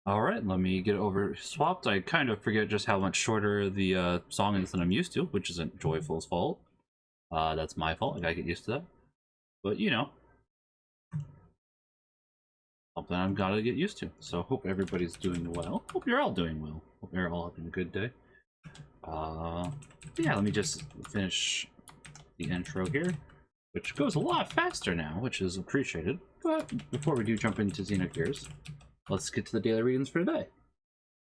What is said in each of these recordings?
Alright, let me get it over swapped. I kind of forget just how much shorter the song is than I'm used to, which isn't Joyful's fault. That's my fault. I gotta get used to that. But, you know, something I've gotta get used to. So, hope everybody's doing well. Hope you're all doing well. Hope you're all having a good day. Yeah, let me just finish the intro here, which goes a lot faster now, which is appreciated. But before we do jump into Xenogears, let's get to the daily readings for today.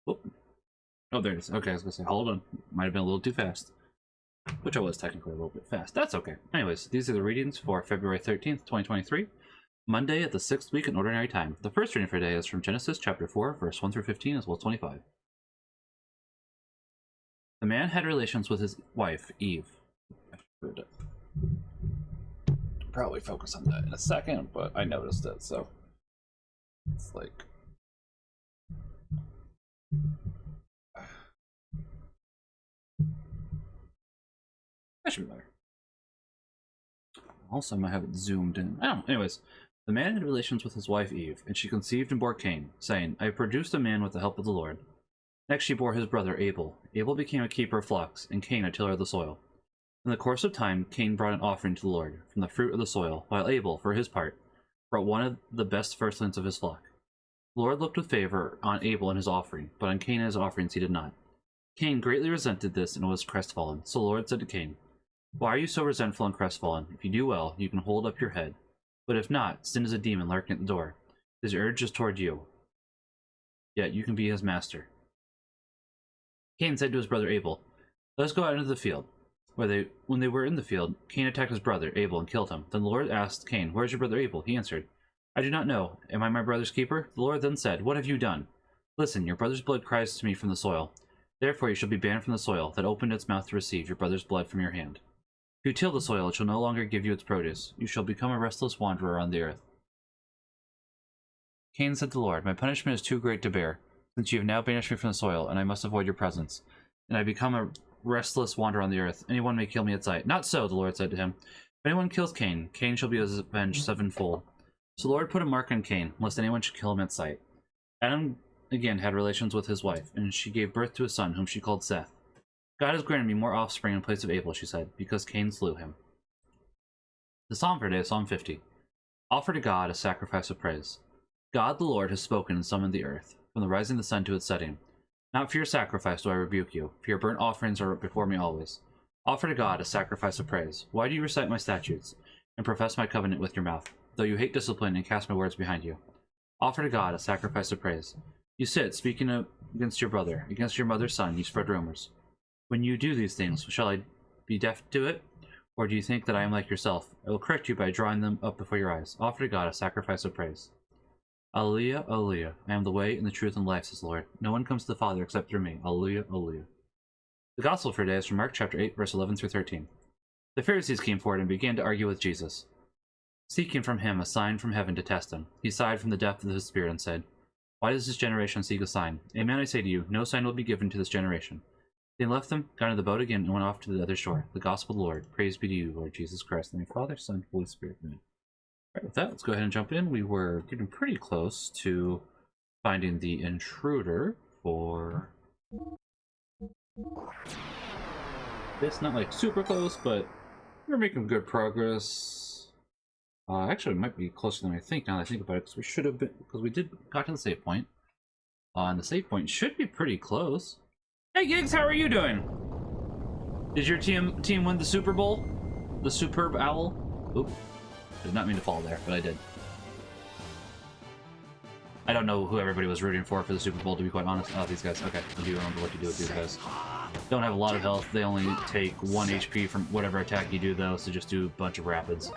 Oh, there it is. Okay, I was gonna say, hold on. Might have been a little too fast. Which I was technically a little bit fast. That's okay. Anyways, these are the readings for February 13th, 2023. Monday at the 6th week in Ordinary Time. The first reading for today is from Genesis chapter 4, verse 1 through 15, as well as 25. The man had relations with his wife, Eve. I should probably focus on that in a second, but I noticed it, so it's like... That should be better. Also, I might have it zoomed in. I don't know. Anyways, the man had relations with his wife Eve, and she conceived and bore Cain, saying, I have produced a man with the help of the Lord. Next she bore his brother Abel. Abel became a keeper of flocks, and Cain a tiller of the soil. In the course of time, Cain brought an offering to the Lord from the fruit of the soil, while Abel, for his part, brought one of the best firstlings of his flock. The Lord looked with favor on Abel and his offering, but on Cain and his offerings he did not. Cain greatly resented this and was crestfallen. So the Lord said to Cain, Why are you so resentful and crestfallen? If you do well, you can hold up your head. But if not, sin is a demon lurking at the door. His urge is toward you. Yet you can be his master. Cain said to his brother Abel, Let us go out into the field. When they were in the field, Cain attacked his brother Abel and killed him. Then the Lord asked Cain, Where is your brother Abel? He answered, I do not know. Am I my brother's keeper? The Lord then said, What have you done? Listen, your brother's blood cries to me from the soil. Therefore you shall be banned from the soil that opened its mouth to receive your brother's blood from your hand. If you till the soil, it shall no longer give you its produce. You shall become a restless wanderer on the earth. Cain said to the Lord, My punishment is too great to bear, since you have now banished me from the soil, and I must avoid your presence. And I become a restless wanderer on the earth. Anyone may kill me at sight. Not so, the Lord said to him. If anyone kills Cain, Cain shall be avenged sevenfold. So the Lord put a mark on Cain, lest anyone should kill him at sight. Adam again had relations with his wife, and she gave birth to a son, whom she called Seth. God has granted me more offspring in place of Abel, she said, because Cain slew him. The psalm for today is Psalm 50. Offer to God a sacrifice of praise. God the Lord has spoken and summoned the earth, from the rising of the sun to its setting. Not for your sacrifice do I rebuke you, for your burnt offerings are before me always. Offer to God a sacrifice of praise. Why do you recite my statutes, and profess my covenant with your mouth, though you hate discipline and cast my words behind you? Offer to God a sacrifice of praise. You sit, speaking against your brother, against your mother's son, you spread rumors. When you do these things, shall I be deaf to it? Or do you think that I am like yourself? I will correct you by drawing them up before your eyes. Offer to God a sacrifice of praise. Alleluia, alleluia. I am the way and the truth and life, says the Lord. No one comes to the Father except through me. Alleluia, alleluia. The Gospel for today is from Mark chapter 8, verse 11 through 13. The Pharisees came forward and began to argue with Jesus, seeking from him a sign from heaven to test him. He sighed from the depth of his spirit and said, Why does this generation seek a sign? Amen, I say to you, no sign will be given to this generation. They left them, got into the boat again, and went off to the other shore. The Gospel of the Lord. Praise be to you, Lord Jesus Christ. And your Father, Son, Holy Spirit. Amen. Alright, with that, let's go ahead and jump in. We were getting pretty close to finding the intruder for this. Not like super close, but we're making good progress. Actually, it might be closer than I think now that I think about it, because we should have been, because we got to the save point. And the save point should be pretty close. Hey Gigs, how are you doing? Did your team win the Super Bowl? The Superb Owl? Oop. Did not mean to fall there, but I did. I don't know who everybody was rooting for the Super Bowl, to be quite honest. Oh, these guys. Okay, I do remember what to do with these guys. Don't have a lot of health. They only take 1 HP from whatever attack you do, though, so just do a bunch of rapids.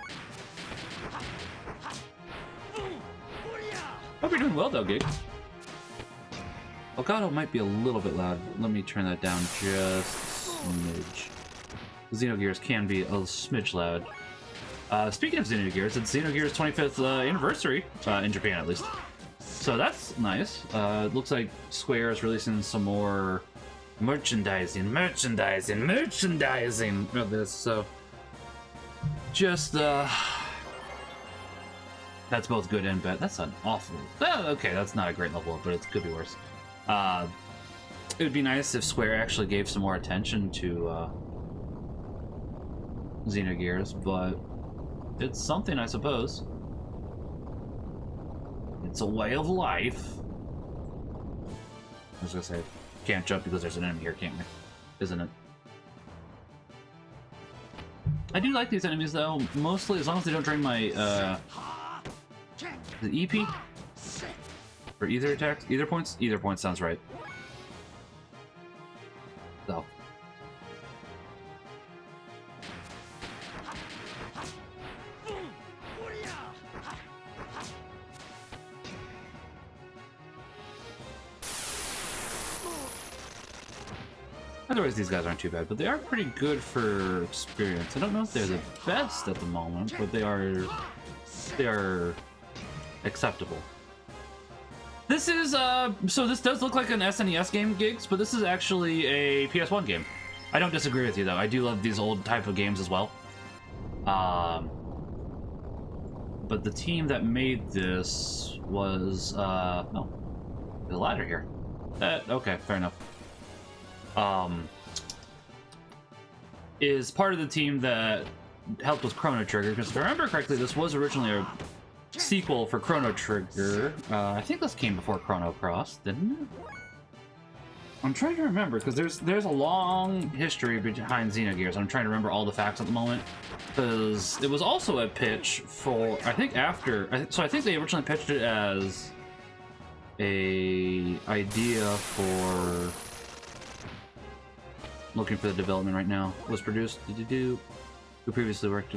Hope you're doing well, though, Gig. Elgato might be a little bit loud. Let me turn that down just a smidge. Xenogears can be a smidge loud. Speaking of Xenogears, it's Xenogears' 25th anniversary, in Japan at least. So that's nice. It looks like Square is releasing some more merchandising of this, so just, That's both good and bad. That's an awful... okay, that's not a great level up, but it could be worse. It would be nice if Square actually gave some more attention to Xenogears, but it's something, I suppose. It's a way of life. I was gonna say, can't jump because there's an enemy here, can't we? Isn't it? I do like these enemies, though, mostly as long as they don't drain my, the EP? For either attacks? Either points? Either point sounds right. So. Otherwise, these guys aren't too bad, but they are pretty good for experience. I don't know if they're the best at the moment, but they are acceptable. This is, so this does look like an SNES game, Gigs, but this is actually a PS1 game. I don't disagree with you, though. I do love these old type of games as well. But the team that made this was, oh, the ladder here. Okay, fair enough. Is part of the team that helped with Chrono Trigger, because if I remember correctly, this was originally a sequel for Chrono Trigger. I think this came before Chrono Cross, didn't it? I'm trying to remember, because there's a long history behind Xenogears. I'm trying to remember all the facts at the moment, because it was also a pitch for, I think so I think they originally pitched it as a idea for... Looking for the development right now. Was produced who previously worked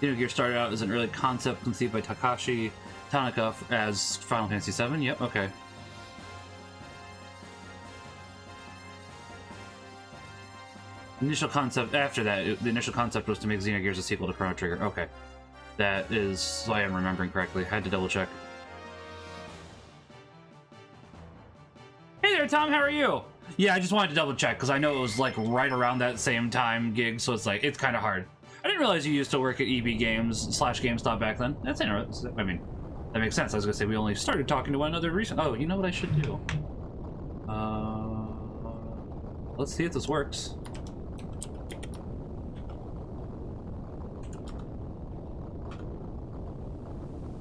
Xenogears started out as an early concept conceived by Takashi Tanaka as Final Fantasy VII. Yep, okay. Initial concept after that, the initial concept was to make Xenogears a sequel to Chrono Trigger. Okay. That is, so I am remembering correctly. I had to double check. Hey there, Tom, how are you? Yeah, I just wanted to double check, because I know it was like right around that same time gig, so it's like, it's kind of hard. I didn't realize you used to work at EB Games / GameStop back then. That's interesting. I mean, that makes sense. I was gonna say we only started talking to one another recently. Oh, you know what I should do? Let's see if this works.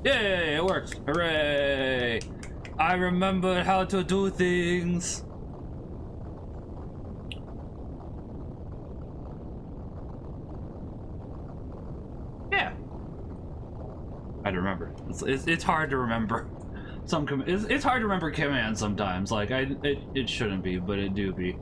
Yay, it works! Hooray! I remember how to do things! Yeah. I remember. It's hard to remember. It's hard to remember commands sometimes. Like, it shouldn't be, but it do be.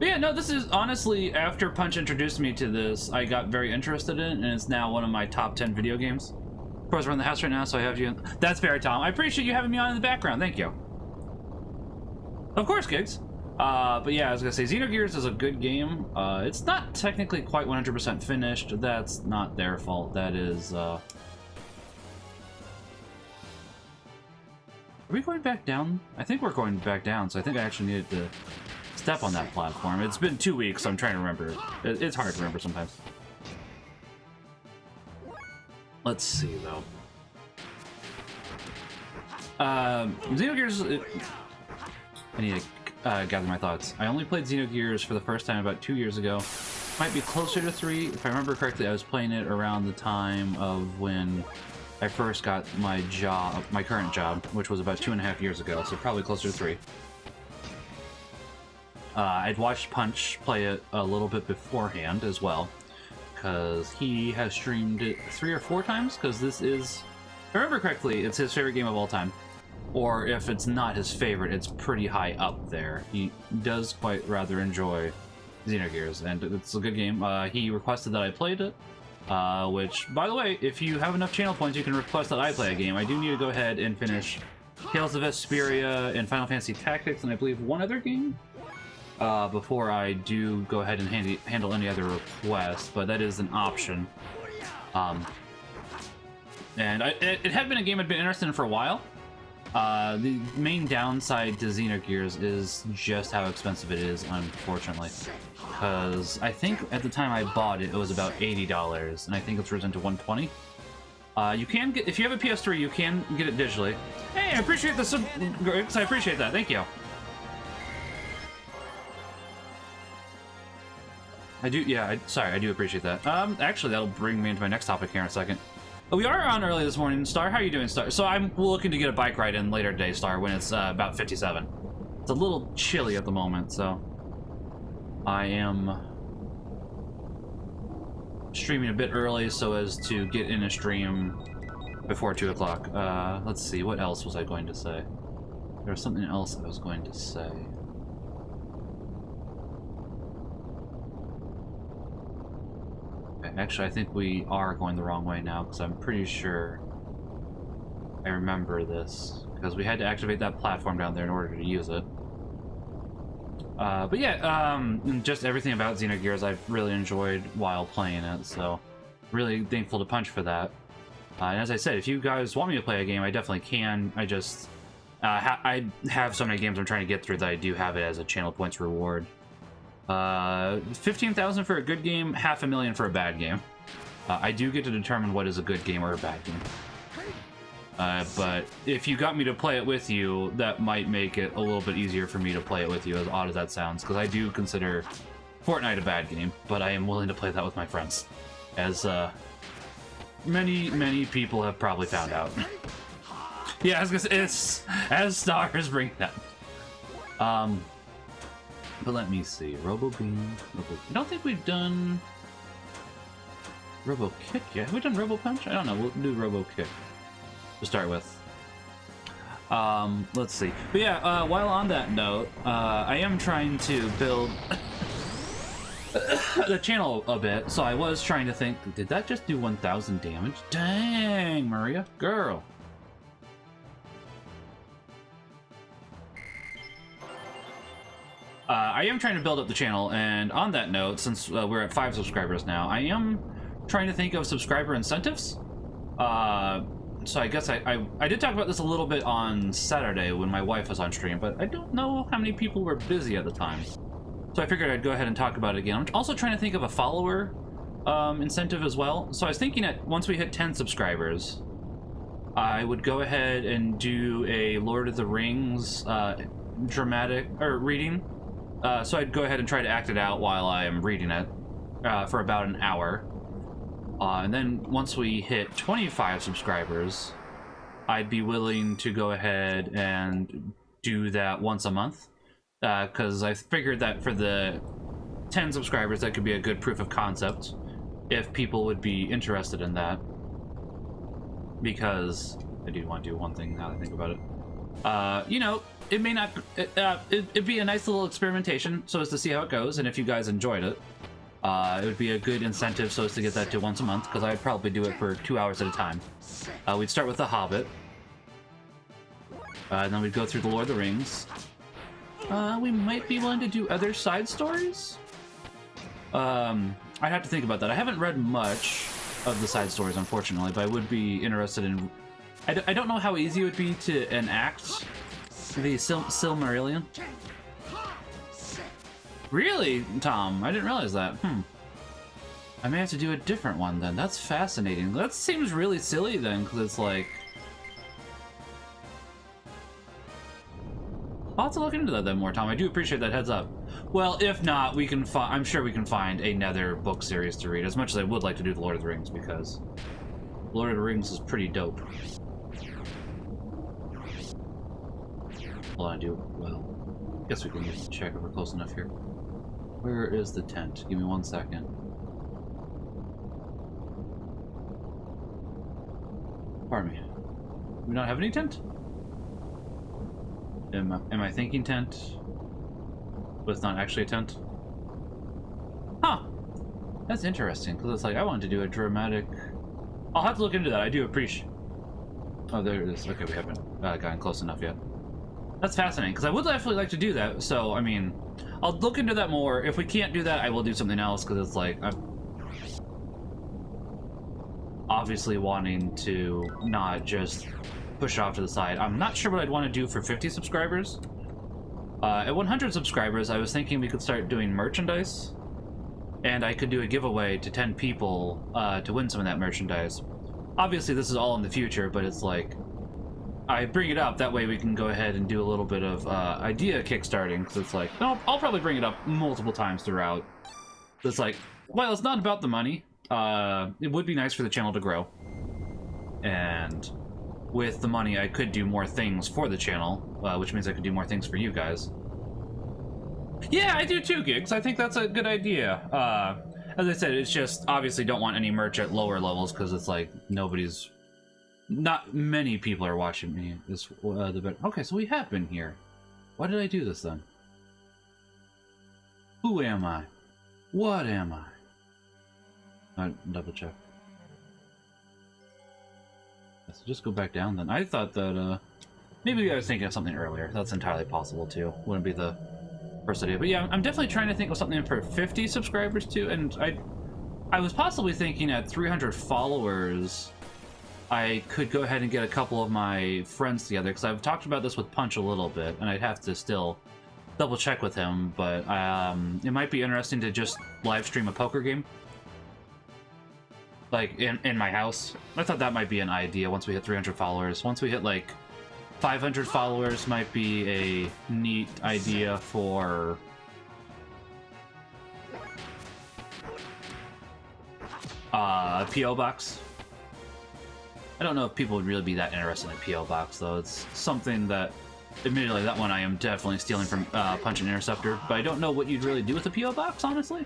But yeah, no, this is honestly, after Punch introduced me to this, I got very interested in it, and it's now one of my top 10 video games. Of course, we're in the house right now, so I have you. That's fair, Tom. I appreciate you having me on in the background. Thank you. Of course, Gigs. But yeah, I was gonna say, Xenogears is a good game. It's not technically quite 100% finished. That's not their fault. That is, Are we going back down? I think we're going back down, so I think I actually needed to step on that platform. It's been 2 weeks, so I'm trying to remember. It's hard to remember sometimes. Let's see, though. Xenogears... I need to gather my thoughts. I only played Xenogears for the first time about 2 years ago. Might be closer to 3. If I remember correctly, I was playing it around the time of when I first got my job, my current job, which was about 2.5 years ago, so probably closer to 3. I'd watched Punch play it a little bit beforehand as well, because he has streamed it 3 or 4 times, because this is, if I remember correctly, it's his favorite game of all time. Or if it's not his favorite, it's pretty high up there. He does quite rather enjoy Xenogears, and it's a good game. He requested that I played it, which, by the way, if you have enough channel points, you can request that I play a game. I do need to go ahead and finish Tales of Vesperia and Final Fantasy Tactics, and I believe one other game, before I do go ahead and handle any other requests, but that is an option. And it had been a game I'd been interested in for a while, The main downside to Xenogears is just how expensive it is, unfortunately. Because I think at the time I bought it, it was about $80, and I think it's risen to $120. You can get, if you have a PS3, you can get it digitally. Hey, I appreciate the sub, I appreciate that. Thank you. I do, yeah, sorry, I do appreciate that. Actually, that'll bring me into my next topic here in a second. We are on early this morning, Star. How are you doing, Star? So I'm looking to get a bike ride in later today, Star, when it's about 57. It's a little chilly at the moment, so I am streaming a bit early so as to get in a stream before 2 o'clock. Let's see, what else was I going to say? There was something else I was going to say. Actually, I think we are going the wrong way now, because I'm pretty sure I remember this, because we had to activate that platform down there in order to use it. But yeah, just everything about Xenogears I've really enjoyed while playing it, so really thankful to Punch for that. And as I said, if you guys want me to play a game, I definitely can. I just, I have so many games I'm trying to get through that I do have it as a channel points reward. 15,000 for a good game, $500,000 for a bad game. I do get to determine what is a good game or a bad game. But if you got me to play it with you, that might make it a little bit easier for me to play it with you, as odd as that sounds, because I do consider Fortnite a bad game, but I am willing to play that with my friends, as many people have probably found out. Yeah, I was gonna say, it's as stars bring that. But let me see. Robo Beam. I don't think we've done Robo Kick yet. Have we done Robo Punch? I don't know. We'll do Robo Kick to start with. Let's see. But yeah, while on that note, I am trying to build the channel a bit. So I was trying to think, did that just do 1,000 damage? Dang, Maria. Girl. I am trying to build up the channel, and on that note, since we're at 5 subscribers now, I am trying to think of subscriber incentives. So I guess I did talk about this a little bit on Saturday when my wife was on stream, but I don't know how many people were busy at the time. So I figured I'd go ahead and talk about it again. I'm also trying to think of a follower incentive as well. So I was thinking that once we hit 10 subscribers, I would go ahead and do a Lord of the Rings dramatic or reading. So I'd go ahead and try to act it out while I am reading it for about an hour. And then once we hit 25 subscribers, I'd be willing to go ahead and do that once a month. Because I figured that for the 10 subscribers, that could be a good proof of concept if people would be interested in that. Because I do want to do one thing now that I think about it. You know, it may not, it'd be a nice little experimentation so as to see how it goes, and if you guys enjoyed it, it would be a good incentive so as to get that to once a month, because I'd probably do it for 2 hours at a time. We'd start with The Hobbit, and then we'd go through The Lord of the Rings. We might be willing to do other side stories. I'd have to think about that. I haven't read much of the side stories, unfortunately, but I would be interested in... I don't know how easy it would be to enact the Silmarillion. Really, Tom? I didn't realize that. I may have to do a different one then. That's fascinating. That seems really silly then, because it's like... I'll have to look into that then more, Tom. I do appreciate that heads up. Well, if not, we can I'm sure we can find another book series to read, as much as I would like to do The Lord of the Rings, because Lord of the Rings is pretty dope. Hold on, well, guess we can just check if we're close enough here. Where is the tent? Give me 1 second. Pardon me. Do we not have any tent? Am I thinking tent, but it's not actually a tent? Huh. That's interesting, because it's like, I wanted to do a dramatic... I'll have to look into that. I do appreciate... Oh, there it is. Okay, we haven't gotten close enough yet. That's fascinating, because I would definitely like to do that, so, I mean, I'll look into that more. If we can't do that, I will do something else, because it's like, I'm obviously wanting to not just push it off to the side. I'm not sure what I'd want to do for 50 subscribers. At 100 subscribers, I was thinking we could start doing merchandise. And I could do a giveaway to 10 people to win some of that merchandise. Obviously, this is all in the future, but it's like... I bring it up, that way we can go ahead and do a little bit of idea kickstarting, because it's like... I'll probably bring it up multiple times throughout. It's like, well, it's not about the money. It would be nice for the channel to grow. And with the money, I could do more things for the channel, which means I could do more things for you guys. Yeah, I do too, Gigs. I think that's a good idea. As I said, it's just obviously don't want any merch at lower levels because it's like not many people are watching me. Okay, so we have been here. Why did I do this then? Who am I? What am I? Double check. So just go back down then. I thought that maybe I was thinking of something earlier. That's entirely possible too. Wouldn't be the first idea. But yeah, I'm definitely trying to think of something for 50 subscribers too. And I was possibly thinking at 300 followers, I could go ahead and get a couple of my friends together, because I've talked about this with Punch a little bit, and I'd have to still double check with him. But it might be interesting to just live stream a poker game. Like, in my house. I thought that might be an idea once we hit 300 followers. Once we hit, like, 500 followers might be a neat idea for... a P.O. Box. I don't know if people would really be that interested in a P.O. Box, though. It's something that... Admittedly, that one I am definitely stealing from Punch and Interceptor, but I don't know what you'd really do with a P.O. Box, honestly.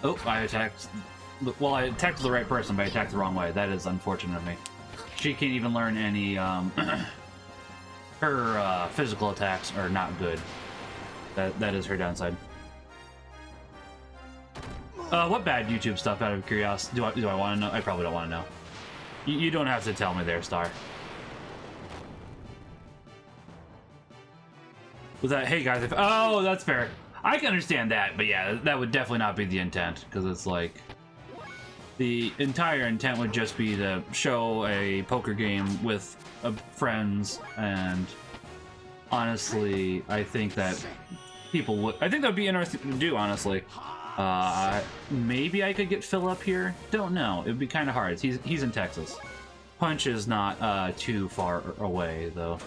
Oh, I attacked... Well, I attacked the right person, but I attacked the wrong way. That is unfortunate of me. She can't even learn any, her, physical attacks are not good. That is her downside. What bad YouTube stuff, out of curiosity? Do I want to know? I probably don't want to know. You don't have to tell me there, Star. Was that... Hey, guys, if... Oh, that's fair. I can understand that, but yeah, that would definitely not be the intent, because it's like... The entire intent would just be to show a poker game with friends, and honestly, I think that people would... I think that would be interesting to do, honestly. Maybe I could get Phil up here? Don't know. It would be kind of hard. He's in Texas. Punch is not too far away, though.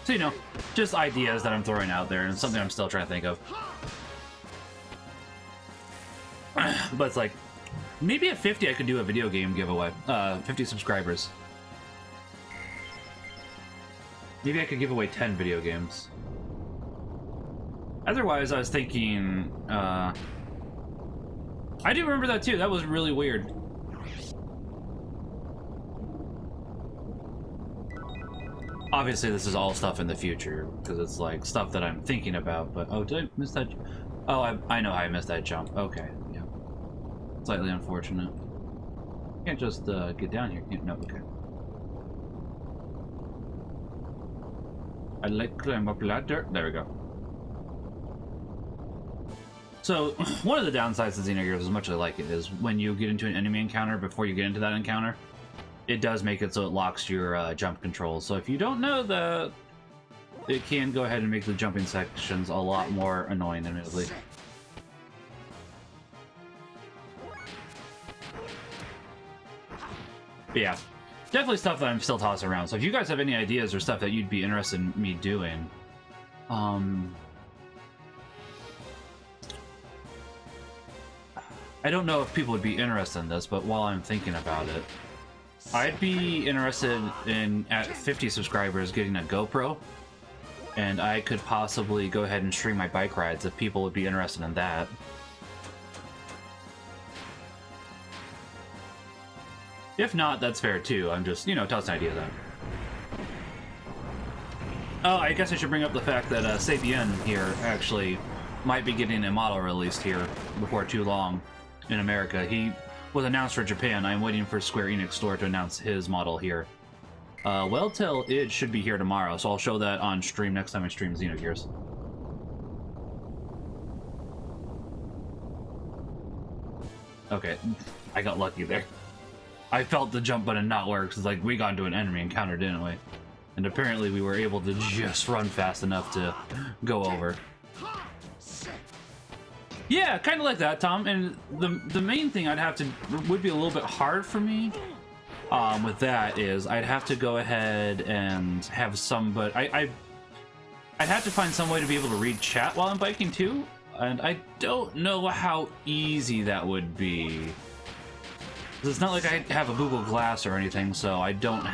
So, you know, just ideas that I'm throwing out there, and something I'm still trying to think of. But it's like, maybe at 50 I could do a video game giveaway. 50 subscribers. Maybe I could give away 10 video games. Otherwise, I was thinking, I do remember that too. That was really weird. Obviously, this is all stuff in the future, because it's like stuff that I'm thinking about, but... Oh, did I miss that? Oh, I know how I missed that jump. Okay, yeah. Slightly unfortunate. Can't just get down here. No, okay. I'd like to climb up ladder. There we go. So, one of the downsides of Xenogears, as much as I like it, is when you get into an enemy encounter, before you get into that encounter, it does make it so it locks your jump controls. So if you don't know that, it can go ahead and make the jumping sections a lot more annoying, admittedly. But yeah, definitely stuff that I'm still tossing around. So if you guys have any ideas or stuff that you'd be interested in me doing, I don't know if people would be interested in this, but while I'm thinking about it, I'd be interested in, at 50 subscribers, getting a GoPro, and I could possibly go ahead and stream my bike rides if people would be interested in that. If not, that's fair too. I'm just, you know, tossing ideas out. Oh, I guess I should bring up the fact that Sapien here actually might be getting a model released here before too long in America. He was announced for Japan. I'm waiting for Square Enix store to announce his model here. Welltell Id should be here tomorrow, so I'll show that on stream next time I stream Xenogears. Okay, I got lucky there. I felt the jump button not work, because like we got into an enemy encounter, didn't we? And apparently we were able to just run fast enough to go over. Yeah, kind of like that, Tom. And the main thing would be a little bit hard for me with that is I'd have to go ahead and have I'd have to find some way to be able to read chat while I'm biking too, and I don't know how easy that would be. It's not like I have a Google Glass or anything, so I couldn't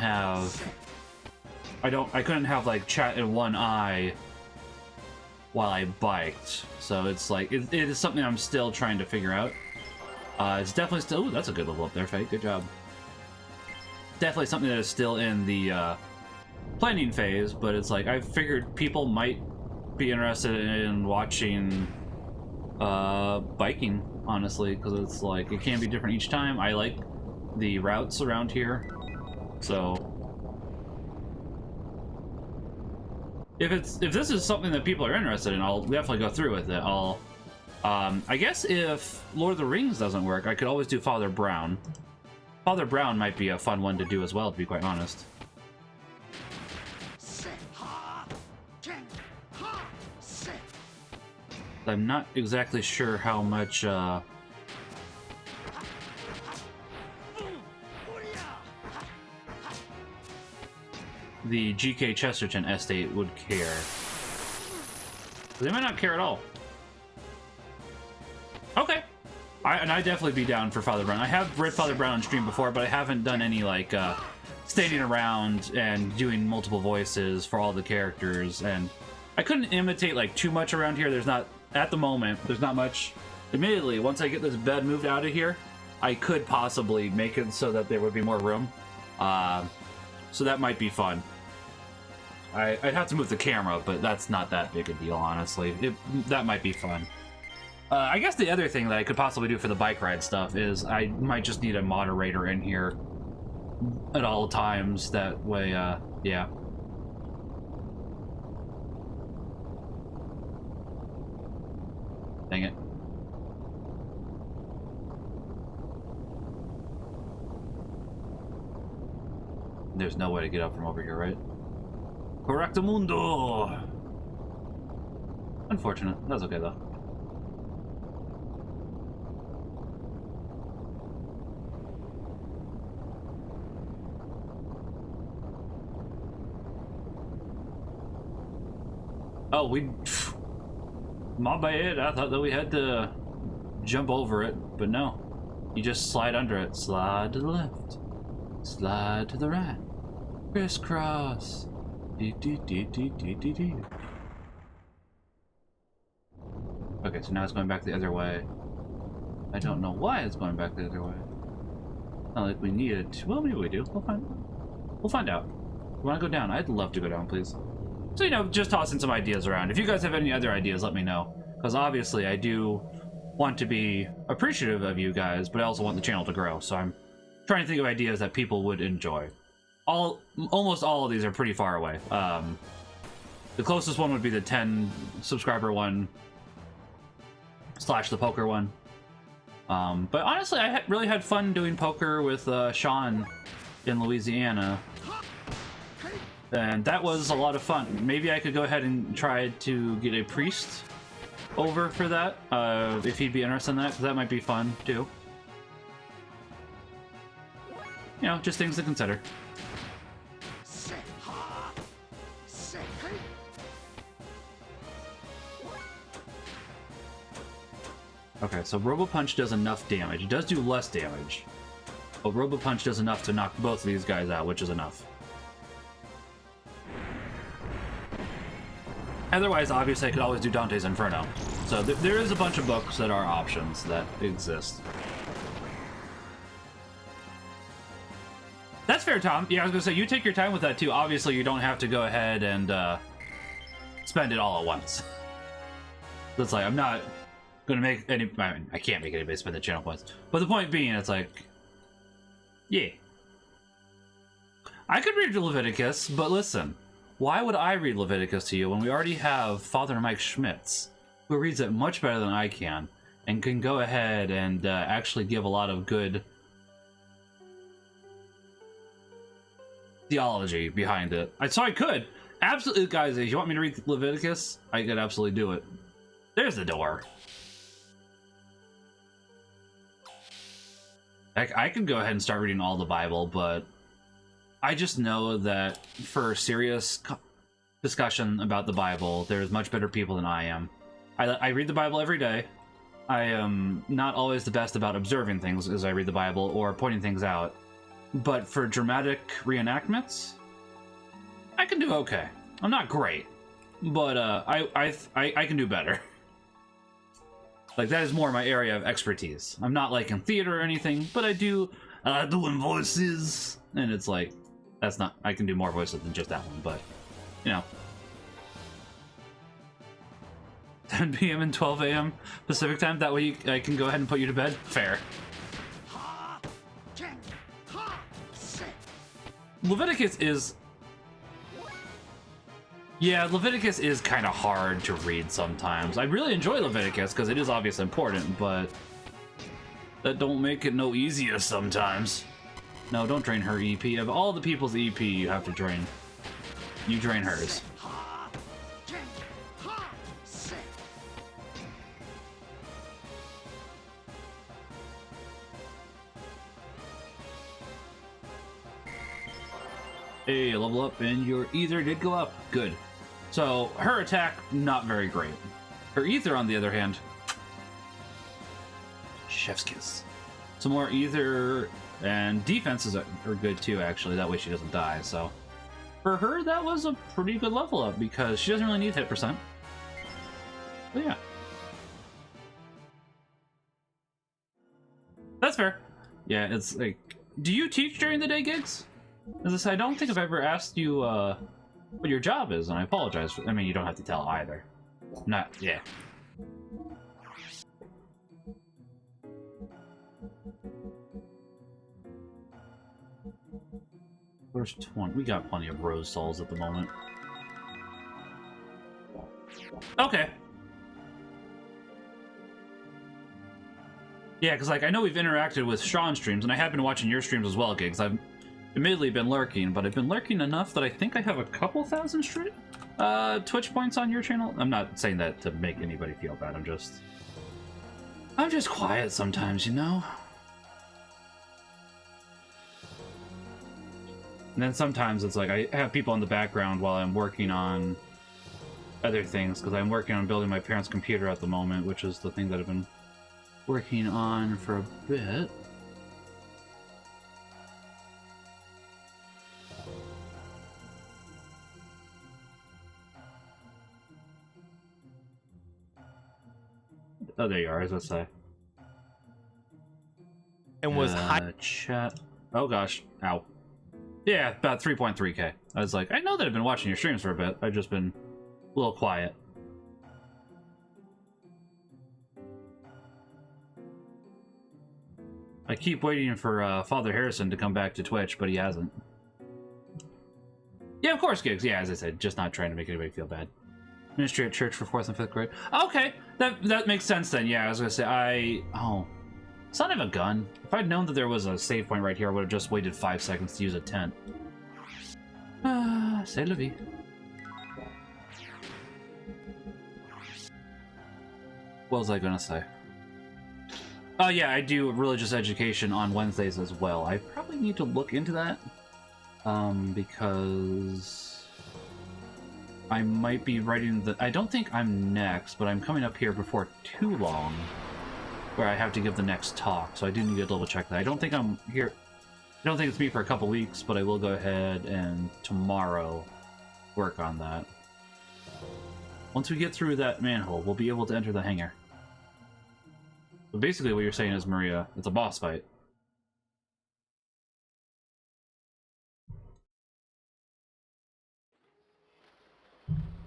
have like chat in one eye while I biked. So it's like, it is something I'm still trying to figure out. It's definitely still, ooh, that's a good level up there, Faye, good job. Definitely something that is still in the planning phase, but it's like, I figured people might be interested in watching biking, honestly, because it's like it can be different each time. I like the routes around here, so if this is something that people are interested in, I'll definitely go through with it. I guess if Lord of the Rings doesn't work, I could always do Father Brown. Father Brown might be a fun one to do as well, to be quite honest. I'm not exactly sure how much the GK Chesterton estate would care. They might not care at all. Okay. I'd definitely be down for Father Brown. I have read Father Brown on stream before, but I haven't done any like standing around and doing multiple voices for all the characters, and I couldn't imitate like too much around here. There's not, at the moment, there's not much. Admittedly, once I get this bed moved out of here, I could possibly make it so that there would be more room. So that might be fun. I'd have to move the camera, but that's not that big a deal, honestly. That might be fun. I guess the other thing that I could possibly do for the bike ride stuff is I might just need a moderator in here at all times. That way, yeah. Dang it. There's no way to get up from over here, right? Correctamundo! Unfortunate. That's okay, though. Oh, my bad. I thought that we had to jump over it, but no. You just slide under it. Slide to the left. Slide to the right. Crisscross. Okay, so now it's going back the other way. I don't know why it's going back the other way. Not like we needed to. Well, maybe we do. We'll find out. You want to go down? I'd love to go down, please. So, you know, just tossing some ideas around. If you guys have any other ideas, let me know. Because obviously I do want to be appreciative of you guys, but I also want the channel to grow. So I'm trying to think of ideas that people would enjoy. Almost all of these are pretty far away. The closest one would be the 10 subscriber one / the poker one. But honestly, I really had fun doing poker with Sean in Louisiana. And that was a lot of fun. Maybe I could go ahead and try to get a priest over for that, if he'd be interested in that, because that might be fun, too. You know, just things to consider. Okay, so Robo Punch does enough damage. It does do less damage, but Robo Punch does enough to knock both of these guys out, which is enough. Otherwise, obviously, I could always do Dante's Inferno. So there is a bunch of books that are options that exist. That's fair, Tom. Yeah, I was gonna say, you take your time with that, too. Obviously, you don't have to go ahead and spend it all at once. That's like, I'm not gonna make any... I can't make anybody spend the channel points. But the point being, it's like... Yeah. I could read Leviticus, but listen. Why would I read Leviticus to you when we already have Father Mike Schmitz, who reads it much better than I can? and can go ahead and actually give a lot of good theology behind it. So I could. Absolutely, guys, if you want me to read Leviticus, I could absolutely do it. There's the door. I could go ahead and start reading all the Bible, but I just know that for serious discussion about the Bible, there's much better people than I am. I read the Bible every day. I am not always the best about observing things as I read the Bible or pointing things out. But for dramatic reenactments, I can do okay. I'm not great, but I can do better. Like, that is more my area of expertise. I'm not like in theater or anything, but I do doing voices, and it's like, that's not, I can do more voices than just that one, but you know. 10 p.m. and 12 a.m. Pacific time, that way I can go ahead and put you to bed. Fair. Leviticus is... Yeah, Leviticus is kind of hard to read sometimes. I really enjoy Leviticus because it is obviously important, but that don't make it no easier sometimes. No, don't drain her EP. Of all the people's EP you have to drain, you drain hers. Hey, level up, and your ether did go up. Good. So, her attack, not very great. Her ether, on the other hand, chef's kiss. Some more ether, and defenses are good too, actually. That way she doesn't die, so. For her, that was a pretty good level up, because she doesn't really need hit percent. But yeah. That's fair. Yeah, it's like... Do you teach during the day gigs? As I said, I don't think I've ever asked you what your job is, and I apologize for, I mean, you don't have to tell either. Not, yeah. Where's 20? We got plenty of rose souls at the moment. Okay. Yeah, because like I know we've interacted with Sean's streams, and I have been watching your streams as well, Gigs. I've admittedly been lurking, but I've been lurking enough that I think I have a couple thousand Twitch points on your channel. I'm not saying that to make anybody feel bad. I'm just quiet sometimes, you know? And then sometimes it's like I have people in the background while I'm working on other things, because I'm working on building my parents' computer at the moment, which is the thing that I've been working on for a bit. Oh, there you are, as I say. And was chat. Oh gosh, ow. Yeah, about 3.3k. I was like, I know that I've been watching your streams for a bit. I've just been a little quiet. I keep waiting for Father Harrison to come back to Twitch, but he hasn't. Yeah, of course, Gigs. Yeah, as I said, just not trying to make anybody feel bad. Ministry at church for 4th and 5th grade. Okay, that makes sense then. Yeah, I was gonna say, oh. Son of a gun. If I'd known that there was a save point right here, I would have just waited 5 seconds to use a tent. C'est la vie. What was I gonna say? Oh yeah, I do religious education on Wednesdays as well. I probably need to look into that. Because I might be writing the... I don't think I'm next, but I'm coming up here before too long, where I have to give the next talk, so I do need to double check that. I don't think I'm here... I don't think it's me for a couple weeks, but I will go ahead and tomorrow work on that. Once we get through that manhole, we'll be able to enter the hangar. So basically what you're saying is, Maria, it's a boss fight.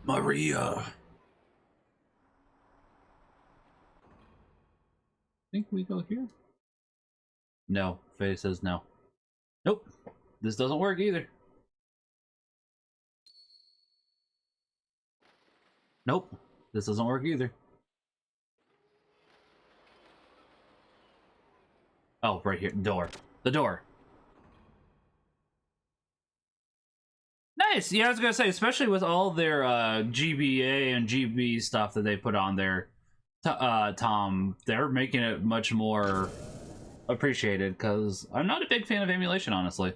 Maria! I think we go here? No. Faye says no. Nope. This doesn't work either. Nope. This doesn't work either. Oh, right here. Door. The door. Nice! Yeah, I was gonna say, especially with all their GBA and GB stuff that they put on there, Tom, they're making it much more appreciated, because I'm not a big fan of emulation, honestly.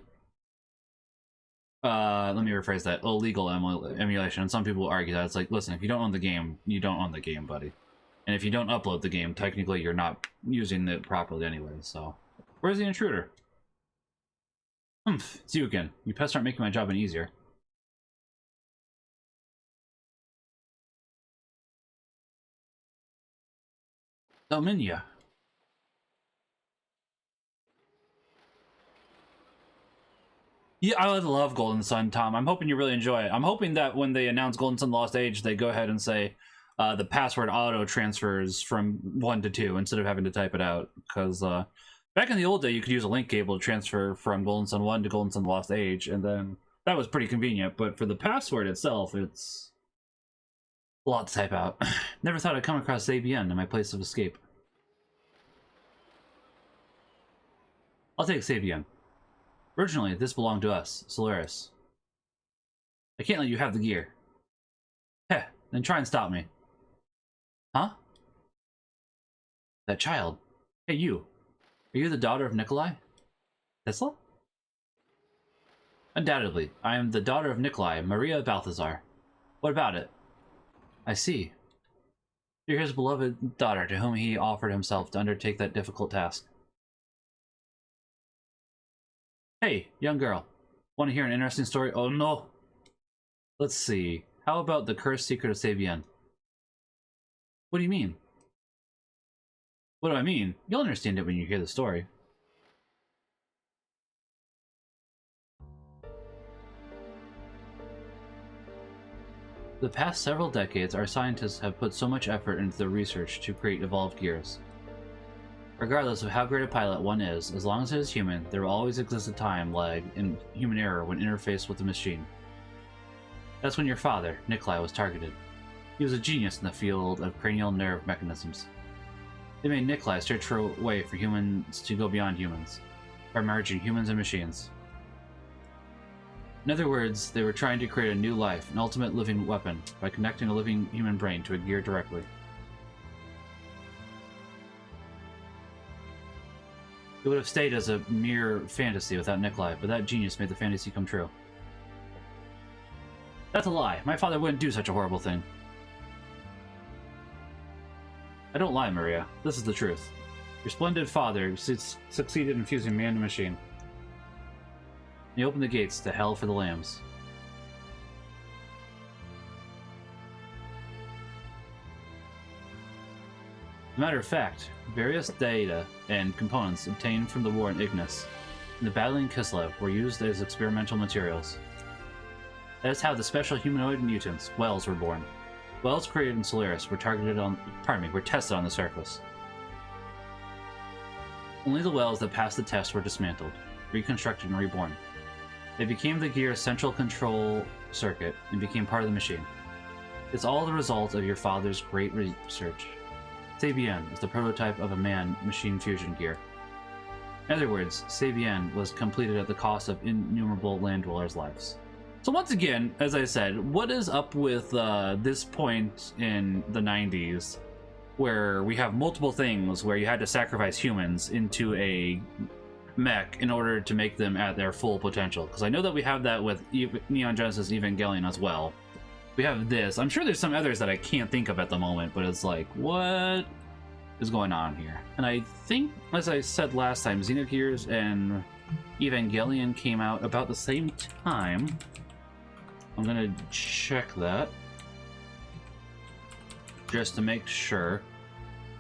Let me rephrase that. Illegal emulation. And some people argue that. It's like, listen, if you don't own the game, you don't own the game, buddy. And if you don't upload the game, technically you're not using it properly anyway, so... Where's the intruder? Humph, it's you again. You pests aren't making my job any easier. Dominia. Yeah, I love Golden Sun, Tom. I'm hoping you really enjoy it. I'm hoping that when they announce Golden Sun Lost Age, they go ahead and say the password auto transfers from 1 to 2 instead of having to type it out. Because back in the old day, you could use a link cable to transfer from Golden Sun 1 to Golden Sun Lost Age, and then that was pretty convenient. But for the password itself, it's a lot to type out. Never thought I'd come across ABN in my place of escape. I'll take Sabian. Originally, this belonged to us, Solaris. I can't let you have the gear. Heh, then try and stop me. Huh? That child. Hey, you. Are you the daughter of Nikolai? Tesla? Undoubtedly. I am the daughter of Nikolai, Maria Balthazar. What about it? I see. You're his beloved daughter, to whom he offered himself to undertake that difficult task. Hey, young girl. Want to hear an interesting story? Oh no! Let's see. How about the cursed secret of Sabian? What do you mean? What do I mean? You'll understand it when you hear the story. The past several decades, our scientists have put so much effort into the research to create evolved gears. Regardless of how great a pilot one is, as long as it is human, there will always exist a time lag and human error when interfaced with the machine. That's when your father, Nikolai, was targeted. He was a genius in the field of cranial nerve mechanisms. They made Nikolai search for a way for humans to go beyond humans, by merging humans and machines. In other words, they were trying to create a new life, an ultimate living weapon, by connecting a living human brain to a gear directly. It would have stayed as a mere fantasy without Nikolai, but that genius made the fantasy come true. That's a lie. My father wouldn't do such a horrible thing. I don't lie, Maria. This is the truth. Your splendid father succeeded in fusing man and machine. He opened the gates to hell for the lambs. As a matter of fact, various data and components obtained from the war in Ignis and the battle in Kislev were used as experimental materials. That is how the special humanoid mutants, Wells, were born. Wells created in Solaris were tested on the surface. Only the Wells that passed the test were dismantled, reconstructed, and reborn. They became the gear's central control circuit and became part of the machine. It's all the result of your father's great research. Sabian is the prototype of a man-machine fusion gear. In other words, Sabian was completed at the cost of innumerable land dwellers' lives. So once again, as I said, what is up with this point in the 90s where we have multiple things where you had to sacrifice humans into a mech in order to make them at their full potential? Because I know that we have that with Neon Genesis Evangelion as well. We have this. I'm sure there's some others that I can't think of at the moment, but it's like, what is going on here? And I think, as I said last time, Xenogears and Evangelion came out about the same time. I'm gonna check that just to make sure,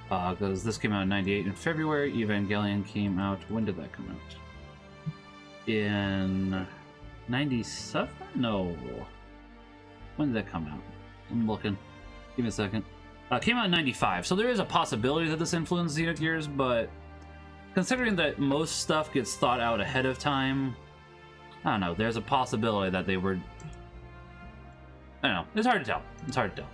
because this came out in '98 in February. Evangelion came out, when did that come out? In '97? No. When did that come out? I'm looking. Give me a second. Came out in '95, so there is a possibility that this influenced Xenogears, but considering that most stuff gets thought out ahead of time, I don't know, there's a possibility that they were... I don't know. It's hard to tell. It's hard to tell.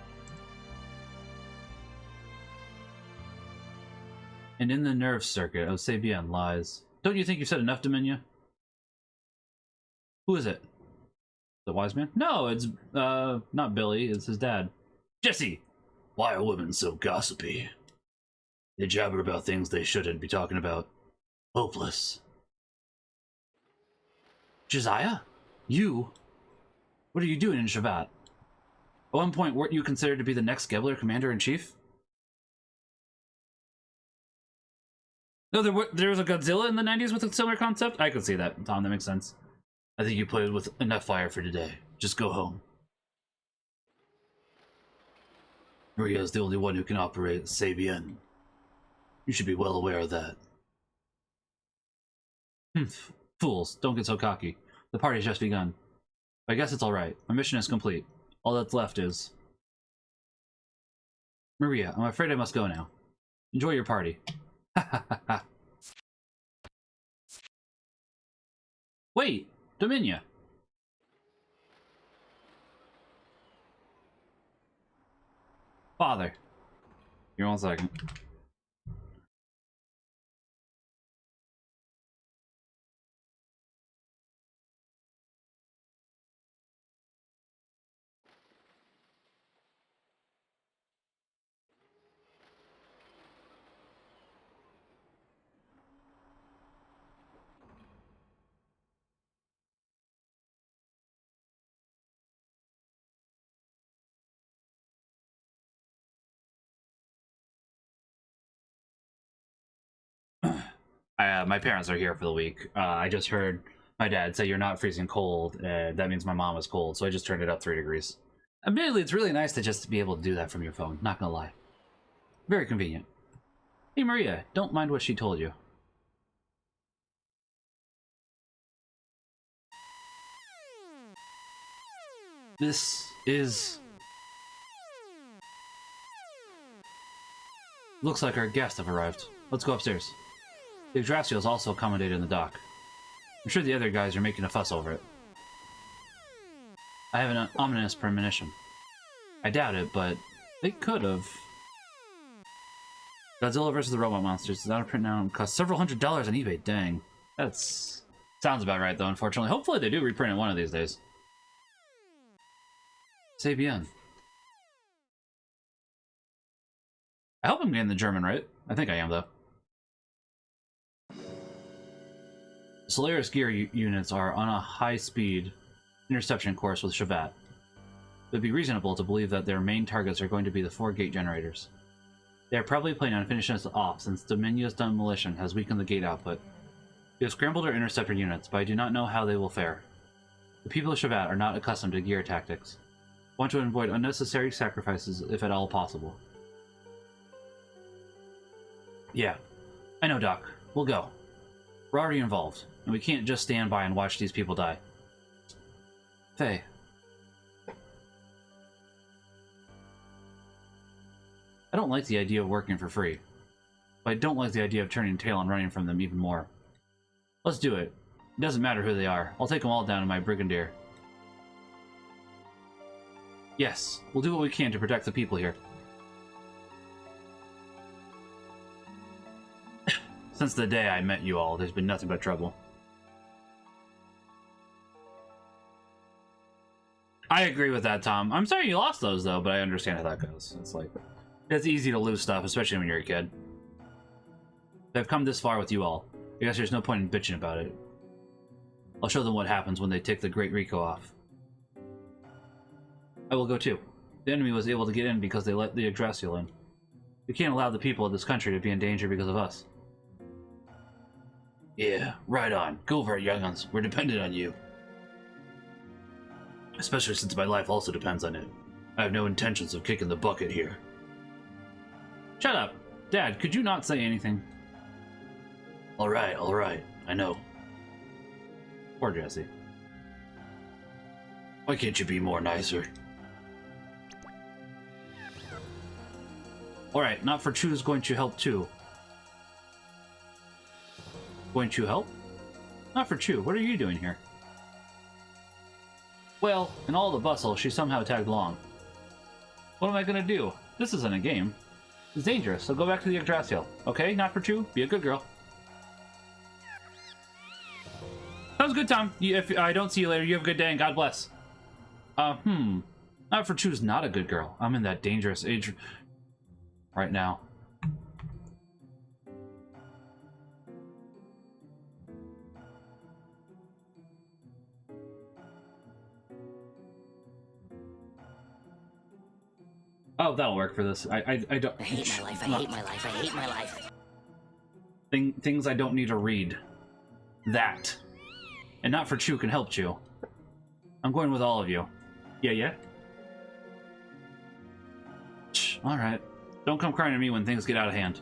And in the nerve circuit of Sabian lies. Don't you think you've said enough, Dominia? Who is it? The wise man? No, it's, not Billy, it's his dad. Jesse! Why are women so gossipy? They jabber about things they shouldn't be talking about. Hopeless. Josiah? You? What are you doing in Shabbat? At one point, weren't you considered to be the next Gebler Commander-in-Chief? No, there was a Godzilla in the 90s with a similar concept? I could see that, Tom, that makes sense. I think you played with enough fire for today. Just go home. Maria's the only one who can operate Sabian. You should be well aware of that. Fools, don't get so cocky. The party's just begun. I guess it's alright. My mission is complete. All that's left is... Maria, I'm afraid I must go now. Enjoy your party. Wait! Dominia! Father. Here, 1 second. My parents are here for the week. I just heard my dad say you're not freezing cold, and that means my mom is cold, so I just turned it up 3 degrees. Admittedly, it's really nice to just be able to do that from your phone, not gonna lie. Very convenient. Hey Maria, don't mind what she told you. This is... Looks like our guests have arrived. Let's go upstairs. The Yggdrasil is also accommodated in the dock. I'm sure the other guys are making a fuss over it. I have an ominous premonition. I doubt it, but they could have. Godzilla vs. the Robot Monsters is out of print now and costs several $100s on eBay. Dang. That's... sounds about right, though, unfortunately. Hopefully they do reprint it one of these days. C'est bien. I hope I'm getting the German right. I think I am, though. Solaris gear units are on a high-speed interception course with Shabbat. It would be reasonable to believe that their main targets are going to be the 4 gate generators. They are probably planning on finishing us off since Dominion's demolition has weakened the gate output. We have scrambled our interceptor units, but I do not know how they will fare. The people of Shabbat are not accustomed to gear tactics. Want to avoid unnecessary sacrifices if at all possible. Yeah, I know, Doc. We'll go. We're already involved, and we can't just stand by and watch these people die. Faye. I don't like the idea of working for free, but I don't like the idea of turning tail and running from them even more. Let's do it. It doesn't matter who they are. I'll take them all down in my Brigadier. Yes, we'll do what we can to protect the people here. Since the day I met you all, there's been nothing but trouble. I agree with that, Tom. I'm sorry you lost those, though, but I understand how that goes. It's like, it's easy to lose stuff, especially when you're a kid. They've come this far with you all. I guess there's no point in bitching about it. I'll show them what happens when they take the Great Rico off. I will go too. The enemy was able to get in because they let the Yggdrasil in. We can't allow the people of this country to be in danger because of us. Yeah, right on. Go for it, young'uns. We're dependent on you. Especially since my life also depends on it. I have no intentions of kicking the bucket here. Shut up! Dad, could you not say anything? Alright. I know. Poor Jesse. Why can't you be more nicer? Alright, not for Chu's going to help too. Going to help? Not for Chu. What are you doing here? Well, in all the bustle, she somehow tagged along. What am I gonna do? This isn't a game. It's dangerous, so go back to the Yggdrasil. Okay, not for Chu. Be a good girl. That was a good time. If I don't see you later, you have a good day and God bless. Not for Chu's not a good girl. I'm in that dangerous age right now. Oh, that'll work for this. I don't. I hate my life. I hate my life. I hate my life. Things I don't need to read. That. And not for Chu can help Chu. I'm going with all of you. Yeah? Alright. Don't come crying to me when things get out of hand.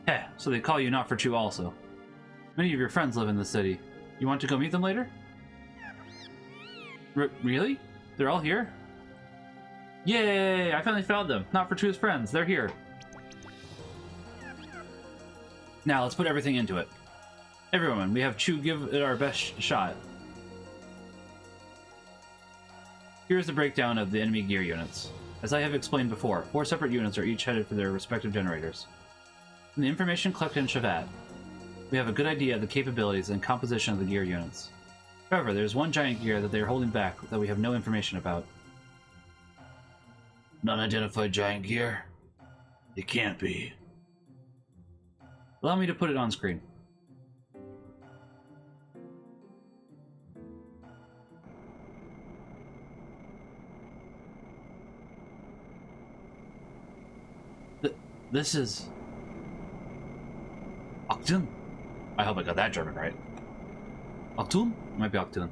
Heh, so they call you not for Chu also. Many of your friends live in the city. You want to go meet them later? Really? They're all here? Yay! I finally found them. Not for Chu's friends. They're here. Now, let's put everything into it. Everyone, we have Chu give it our best shot. Here's the breakdown of the enemy gear units. As I have explained before, 4 separate units are each headed for their respective generators. From the information collected in Shavat, we have a good idea of the capabilities and composition of the gear units. However, there's one giant gear that they are holding back that we have no information about. Non-identified giant gear? It can't be. Allow me to put it on screen. This is... Octun? I hope I got that German right. Octun? Might be Octun.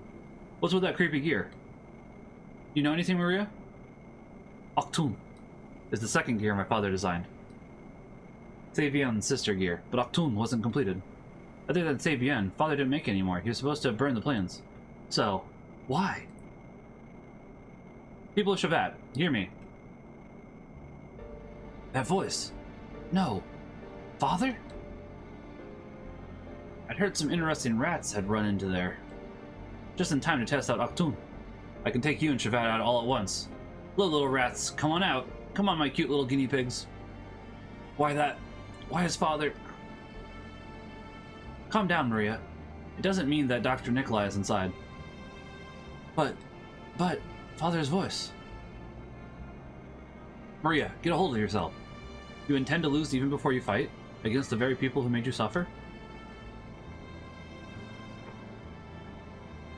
What's with that creepy gear? You know anything, Maria? Octun is the second gear my father designed. Sabian's sister gear, but Octun wasn't completed. Other than Sabian, father didn't make it anymore. He was supposed to burn the plans. So, why? People of Shavat, hear me. That voice. No. Father? I'd heard some interesting rats had run into there. Just in time to test out Octun. I can take you and Shavat out all at once. Little rats, come on out. Come on, my cute little guinea pigs. Why that? Why is father... Calm down, Maria. It doesn't mean that Dr. Nikolai is inside. But, father's voice. Maria, get a hold of yourself. You intend to lose even before you fight? Against the very people who made you suffer?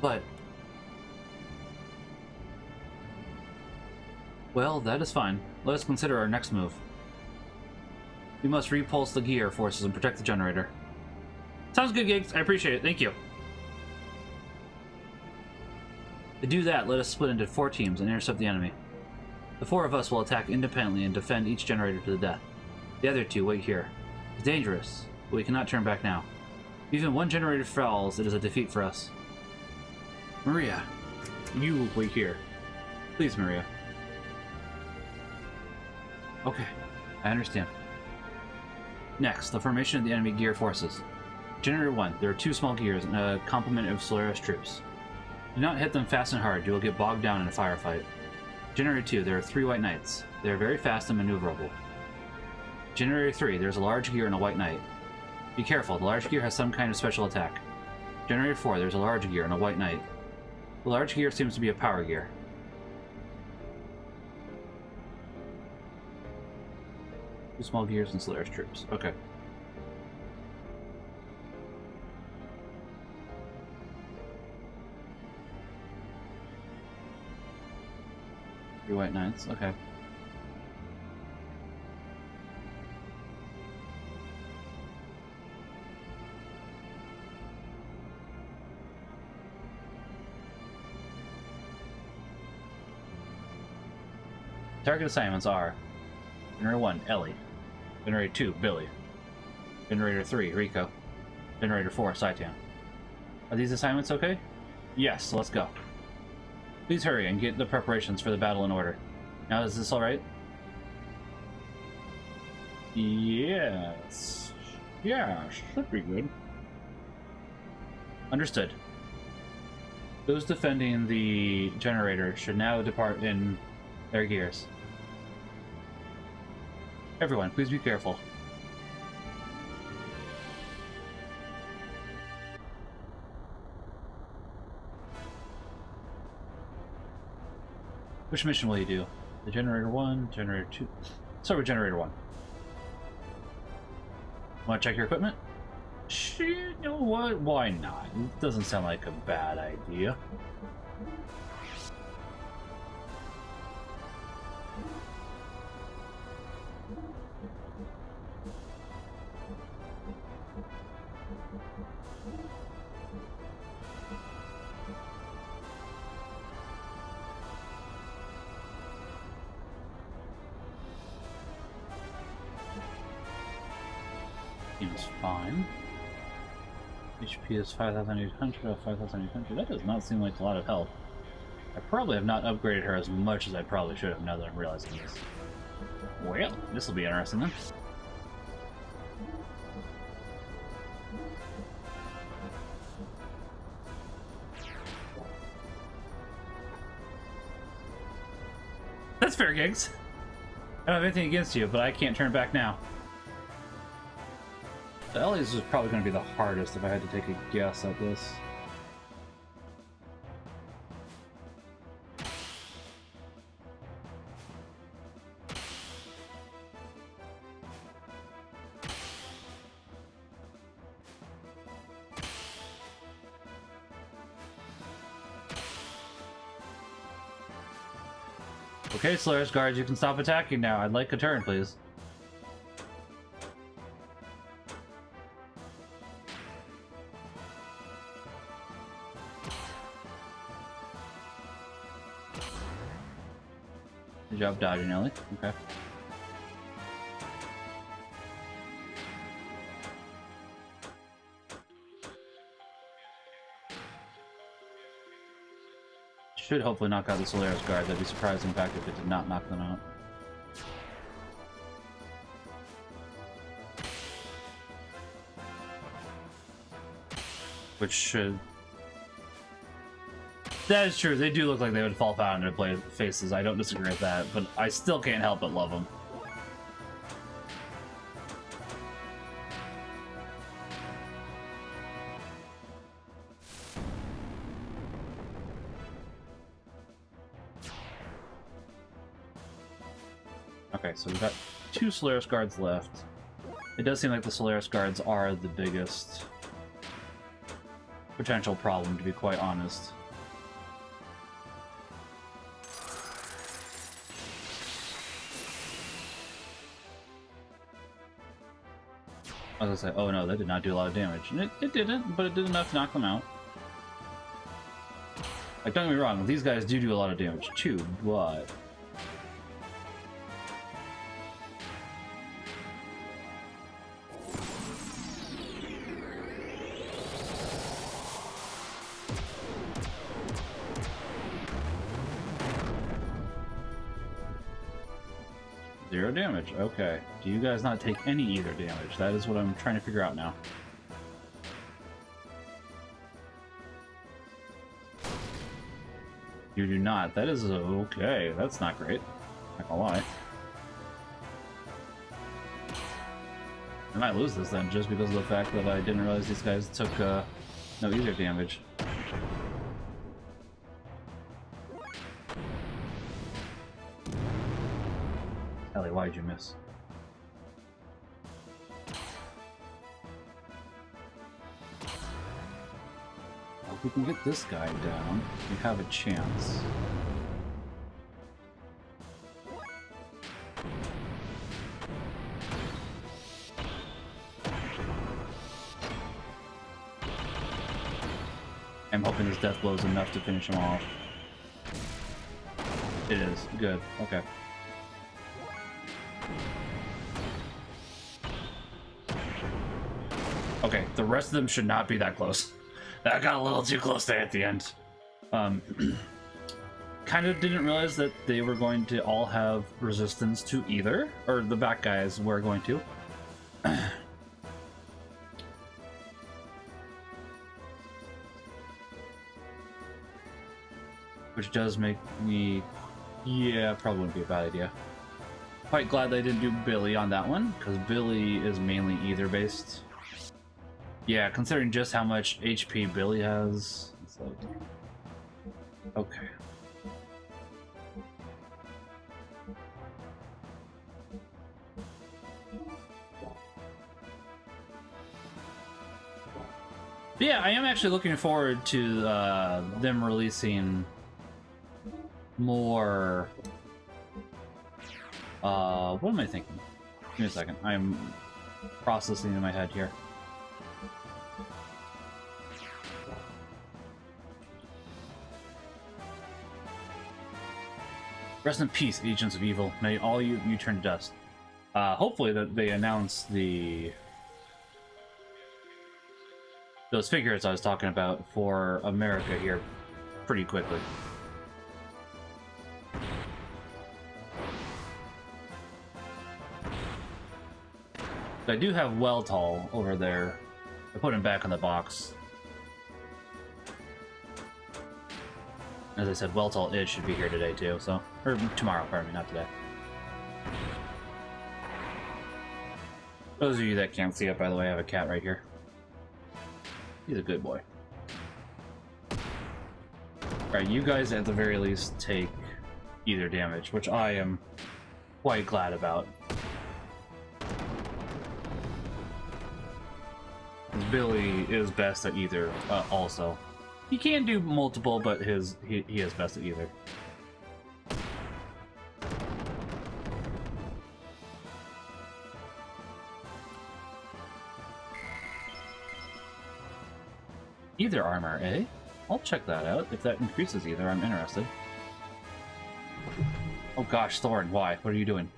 But... Well, that is fine. Let us consider our next move. We must repulse the gear forces and protect the generator. Sounds good, Gigs. I appreciate it. Thank you. To do that, let us split into 4 teams and intercept the enemy. The 4 of us will attack independently and defend each generator to the death. The other 2 wait here. It's dangerous, but we cannot turn back now. If even one generator falls, it is a defeat for us. Maria, you wait here. Please, Maria. Okay, I understand. Next, the formation of the enemy gear forces. Generator 1, there are 2 small gears and a complement of Solaris troops. Do not hit them fast and hard, you will get bogged down in a firefight. Generator 2, there are 3 white knights. They are very fast and maneuverable. Generator 3, there's a large gear and a white knight. Be careful, the large gear has some kind of special attack. Generator 4, there's a large gear and a white knight. The large gear seems to be a power gear. 2 small gears and Solaris troops. Okay. Three white knights. Okay. Target assignments are Generator 1, Ellie. Generator 2, Billy. Generator 3, Rico. Generator 4, Saitan. Are these assignments okay? Yes, let's go. Please hurry and get the preparations for the battle in order. Now, is this alright? Yes. Yeah, should be good. Understood. Those defending the generator should now depart in their gears. Everyone, please be careful. Which mission will you do? The generator 1, generator 2. Start with generator 1. Want to check your equipment? Shit, you know what? Why not? It doesn't sound like a bad idea. Seems fine. HP is 5,800 or 5,800. That does not seem like a lot of health. I probably have not upgraded her as much as I probably should have now that I'm realizing this. Well, this will be interesting then. That's fair, Gigs. I don't have anything against you, but I can't turn back now. The Ellie's is probably going to be the hardest if I had to take a guess at this. Okay, Solaris guards, you can stop attacking now. I'd like a turn, please. Good job dodging, Ellie. Okay. Should hopefully knock out the Solaris guard. That'd be surprising, in fact, if it did not knock them out. Which should... That is true. They do look like they would fall foul into their faces. I don't disagree with that, but I still can't help but love them. Okay, so we've got 2 Solaris guards left. It does seem like the Solaris guards are the biggest potential problem, to be quite honest. I was gonna say, oh no, that did not do a lot of damage. And it didn't, but it did enough to knock them out. Like, don't get me wrong, these guys do a lot of damage too, but... Zero damage, okay. Do you guys not take any either damage? That is what I'm trying to figure out now. You do not. That is okay. That's not great. Not gonna lie. I might lose this then, just because of the fact that I didn't realize these guys took no either damage. Ellie, why'd you miss? Well, if we can get this guy down, we have a chance. I'm hoping this death blow is enough to finish him off. It is. Good. Okay. Okay, the rest of them should not be that close. That got a little too close there at the end. Kind of didn't realize that they were going to all have resistance to either, or the back guys were going to. Which does make me... Yeah, probably wouldn't be a bad idea. Quite glad they didn't do Billy on that one, because Billy is mainly ether based. Yeah, considering just how much HP Billy has, it's like... Okay. Yeah, I am actually looking forward to them releasing more... what am I thinking? Give me a second. I'm processing in my head here. Rest in peace, agents of evil. May all you turn to dust. Hopefully that they announce those figures I was talking about for America here pretty quickly. I do have Weltall over there. I put him back in the box. As I said, Weltall should be here today too, so... Or tomorrow, pardon me, not today. Those of you that can't see it, by the way, I have a cat right here. He's a good boy. Alright, you guys at the very least take either damage, which I am quite glad about. Billy is best at either, also. He can do multiple, but he is best at either. Either armor, eh? I'll check that out. If that increases either, I'm interested. Oh gosh, Thorn, why? What are you doing?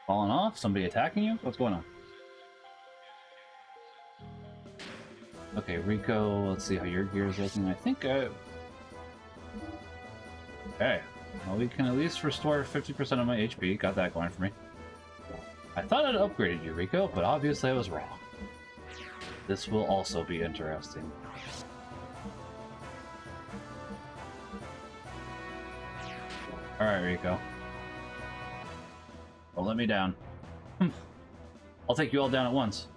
Falling off? Somebody attacking you? What's going on? Okay, Rico, let's see how your gear is looking. I think okay. Well, we can at least restore 50% of my HP. Got that going for me. I thought I'd upgraded you, Rico, but obviously I was wrong. This will also be interesting. Alright, Rico. Don't let me down. I'll take you all down at once.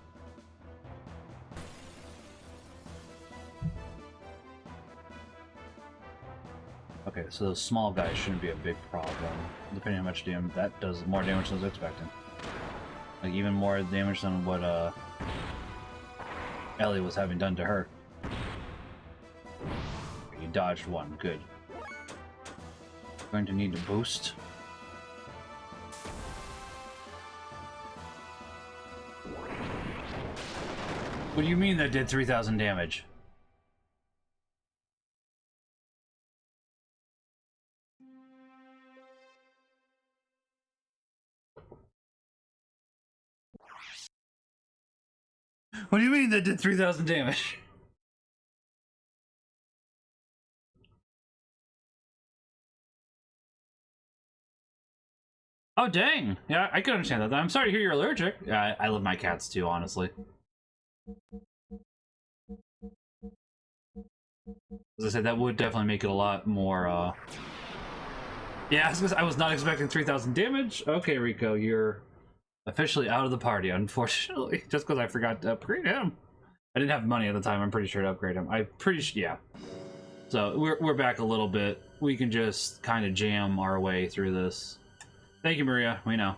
Okay, so those small guys shouldn't be a big problem. Depending on how much damage, that does more damage than I was expecting. Like, even more damage than what, Ellie was having done to her. You dodged one, good. Going to need to boost. What do you mean that did 3,000 damage? What do you mean that did 3,000 damage? Oh, dang. Yeah, I can understand that. I'm sorry to hear you're allergic. Yeah, I love my cats too, honestly. As I said, that would definitely make it a lot more, Yeah, I was not expecting 3,000 damage. Okay, Rico, you're officially out of the party, unfortunately. Just because I forgot to upgrade him. I didn't have money at the time, I'm pretty sure, to upgrade him. Yeah. So, we're back a little bit. We can just kind of jam our way through this. Thank you, Maria. We know.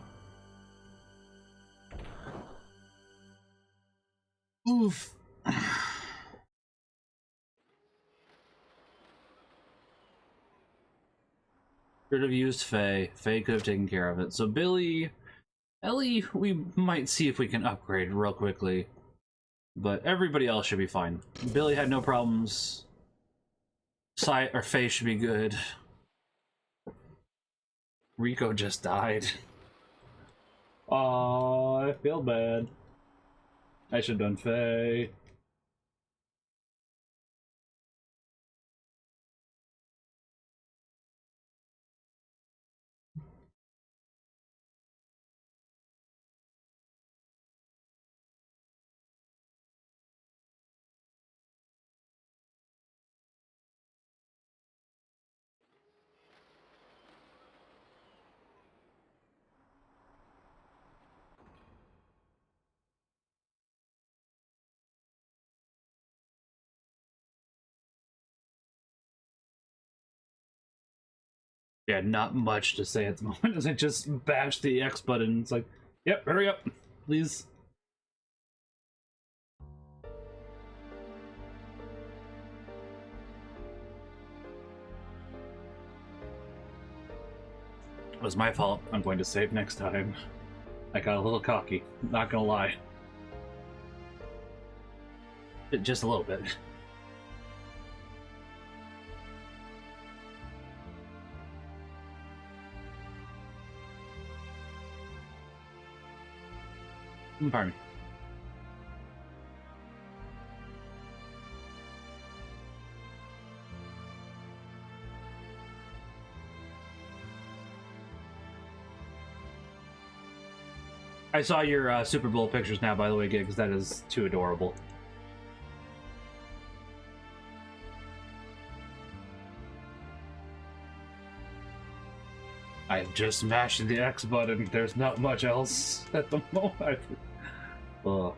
Oof. Could have used Faye. Faye could have taken care of it. So Billy... Ellie, we might see if we can upgrade real quickly. But everybody else should be fine. Billy had no problems. Faye should be good. Rico just died. Aw, I feel bad. I should have done Faye. Yeah, not much to say at the moment as I just bash the X button. It's like, yep, hurry up, please. It was my fault. I'm going to save next time. I got a little cocky, not gonna lie. Just a little bit. Pardon me. I saw your Super Bowl pictures now, by the way, Gigs. That is too adorable. I've just mashed the X button. There's not much else at the moment. Ugh.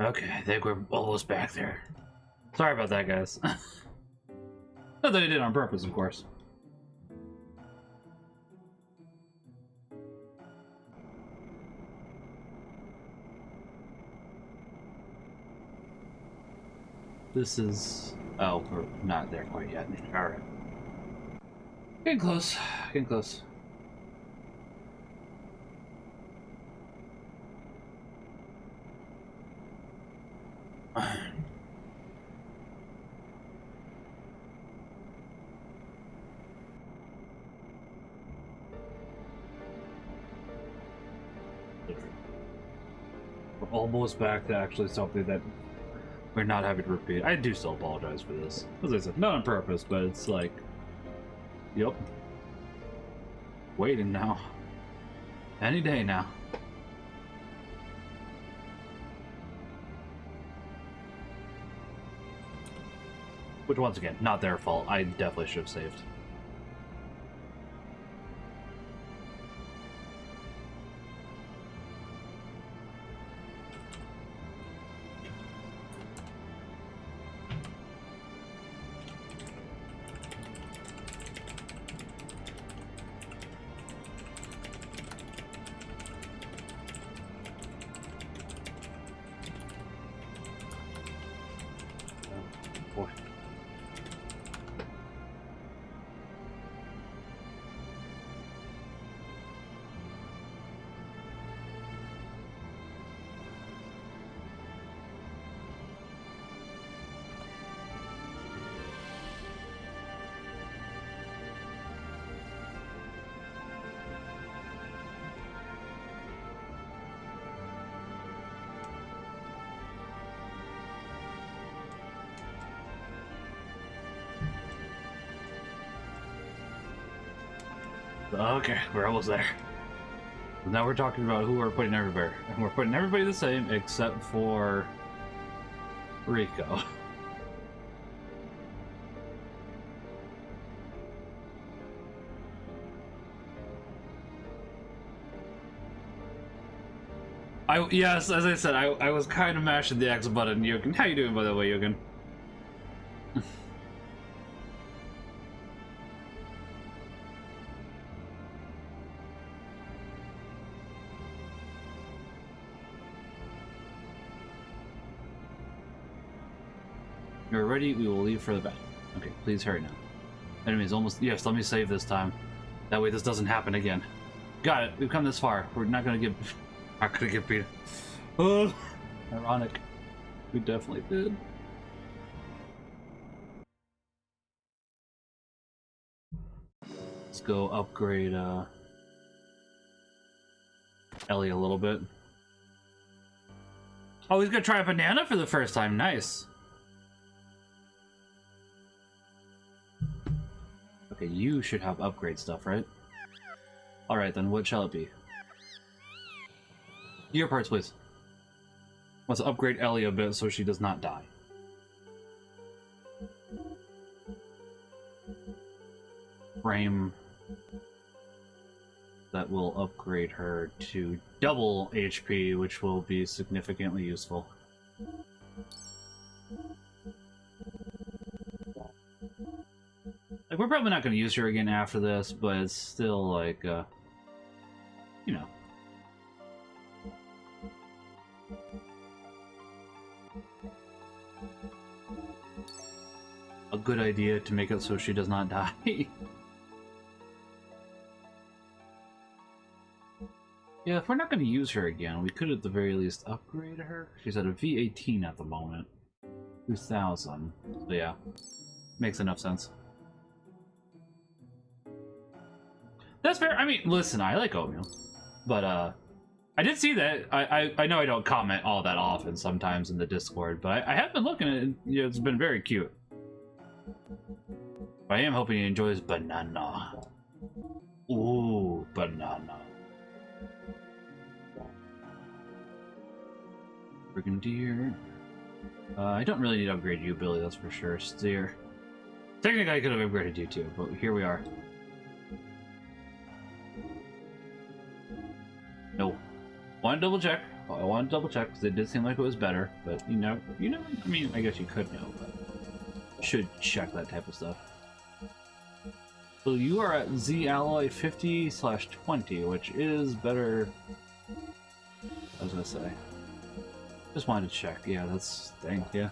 Okay, I think we're almost back there. Sorry about that, guys. Not that I did on purpose, of course. This is... Oh, we're not there quite yet. Alright. Getting close. Getting close. We're almost back to actually something that we're not having to repeat. I do still apologize for this. As I said, not on purpose, but it's like... Yep. Waiting now. Any day now. Which, once again, not their fault. I definitely should have saved. Boy. Okay, we're almost there. Now we're talking about who we're putting everywhere. And we're putting everybody the same except for Rico. Yes, as I said, I was kind of mashing the X button. Yugen, how you doing, by the way, Yugen? You're ready, we will leave for the battle. Okay, please hurry now. Enemy's almost... Yes, let me save this time. That way this doesn't happen again. Got it, we've come this far. We're not gonna get... Not gonna get beat. Oh, ironic. We definitely did. Let's go upgrade, Ellie a little bit. Oh, he's gonna try a banana for the first time. Nice. Okay, you should have upgrade stuff, right? Alright then, what shall it be? Gear parts, please. Let's upgrade Ellie a bit so she does not die. Frame that will upgrade her to double HP, which will be significantly useful. Like, we're probably not going to use her again after this, but it's still like, you know. A good idea to make it so she does not die. Yeah, if we're not going to use her again, we could at the very least upgrade her. She's at a V18 at the moment. 2000. So yeah, makes enough sense. That's fair. I mean, listen, I like oatmeal. But, I did see that. I know I don't comment all that often sometimes in the Discord, but I have been looking at it. You know, it's been very cute. I am hoping he enjoys banana. Ooh, banana. Brigadier. I don't really need to upgrade you, Billy, that's for sure. Steer. Technically, I could have upgraded you too, but here we are. No. Want to double check? I want to double check because it did seem like it was better, but you know, I mean, I guess you could know, but should check that type of stuff. So you are at Z Alloy 50/20, which is better. I was gonna say. Just wanted to check. Yeah, that's dang, yeah.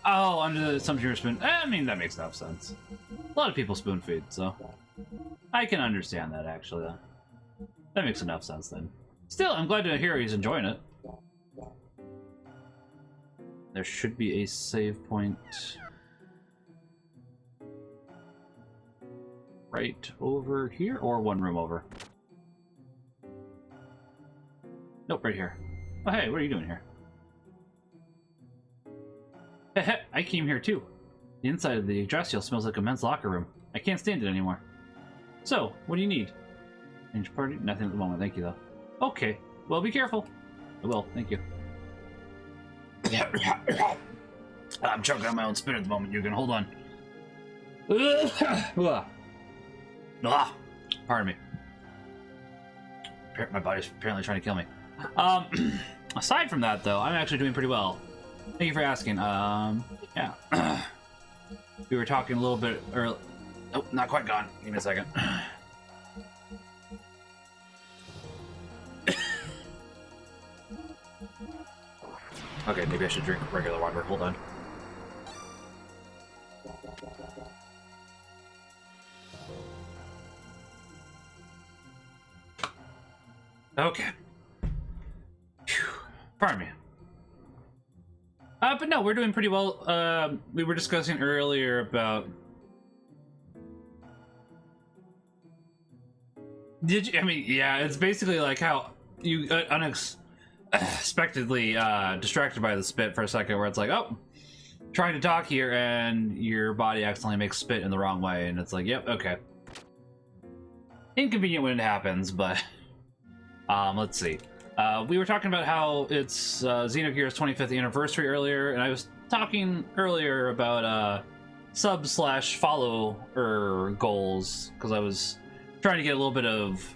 Oh, under the assumption you're spoon. I mean, that makes enough sense. A lot of people spoon feed, so I can understand that actually. That makes enough sense then. Still, I'm glad to hear he's enjoying it. There should be a save point right over here, or one room over. Nope, right here. Oh, hey, what are you doing here? Heh, I came here too. The inside of the Yggdrasil smells like a men's locker room. I can't stand it anymore. So, what do you need? Change party? Nothing at the moment, thank you though. Okay, well be careful. I will, thank you. I'm choking on my own spit at the moment, you can hold on. Pardon me. My body's apparently trying to kill me. Aside from that though, I'm actually doing pretty well. Thank you for asking. Yeah. We were talking a little bit early. Oh, not quite gone. Give me a second. Okay, maybe I should drink regular water. Hold on. Okay. Phew. Pardon me. But no, we're doing pretty well. We were discussing earlier about... Did you... I mean, yeah, it's basically like how you unexpectedly distracted by the spit for a second, where it's like, oh, trying to talk here, and your body accidentally makes spit in the wrong way, and it's like, yep, okay. Inconvenient when it happens, but... let's see. We were talking about how it's Xenogears' 25th anniversary earlier, and I was talking earlier about sub/follower goals, because I was trying to get a little bit of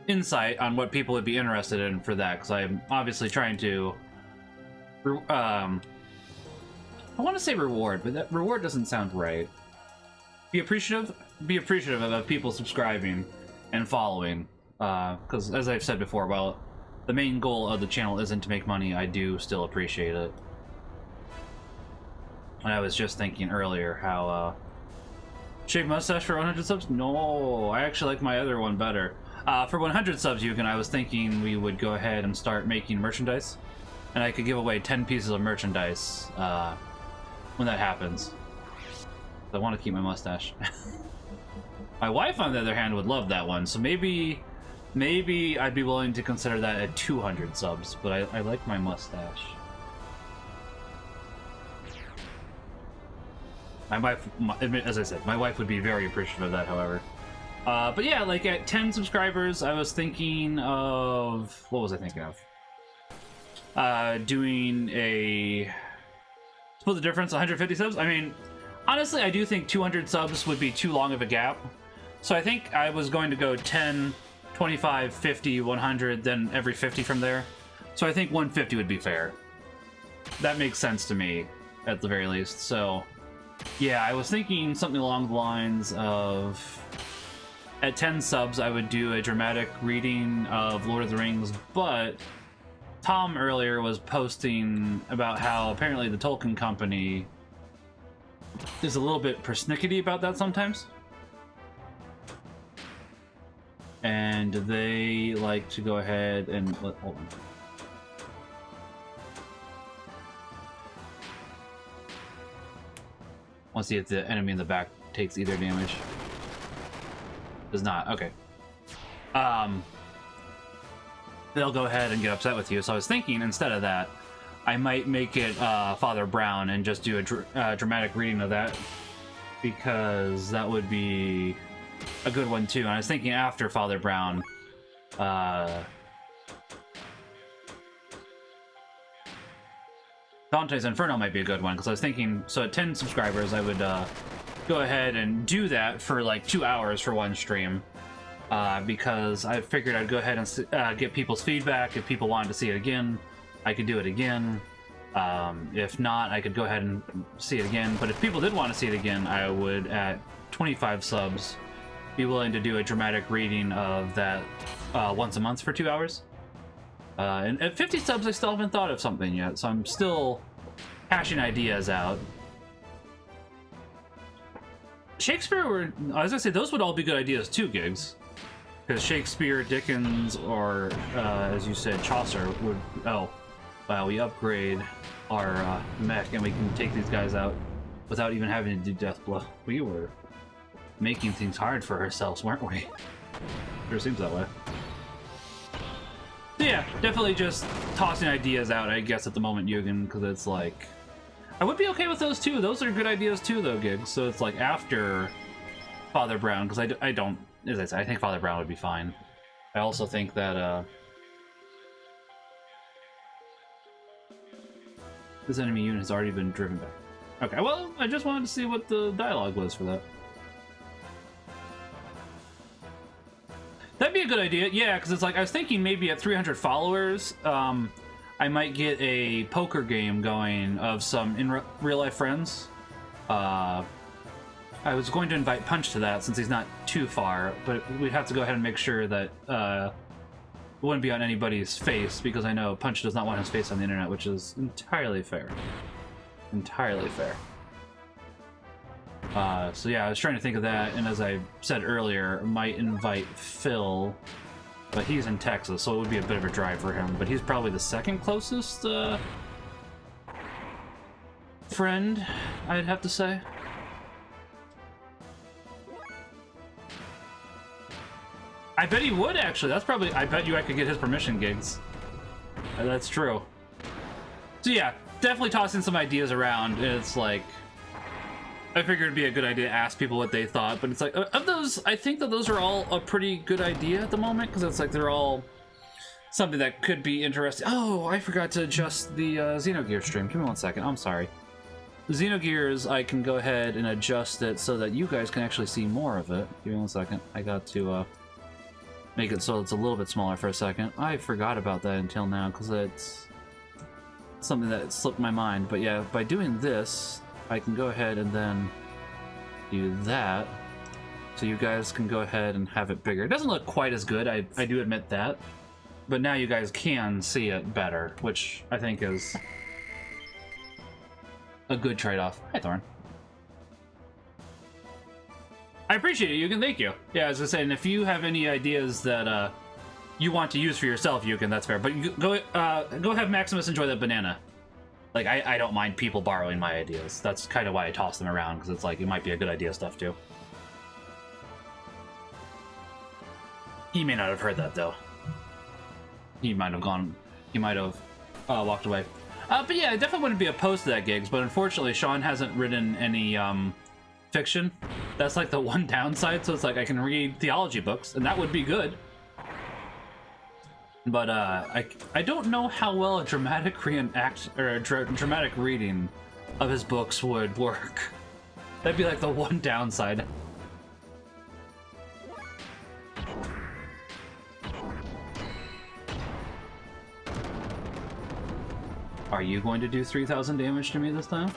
insight on what people would be interested in for that, because I'm obviously trying to I want to say reward, but that reward doesn't sound right. Be appreciative of people subscribing and following. Because as I've said before, while the main goal of the channel isn't to make money, I do still appreciate it. And I was just thinking earlier how, shave mustache for 100 subs? No, I actually like my other one better. For 100 subs, Yugen, I was thinking we would go ahead and start making merchandise. And I could give away 10 pieces of merchandise, when that happens. I want to keep my mustache. My wife, on the other hand, would love that one, so maybe I'd be willing to consider that at 200 subs, but I like my mustache. My wife, as I said, my wife would be very appreciative of that, however. But yeah, like at 10 subscribers, I was thinking of... What was I thinking of? Doing a... Split the difference, 150 subs? I mean, honestly, I do think 200 subs would be too long of a gap. So I think I was going to go 10... 25, 50, 100, then every 50 from there. So I think 150 would be fair. That makes sense to me, at the very least. So, yeah, I was thinking something along the lines of... At 10 subs, I would do a dramatic reading of Lord of the Rings, but Tom earlier was posting about how apparently the Tolkien Company is a little bit persnickety about that sometimes. And they like to go ahead and... Hold on. Want to see if the enemy in the back takes either damage. Does not. Okay. They'll go ahead and get upset with you. So I was thinking, instead of that, I might make it Father Brown and just do a dramatic reading of that. Because that would be... a good one too, and I was thinking after Father Brown, Dante's Inferno might be a good one, because I was thinking, so at 10 subscribers I would go ahead and do that for like 2 hours for one stream. Because I figured I'd go ahead and get people's feedback. If people wanted to see it again, I could do it again. If not, I could go ahead and see it again. But if people did want to see it again, I would, at 25 subs, be willing to do a dramatic reading of that once a month for 2 hours. And at 50 subs, I still haven't thought of something yet, so I'm still hashing ideas out. Shakespeare, I was gonna say, those would all be good ideas too, Gigs. Because Shakespeare, Dickens, or as you said, Chaucer would. Oh, wow, we upgrade our mech and we can take these guys out without even having to do death blow. We were making things hard for ourselves, weren't we? Sure seems that way. So yeah, definitely just tossing ideas out, I guess, at the moment, Yugen, because it's like, I would be okay with those too. Those are good ideas too, though, Gigs. So it's like after Father Brown, because I don't, as I said, I think Father Brown would be fine. I also think that this enemy unit has already been driven back. Okay, well, I just wanted to see what the dialogue was for that. That'd be a good idea, yeah, because it's like, I was thinking maybe at 300 followers, I might get a poker game going of some in real-life friends. I was going to invite Punch to that since he's not too far, but we'd have to go ahead and make sure that it wouldn't be on anybody's face, because I know Punch does not want his face on the internet, which is entirely fair. Entirely fair. So yeah, I was trying to think of that, and as I said earlier, might invite Phil, but he's in Texas, so it would be a bit of a drive for him, but he's probably the second closest friend, I'd have to say. I bet he would, actually. That's probably, I bet you I could get his permission, Gigs. That's true. So yeah, definitely tossing some ideas around. It's like, I figured it'd be a good idea to ask people what they thought, but it's like, of those, I think that those are all a pretty good idea at the moment, because it's like they're all something that could be interesting. Oh, I forgot to adjust the Xenogears stream. Give me 1 second. I'm sorry. Xenogears, I can go ahead and adjust it so that you guys can actually see more of it. Give me 1 second. I got to make it so it's a little bit smaller for a second. I forgot about that until now, because it's something that slipped my mind. But yeah, by doing this, I can go ahead and then do that, so you guys can go ahead and have it bigger. It doesn't look quite as good, I do admit that, but now you guys can see it better, which I think is a good trade-off. Hi, Thorn. I appreciate it, Yugen. Thank you. Yeah, as I was saying, if you have any ideas that you want to use for yourself, Yugen, that's fair. But you go have Maximus enjoy that banana. Like, I don't mind people borrowing my ideas. That's kind of why I toss them around, because it's like, it might be a good idea stuff, too. He may not have heard that, though. He might have gone... He might have walked away. But yeah, I definitely wouldn't be opposed to that, Gigs, but unfortunately, Sean hasn't written any fiction. That's like the one downside, so it's like I can read theology books, and that would be good. But I don't know how well a dramatic reenact or a dramatic reading of his books would work. That'd be like the one downside. Are you going to do 3,000 damage to me this time?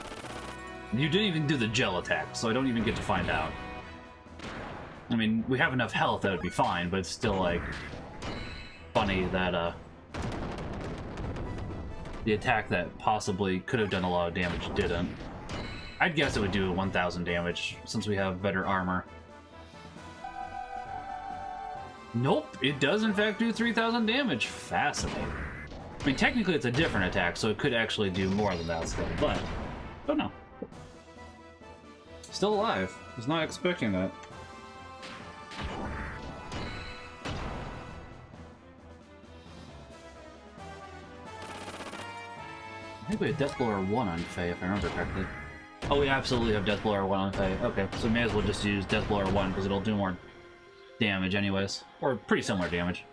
You didn't even do the gel attack, so I don't even get to find out. I mean, we have enough health that would be fine, but it's still like funny that the attack that possibly could have done a lot of damage didn't. I'd guess it would do 1,000 damage since we have better armor. Nope, it does in fact do 3,000 damage. Fascinating. I mean, technically it's a different attack, so it could actually do more than that still, but don't know. Still alive. Was not expecting that. I think we have Deathblower 1 on Faye, if I remember correctly. Oh, we absolutely have Deathblower 1 on Faye. Okay, so we may as well just use Deathblower 1, because it'll do more damage anyways. Or pretty similar damage.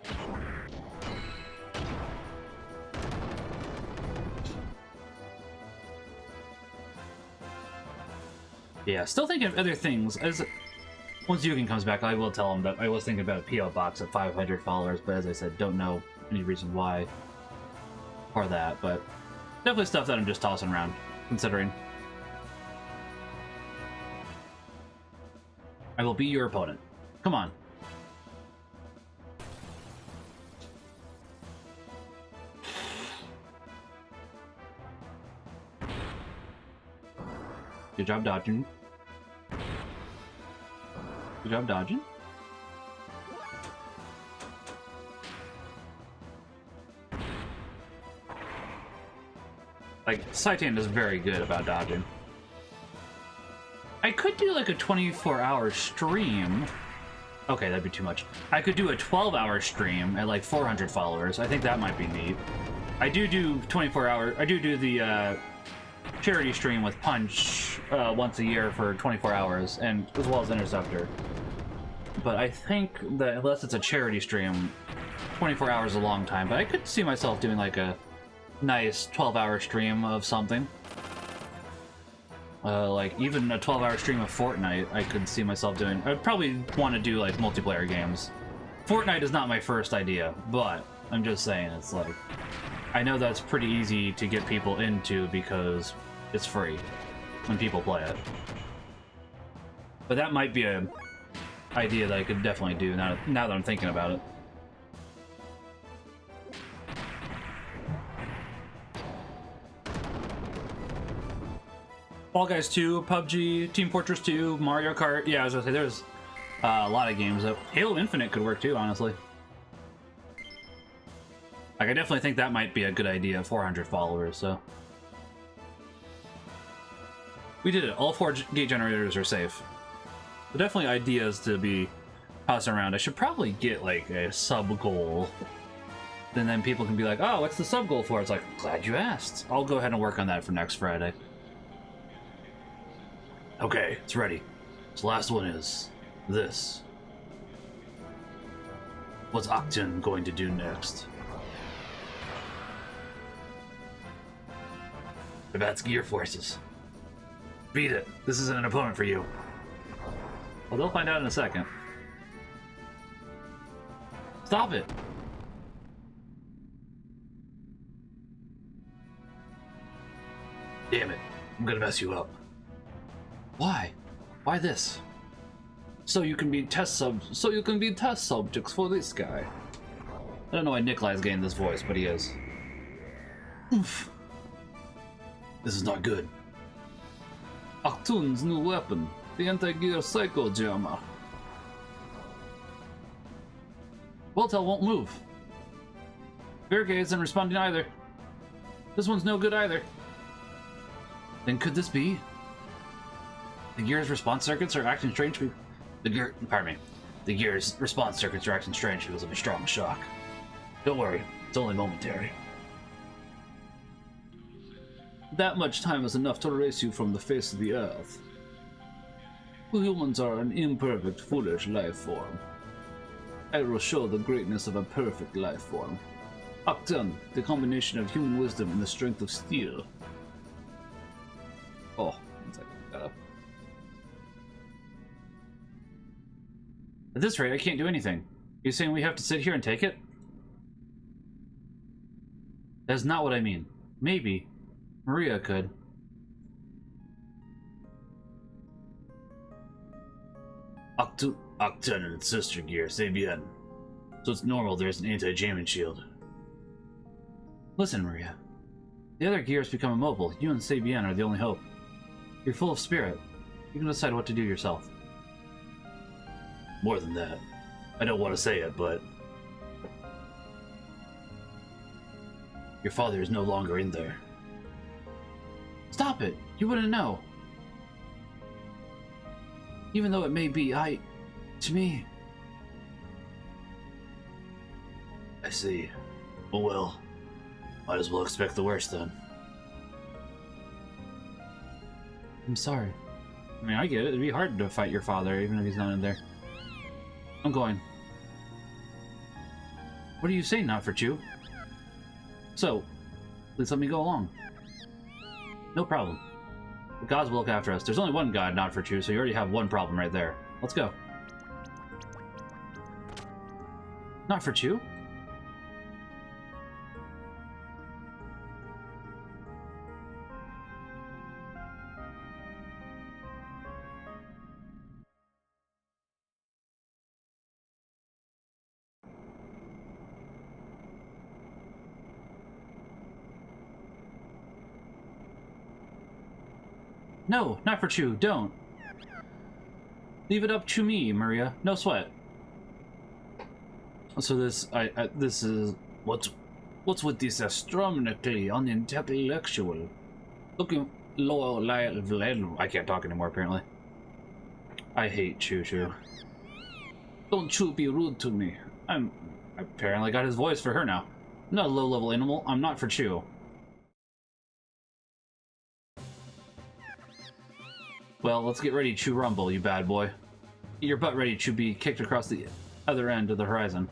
Yeah, still thinking of other things. As once Yugen comes back, I will tell him that I was thinking about a PO box at 500 followers, but as I said, don't know any reason why for that. But definitely stuff that I'm just tossing around, considering. I will be your opponent. Come on. Good job dodging. Good job dodging. Like, Saitan is very good about dodging. I could do like a 24-hour stream. Okay, that'd be too much. I could do a 12-hour stream at like 400 followers. I think that might be neat. I do 24-hour. I do the charity stream with Punch once a year for 24 hours, and as well as Interceptor. But I think that unless it's a charity stream, 24 hours is a long time. But I could see myself doing like a nice 12-hour stream of something. Like even a 12-hour stream of Fortnite, I could see myself doing. I'd probably want to do like multiplayer games. Fortnite is not my first idea, but I'm just saying it's like I know that's pretty easy to get people into because it's free when people play it. But that might be an idea that I could definitely do now that I'm thinking about it. Fall Guys 2, PUBG, Team Fortress 2, Mario Kart. Yeah, I was gonna say there's a lot of games. Halo Infinite could work too, honestly. Like, I definitely think that might be a good idea. 400 followers, so. We did it. All 4 gate generators are safe. But definitely ideas to be tossing around. I should probably get like a sub goal. And then people can be like, oh, what's the sub goal for? It's like, glad you asked. I'll go ahead and work on that for next Friday. Okay, it's ready. So last one is this. What's Octon going to do next? That's Gear Forces. Beat it. This isn't an opponent for you. Well, they'll find out in a second. Stop it! Damn it. I'm gonna mess you up. Why? Why this? So you can be test subjects for this guy. I don't know why Nikolai's getting this voice, but he is. Oof. This is not good. Octoon's new weapon, the anti-gear psycho jammer. Voltel won't move. Barricade isn't responding either. This one's no good either. Then could this be? The gear's response circuits are acting strange. The gear's response circuits are acting strange because of a strong shock. Don't worry, it's only momentary. That much time is enough to erase you from the face of the earth. Humans are an imperfect, foolish life form. I will show the greatness of a perfect life form. Octon, the combination of human wisdom and the strength of steel. Oh, one second. At this rate, I can't do anything. You're saying we have to sit here and take it? That's not what I mean. Maybe. Maria could. Octon and its sister gear, c'est bien. So it's normal there's an anti-jamming shield. Listen, Maria. The other gears become immobile. You and Sabian are the only hope. You're full of spirit. You can decide what to do yourself. More than that. I don't want to say it, but... your father is no longer in there. Stop it! You wouldn't know. Even though it may be, to me... I see. Oh well. Might as well expect the worst then. I'm sorry. I mean, I get it. It'd be hard to fight your father, even if he's not in there. I'm going. What are you saying, Not for Chew? So, please let me go along. No problem. The gods will look after us. There's only one god, not for Chu, so you already have one problem right there. Let's go. Not for Chu? No, not for Chu. Don't. Leave it up to me, Maria. No sweat. So this is what's with this astronomically unintellectual looking loyal. I can't talk anymore. Apparently, I hate Choo Choo. Don't Choo be rude to me. I apparently got his voice for her now. I'm not a low-level animal. I'm not for Choo. Well, let's get ready, Choo Rumble, you bad boy. Get your butt ready to be kicked across the other end of the horizon.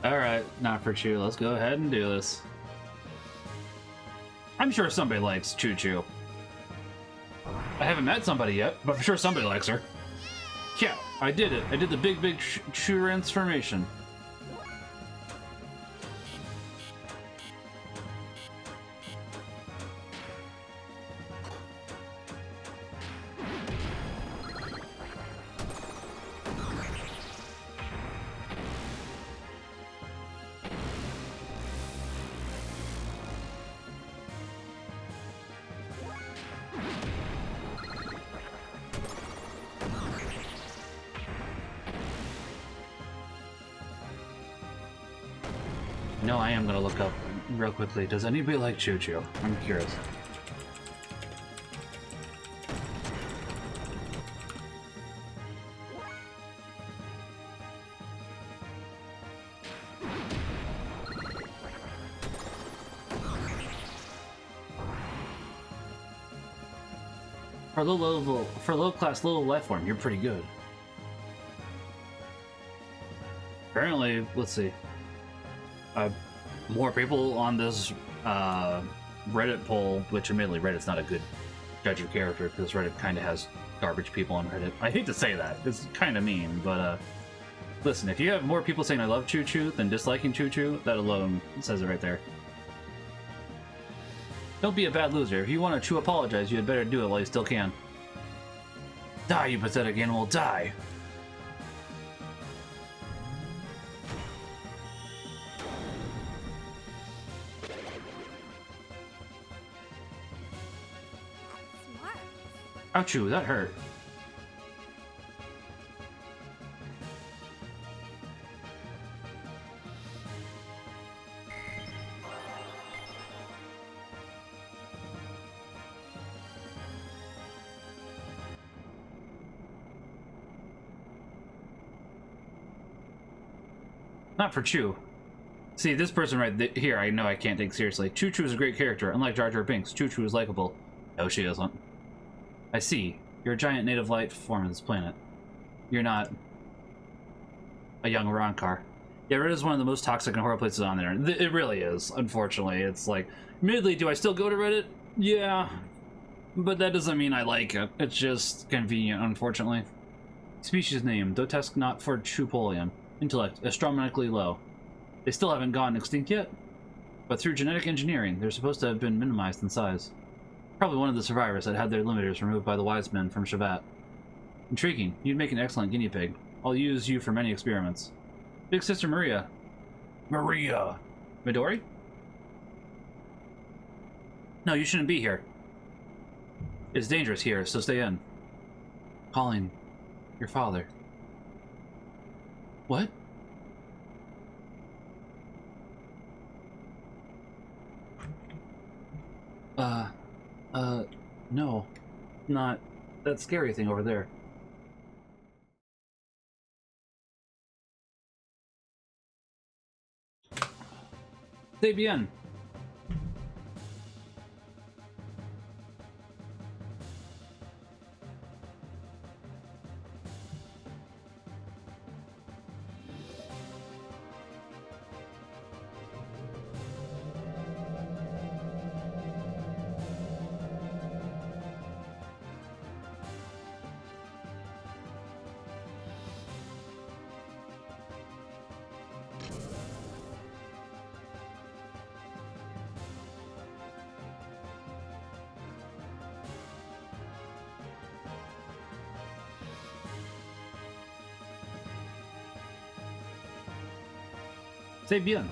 Alright, not for Choo. Let's go ahead and do this. I'm sure somebody likes Choo Choo. I haven't met somebody yet, but I'm sure somebody likes her. Yeah, I did it. I did the big Choo transformation. No, I am gonna look up real quickly. Does anybody like Choo Choo? I'm curious. For low class little life form, you're pretty good. Apparently, let's see. More people on this Reddit poll, which admittedly Reddit's not a good judge of character because Reddit kind of has garbage people on Reddit. I hate to say that, it's kind of mean, but listen, if you have more people saying I love Choo Choo than disliking Choo Choo, that alone says it right there. Don't be a bad loser. If you want to apologize, you had better do it while you still can. Die, you pathetic animal, die! Ouchie, that hurt. Not for Choo. See, this person right here, I know I can't take seriously. Choo Choo is a great character. Unlike Jar Jar Binks, Choo Choo is likable. No, she isn't. I see. You're a giant native life form of this planet. You're not a young Rancor. Yeah, Reddit is one of the most toxic and horrible places on there. It really is, unfortunately. It's like, admittedly, do I still go to Reddit? Yeah. But that doesn't mean I like it. It's just convenient, unfortunately. Species name, Dotesk not for Chupolium. Intellect, astronomically low. They still haven't gone extinct yet. But through genetic engineering, they're supposed to have been minimized in size. Probably one of the survivors that had their limiters removed by the wise men from Shabbat. Intriguing. You'd make an excellent guinea pig. I'll use you for many experiments. Big Sister Maria. Maria! Midori? No, you shouldn't be here. It's dangerous here, so stay in. Calling your father. What? No. Not that scary thing over there. Say bien. Say bien.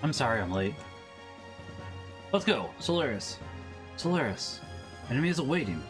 I'm sorry I'm late. Let's go, Solaris. Solaris. Enemy is awaiting.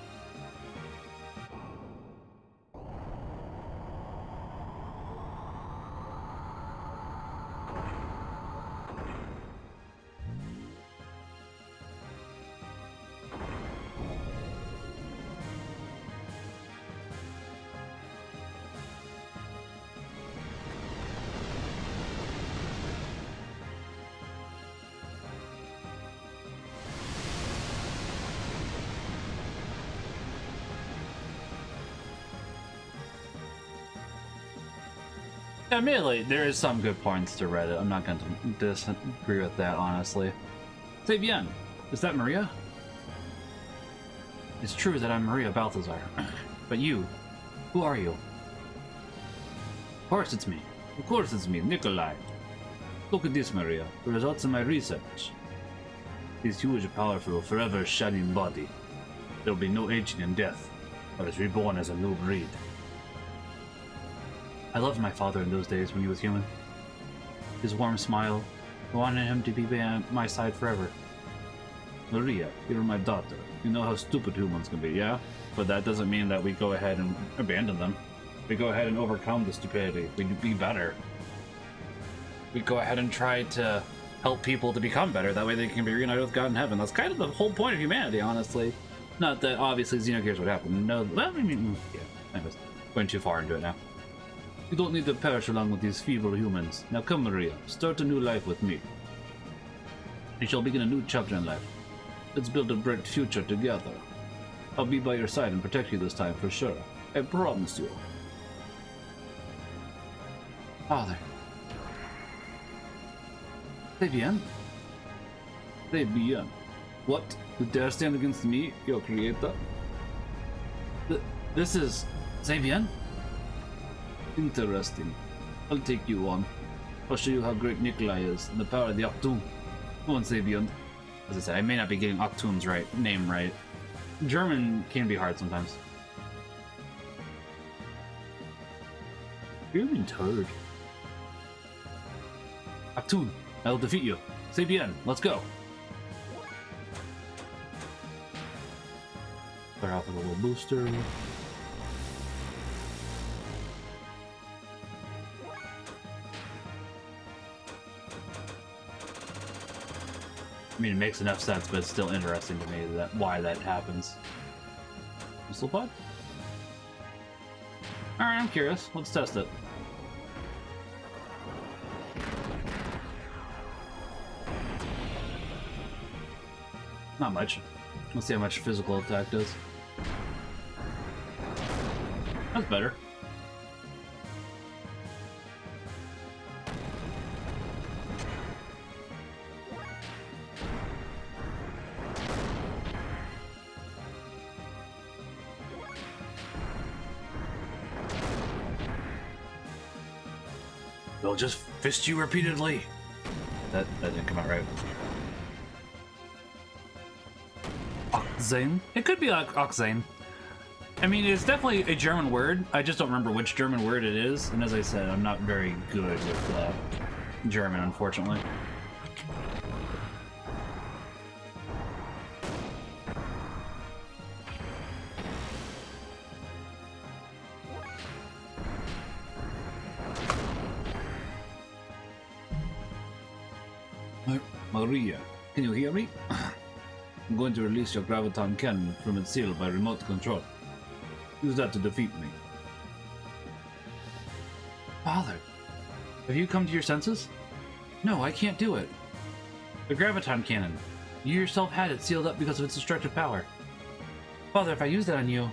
Admittedly, there is some good points to Reddit. I'm not going to disagree with that, honestly. Say bien. Is that Maria? It's true that I'm Maria Balthazar. But you, who are you? Of course it's me. Of course it's me, Nikolai. Look at this, Maria. The results of my research. This huge, powerful, forever shining body. There will be no aging and death, but is reborn as a new breed. I loved my father in those days when he was human. His warm smile, I wanted him to be by my side forever. Maria, you're my daughter. You know how stupid humans can be, yeah? But that doesn't mean that we go ahead and abandon them. We go ahead and overcome the stupidity. We be better. We go ahead and try to help people to become better. That way they can be reunited with God in heaven. That's kind of the whole point of humanity, honestly. Not that obviously Xenogears would happen. No, well, I mean, yeah, I was going too far into it now. You don't need to perish along with these feeble humans. Now come, Maria, start a new life with me. We shall begin a new chapter in life. Let's build a bright future together. I'll be by your side and protect you this time for sure. I promise you. Father. Say bien. Say bien. What? You dare stand against me, your creator? This is... Say bien? Interesting. I'll take you on. I'll show you how great Nikolai is and the power of the Octoon. Go on, say bien. As I said, I may not be getting Octoon's name right. German can be hard sometimes. You're being turd. Octoon, I'll defeat you. Say bien, let's go. Start off with a little booster. I mean, it makes enough sense, but it's still interesting to me that why that happens. Missile pod? Alright, I'm curious. Let's test it. Not much. Let's see how much physical attack does. That's better. They'll just fist you repeatedly. That didn't come out right. Ochzane? It could be Ochzane. I mean, it's definitely a German word. I just don't remember which German word it is. And as I said, I'm not very good with German, unfortunately. Maria, can you hear me? I'm going to release your graviton cannon from its seal by remote control. Use that to defeat me. Father, have you come to your senses? No, I can't do it. The graviton cannon. You yourself had it sealed up because of its destructive power. Father, if I use that on you...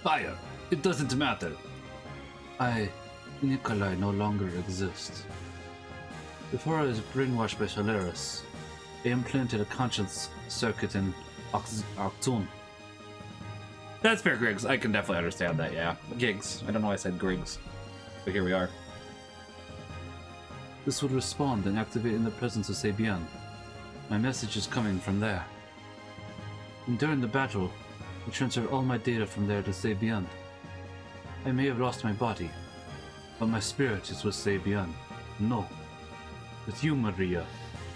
Fire! It doesn't matter. Nikolai, no longer exist. Before I was brainwashed by Solaris, they implanted a conscience circuit in Octune. That's fair, Griggs. I can definitely understand that, yeah. Gigs. I don't know why I said Griggs. But here we are. This would respond and activate in the presence of Sabian. My message is coming from there. And during the battle, I transferred all my data from there to Sabian. I may have lost my body, but my spirit is with Sabian. No. With you, Maria.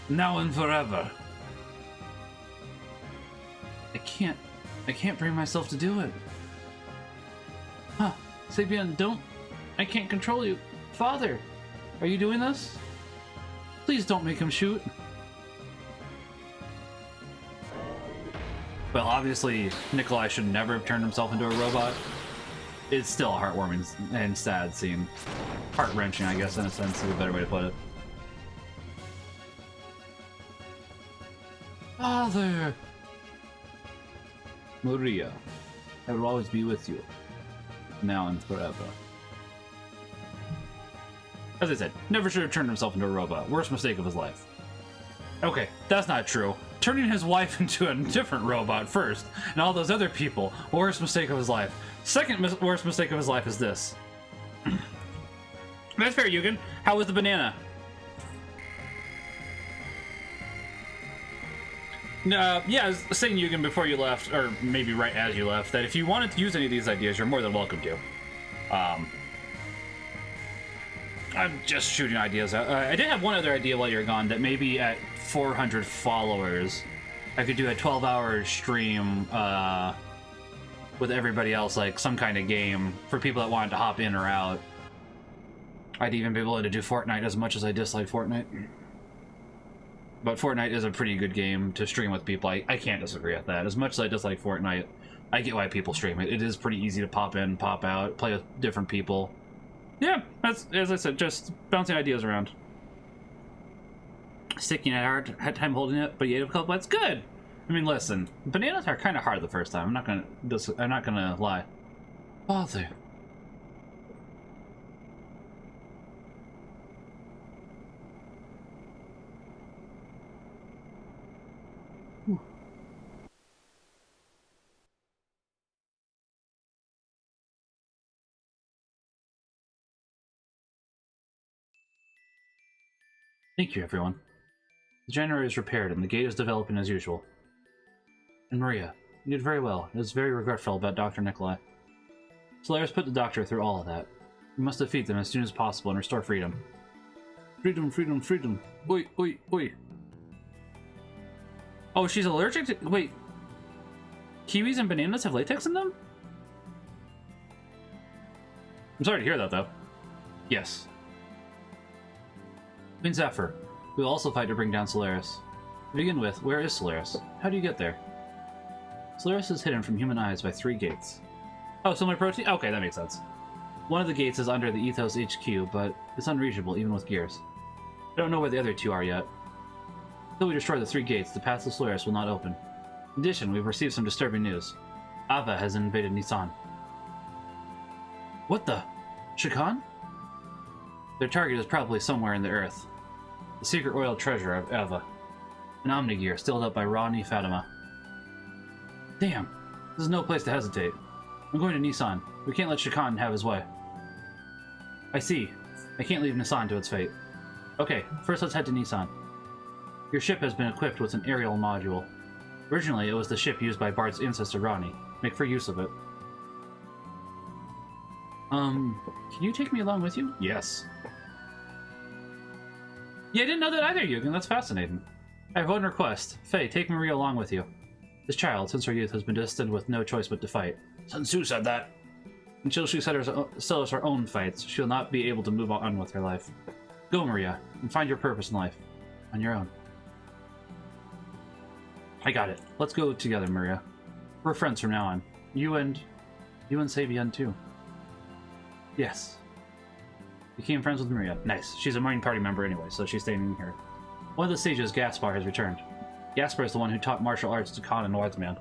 Now and forever. I can't bring myself to do it. Huh. Sabian, don't... I can't control you. Father, are you doing this? Please don't make him shoot. Well, obviously, Nikolai should never have turned himself into a robot. It's still a heartwarming and sad scene. Heart-wrenching, I guess, in a sense, is a better way to put it. Father! Maria, I will always be with you. Now and forever. As I said, never should have turned himself into a robot. Worst mistake of his life. Okay, that's not true. Turning his wife into a different robot first, and all those other people, worst mistake of his life. Second worst mistake of his life is this. That's fair, Yugen. How was the banana? Yeah, I was saying, Yugen, before you left, or maybe right as you left, that if you wanted to use any of these ideas, you're more than welcome to. I'm just shooting ideas out. I did have one other idea while you're gone, that maybe at 400 followers, I could do a 12-hour stream with everybody else, like some kind of game, for people that wanted to hop in or out. I'd even be willing to do Fortnite as much as I dislike Fortnite. But Fortnite is a pretty good game to stream with people. I can't disagree with that. As much as I dislike Fortnite, I get why people stream it. It is pretty easy to pop in, pop out, play with different people. Yeah, that's, as I said, just bouncing ideas around. Sticking it hard, had time holding it, but you ate a couple bites. Good. I mean, listen, bananas are kind of hard the first time. I'm not gonna lie. Father. Thank you, everyone. The generator is repaired and the gate is developing as usual. And Maria, you did very well. It is very regretful about Dr. Nikolai. Solaris put the doctor through all of that. We must defeat them as soon as possible and restore freedom. Freedom, freedom, freedom. Oi, oi, oi. Oh, she's allergic to... Wait. Kiwis and bananas have latex in them? I'm sorry to hear that, though. Yes. Queen Zephyr, we will also fight to bring down Solaris. To begin with, where is Solaris? How do you get there? Solaris is hidden from human eyes by 3 gates. Oh, similar protein? Okay, that makes sense. One of the gates is under the Ethos HQ, but it's unreachable even with gears. I don't know where the other 2 are yet. Until we destroy the 3 gates, the path to Solaris will not open. In addition, we've received some disturbing news. Ava has invaded Nissan. What the? Shakan? Their target is probably somewhere in the Earth. The secret oil treasure of Eva. An Omnigear stilled up by Rani Fatima. Damn, this is no place to hesitate. I'm going to Nissan. We can't let Shakan have his way. I see. I can't leave Nissan to its fate. Okay, first let's head to Nissan. Your ship has been equipped with an aerial module. Originally, it was the ship used by Bart's ancestor Rani. Make free use of it. Can you take me along with you? Yes. Yeah, I didn't know that either, Yugen. That's fascinating. I have one request. Faye, take Maria along with you. This child, since her youth, has been destined with no choice but to fight. Sun Tzu said that. Until she settles her own fights, she will not be able to move on with her life. Go, Maria, and find your purpose in life. On your own. I got it. Let's go together, Maria. We're friends from now on. You and Sabian too. Yes. Became friends with Maria. Nice. She's a Marine Party member anyway, so she's staying in here. One of the sages, Gaspar, has returned. Gaspar is the one who taught martial arts to Khan and Northman.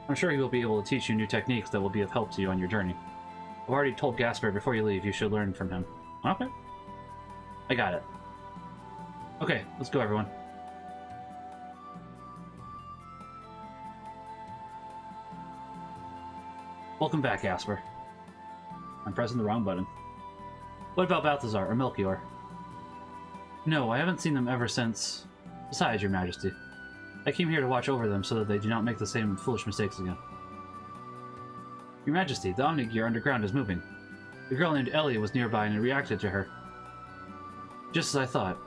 I'm sure he will be able to teach you new techniques that will be of help to you on your journey. I've already told Gaspar before you leave you should learn from him. Okay. I got it. Okay, let's go, everyone. Welcome back, Gaspar. I'm pressing the wrong button. What about Balthazar or Melchior? No, I haven't seen them ever since... Besides, Your Majesty. I came here to watch over them so that they do not make the same foolish mistakes again. Your Majesty, the Omni-Gear underground is moving. The girl named Ellie was nearby and it reacted to her. Just as I thought.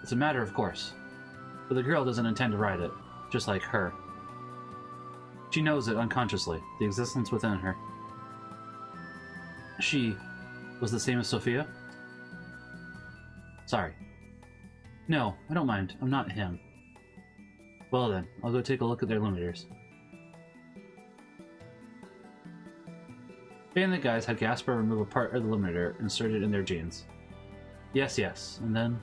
It's a matter of course. But the girl doesn't intend to ride it, just like her. She knows it unconsciously, the existence within her. She was the same as Sophia? Sorry. No, I don't mind. I'm not him. Well then, I'll go take a look at their limiters. Faye and the guys had Gaspar remove a part of the limiter inserted in their genes. Yes, and then...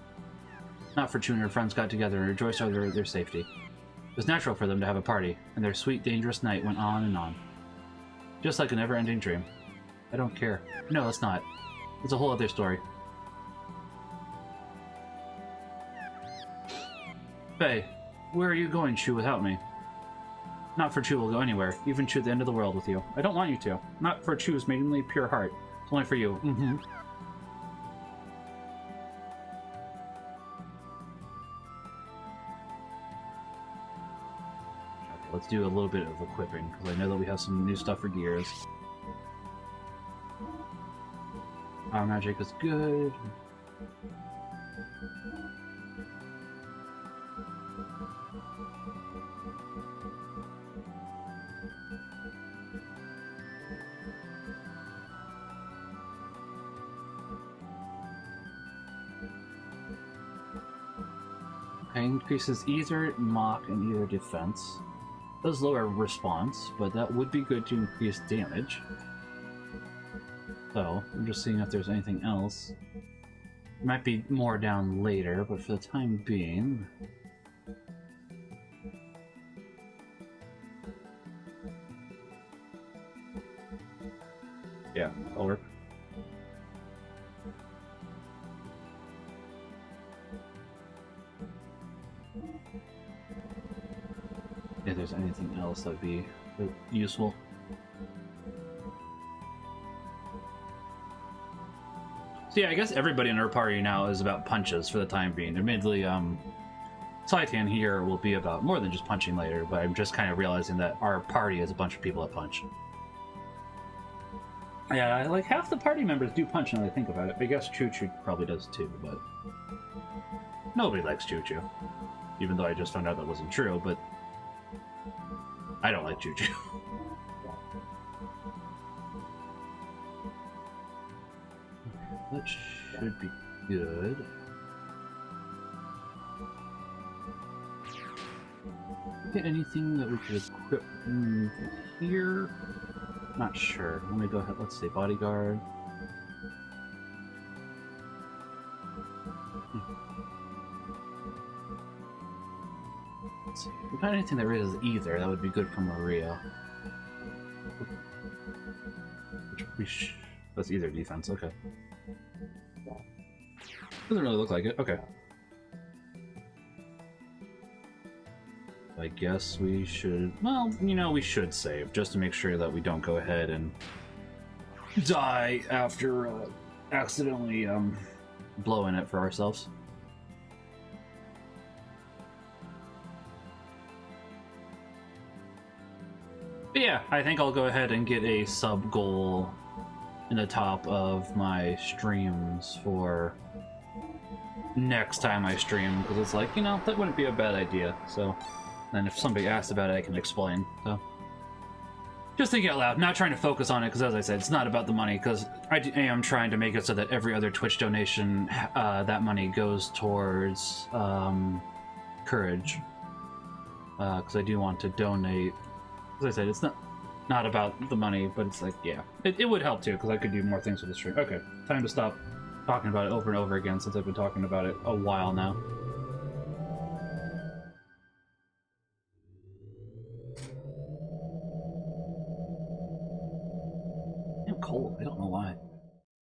Not Fortune and her friends got together and rejoiced over their safety. It was natural for them to have a party, and their sweet, dangerous night went on and on. Just like a never-ending dream. I don't care. No, it's not. It's a whole other story. Faye, where are you going, Chu, without me? Not for Chu will go anywhere, even to the end of the world with you. I don't want you to. Not for Chu's maidenly pure heart. It's only for you. Mm-hmm. Okay, let's do a little bit of equipping, because I know that we have some new stuff for gears. Our magic is good. Okay, increases either mock and either defense. Does lower response, but that would be good to increase damage. So, I'm just seeing if there's anything else. There might be more down later, but for the time being... Yeah, that'll work. If there's anything else that'd be useful. So yeah, I guess everybody in our party now is about punches for the time being. Admittedly, Saitan here will be about more than just punching later, but I'm just kind of realizing that our party is a bunch of people that punch. Yeah, like half the party members do punch now that I think about it. I guess Choo Choo probably does too, but nobody likes Choo Choo. Even though I just found out that wasn't true, but I don't like Choo Choo. That should be good. Get anything that we could equip in here? Not sure. Let me go ahead. Let's say bodyguard. Let's see. If we got anything that raises either, that would be good for Maria. Which that's either defense. Okay. Doesn't really look like it. Okay. I guess we should... Well, you know, we should save, just to make sure that we don't go ahead and die after accidentally blowing it for ourselves. But yeah, I think I'll go ahead and get a sub-goal in the top of my streams for next time I stream, because it's like, you know, that wouldn't be a bad idea. So then if somebody asks about it, I can explain. So just thinking out loud, not trying to focus on it, because as I said, it's not about the money, because I am trying to make it so that every other Twitch donation, that money goes towards courage. because I do want to donate. As I said, it's not about the money, but it's like, yeah, it would help too, because I could do more things with the stream. Okay, time to stop talking about it over and over again, since I've been talking about it a while now. I'm cold, I don't know why.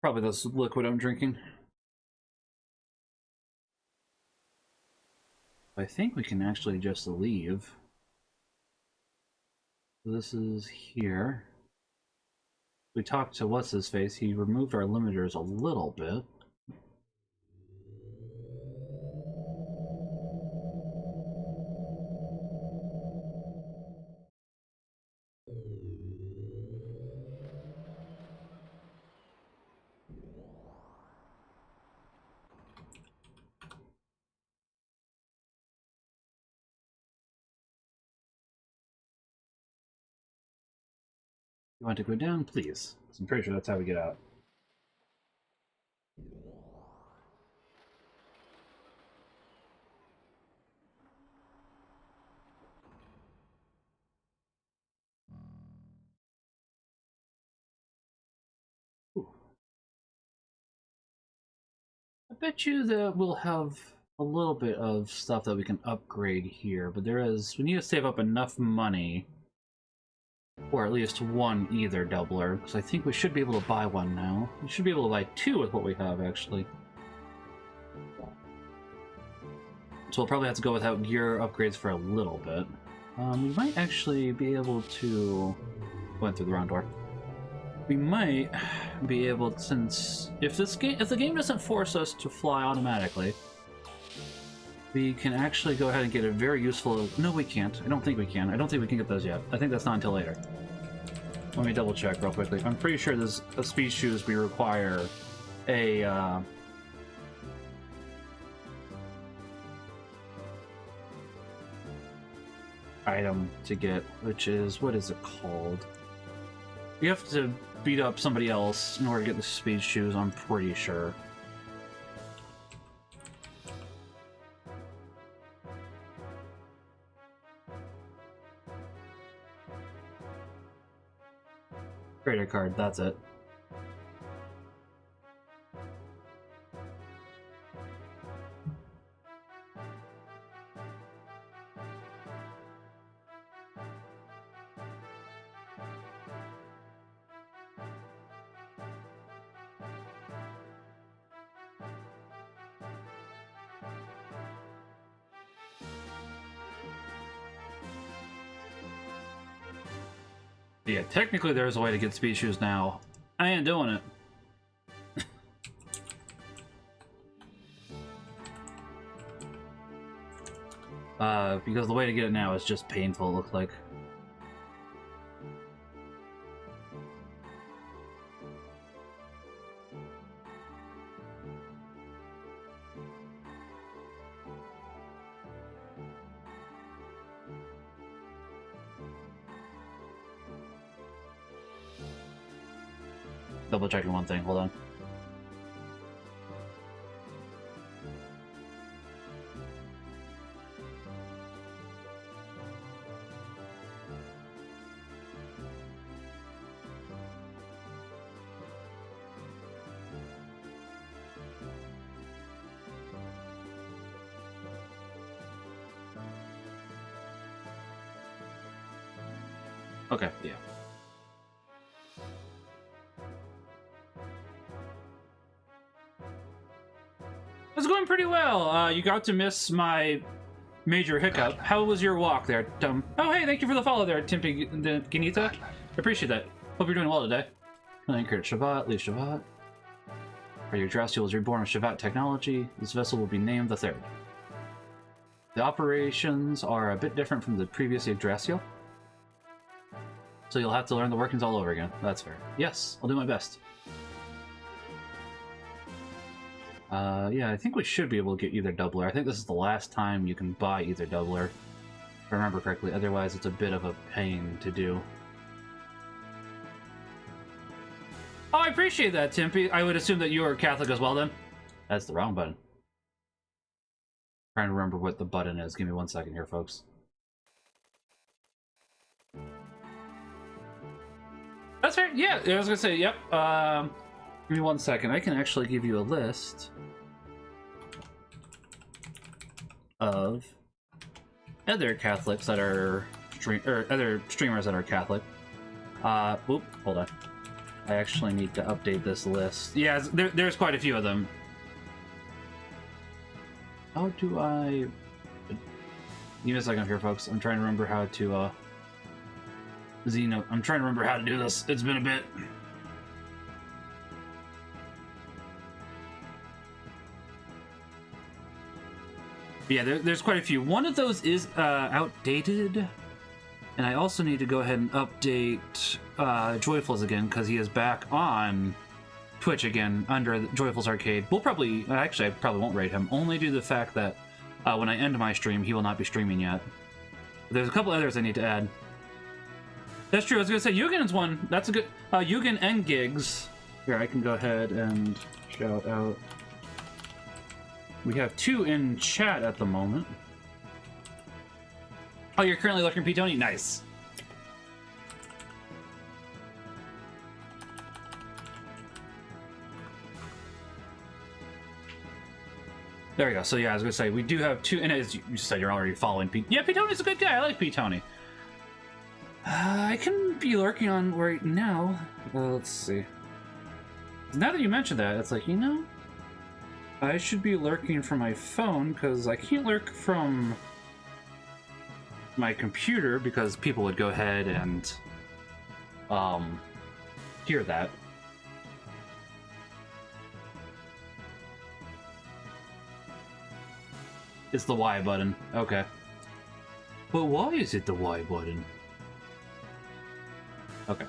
Probably this liquid I'm drinking. I think we can actually just leave. This is here. We talked to what's-his-face, he removed our limiters a little bit. You want to go down, please? I'm pretty sure that's how we get out. Ooh. I bet you that we'll have a little bit of stuff that we can upgrade here, but we need to save up enough money or at least one ether doubler, because I think we should be able to buy one now. We should be able to buy two with what we have, actually. So we'll probably have to go without gear upgrades for a little bit. We might actually be able to... Went through the wrong door. We might be able to, since if the game doesn't force us to fly automatically, we can actually go ahead and get a very useful... No, we can't. I don't think we can. I don't think we can get those yet. I think that's not until later. Let me double check real quickly. I'm pretty sure there's a speed shoes we require a item to get, which is, what is it called? You have to beat up somebody else in order to get the speed shoes, I'm pretty sure. Credit card, that's it. Yeah, technically there's a way to get speed shoes now. I ain't doing it. Because the way to get it now is just painful, it looks like. Double checking one thing, hold on. Okay, yeah. It's going pretty well. You got to miss my major hiccup. How was your walk there, Tom? Oh, hey, thank you for the follow there, Ganita. Appreciate that. Hope you're doing well today. Anchored Shabbat, leave Shabbat. Our Yggdrasil was reborn with Shabbat technology. This vessel will be named the Third. The operations are a bit different from the previous Yggdrasil, so you'll have to learn the workings all over again. That's fair. Yes, I'll do my best. Yeah, I think we should be able to get either doubler. I think this is the last time you can buy either doubler, if I remember correctly. Otherwise, it's a bit of a pain to do. Oh, I appreciate that, Timpy. I would assume that you are Catholic as well, then. That's the wrong button. Trying to remember what the button is. Give me 1 second here, folks. That's fair. Yeah, I was gonna say, yep. Give me 1 second. I can actually give you a list of other Catholics that are other streamers that are Catholic. Hold on. I actually need to update this list. Yeah, there's quite a few of them. How do I... Give me a second here, folks. I'm trying to remember how to, I'm trying to remember how to do this. It's been a bit. Yeah, there's quite a few. One of those is outdated, and I also need to go ahead and update Joyfuls again because he is back on Twitch again under Joyfuls Arcade. We'll probably, actually, I probably won't rate him, only due to the fact that when I end my stream, he will not be streaming yet. But there's a couple others I need to add. That's true. I was gonna say Eugen's one. That's a good Eugen and Gigs. Here, I can go ahead and shout out. We have 2 in chat at the moment. Oh, you're currently looking P. Tony? Nice. There we go. So yeah, I was gonna say we do have 2, and as you said, you're already following P. Yeah, P. Tony's a good guy. I like P. Tony. I can be lurking on right now. Let's see. Now that you mentioned that, it's like, you know, I should be lurking from my phone because I can't lurk from my computer because people would go ahead and hear that. It's the Y button. Okay. But why is it the Y button? Okay.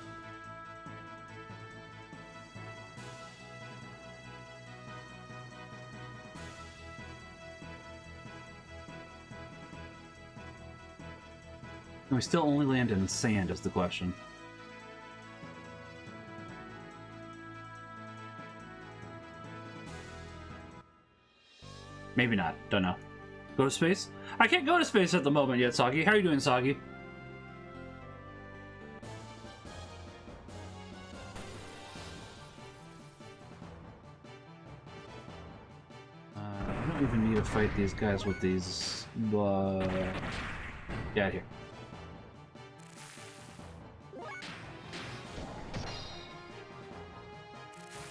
And we still only land in sand is the question. Maybe not. Don't know. Go to space? I can't go to space at the moment yet, Soggy. How are you doing, Soggy? I don't even need to fight these guys with these, but... Get out of here.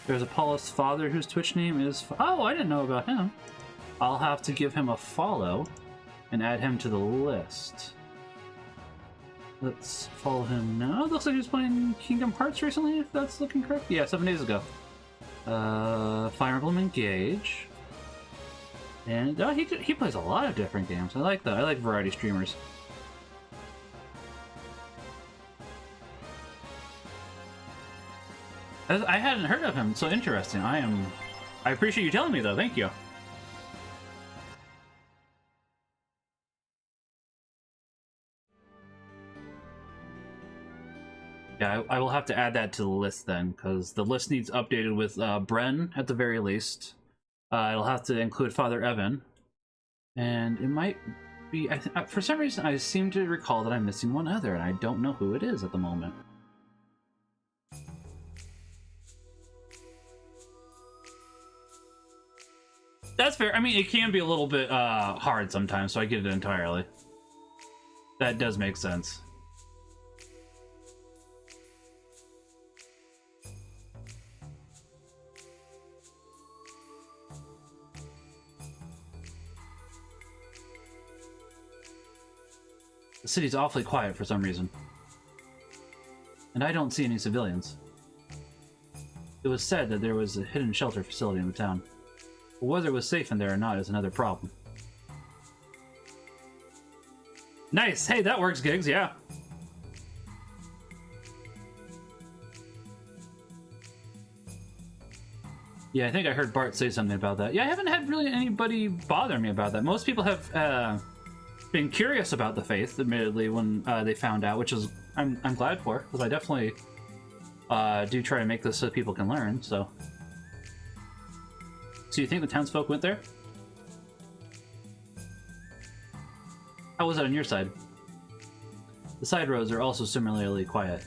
There's Apollo's father whose Twitch name is... Oh, I didn't know about him. I'll have to give him a follow and add him to the list. Let's follow him now. Looks like he's playing Kingdom Hearts recently, if that's looking correct. Yeah, 7 days ago. Fire Emblem Engage. And he plays a lot of different games. I like that. I like variety streamers. I hadn't heard of him, so interesting. I appreciate you telling me though, thank you. Yeah, I will have to add that to the list then, because the list needs updated with Bren at the very least. It'll have to include Father Evan. And it might be... for some reason, I seem to recall that I'm missing one other, and I don't know who it is at the moment. That's fair. I mean, it can be a little bit hard sometimes, so I get it entirely. That does make sense. The city's awfully quiet for some reason. And I don't see any civilians. It was said that there was a hidden shelter facility in the town. But whether it was safe in there or not is another problem. Nice! Hey, that works, Gigs, yeah. Yeah, I think I heard Bart say something about that. Yeah, I haven't had really anybody bother me about that. Most people have been curious about the faith, admittedly, when they found out, which is I'm glad for, because I definitely do try to make this so people can learn, so... So you think the townsfolk went there? How was it on your side? The side roads are also similarly quiet.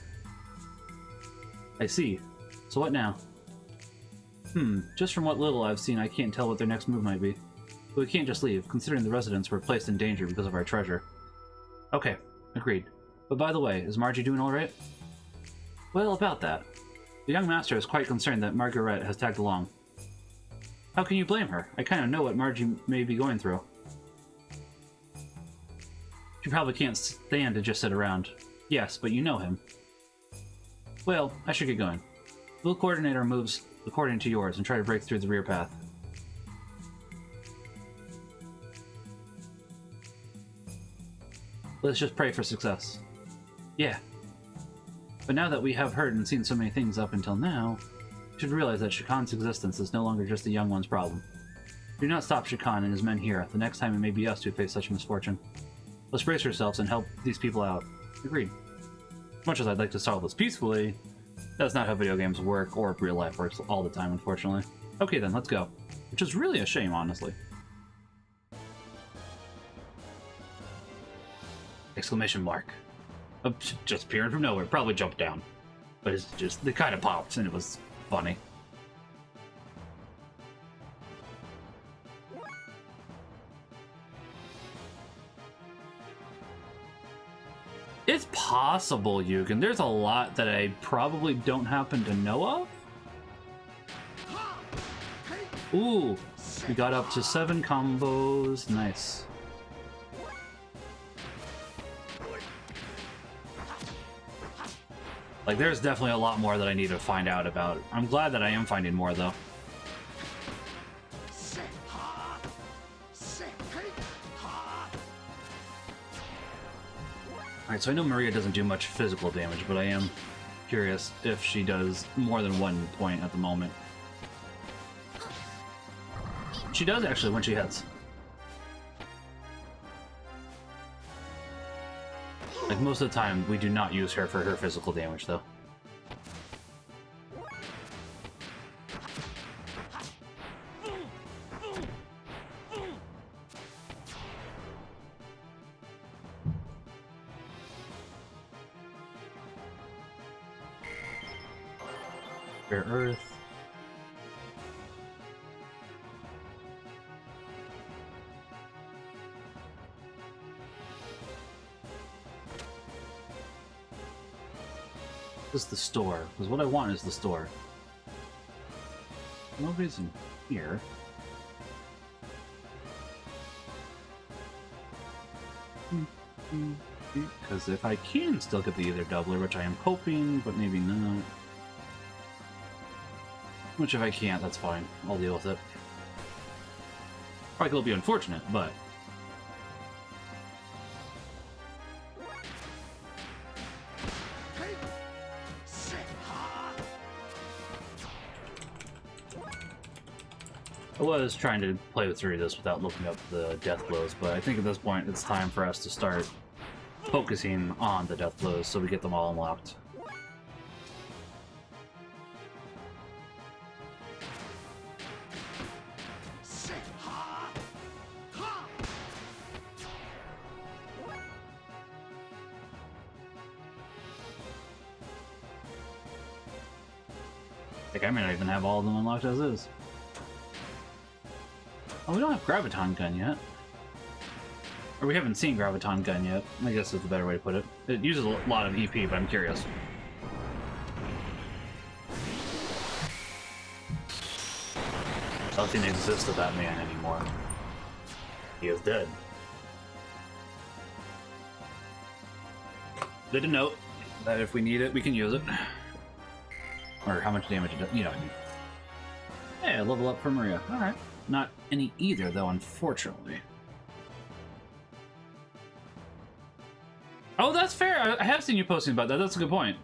I see. So what now? Just from what little I've seen, I can't tell what their next move might be. But we can't just leave, considering the residents were placed in danger because of our treasure. Okay, agreed. But by the way, is Margie doing alright? Well, about that. The young master is quite concerned that Margaret has tagged along. How can you blame her? I kind of know what Margie may be going through. She probably can't stand to just sit around. Yes, but you know him. Well, I should get going. We'll coordinate our moves according to yours and try to break through the rear path. Let's just pray for success. Yeah. But now that we have heard and seen so many things up until now, we should realize that Shakan's existence is no longer just the young one's problem. Do not stop Shakan and his men here. The next time it may be us who face such misfortune. Let's brace ourselves and help these people out. Agreed. Much as I'd like to solve this peacefully, that's not how video games work or real life works all the time, unfortunately. Okay then, let's go. Which is really a shame, honestly. Exclamation mark. Just appearing from nowhere. Probably jumped down. But it's just, they kind of popped and it was funny. It's possible, Yugen. There's a lot that I probably don't happen to know of. Ooh, we got up to 7 combos. Nice. Like, there's definitely a lot more that I need to find out about. I'm glad that I am finding more, though. Alright, so I know Maria doesn't do much physical damage, but I am curious if she does more than 1 point at the moment. She does, actually, when she hits. Like, most of the time, we do not use her for her physical damage, though. Rare Earth. This is the store, because what I want is the store. Nobody's in here. Because if I can still get the Ether Doubler, which I am hoping, but maybe not. Which if I can't, that's fine. I'll deal with it. Probably will be unfortunate, but... I was trying to play through this without looking up the death blows, but I think at this point it's time for us to start focusing on the death blows so we get them all unlocked. Like, I may not even have all of them unlocked as is. Oh, we don't have Graviton Gun yet. Or we haven't seen Graviton Gun yet. I guess is the better way to put it. It uses a lot of EP, but I'm curious. Nothing exists of that man anymore. He is dead. Good to note that if we need it, we can use it. Or how much damage it does, you know. Hey, a level up for Maria. Alright. Not any either, though, unfortunately. Oh, that's fair! I have seen you posting about that. That's a good point.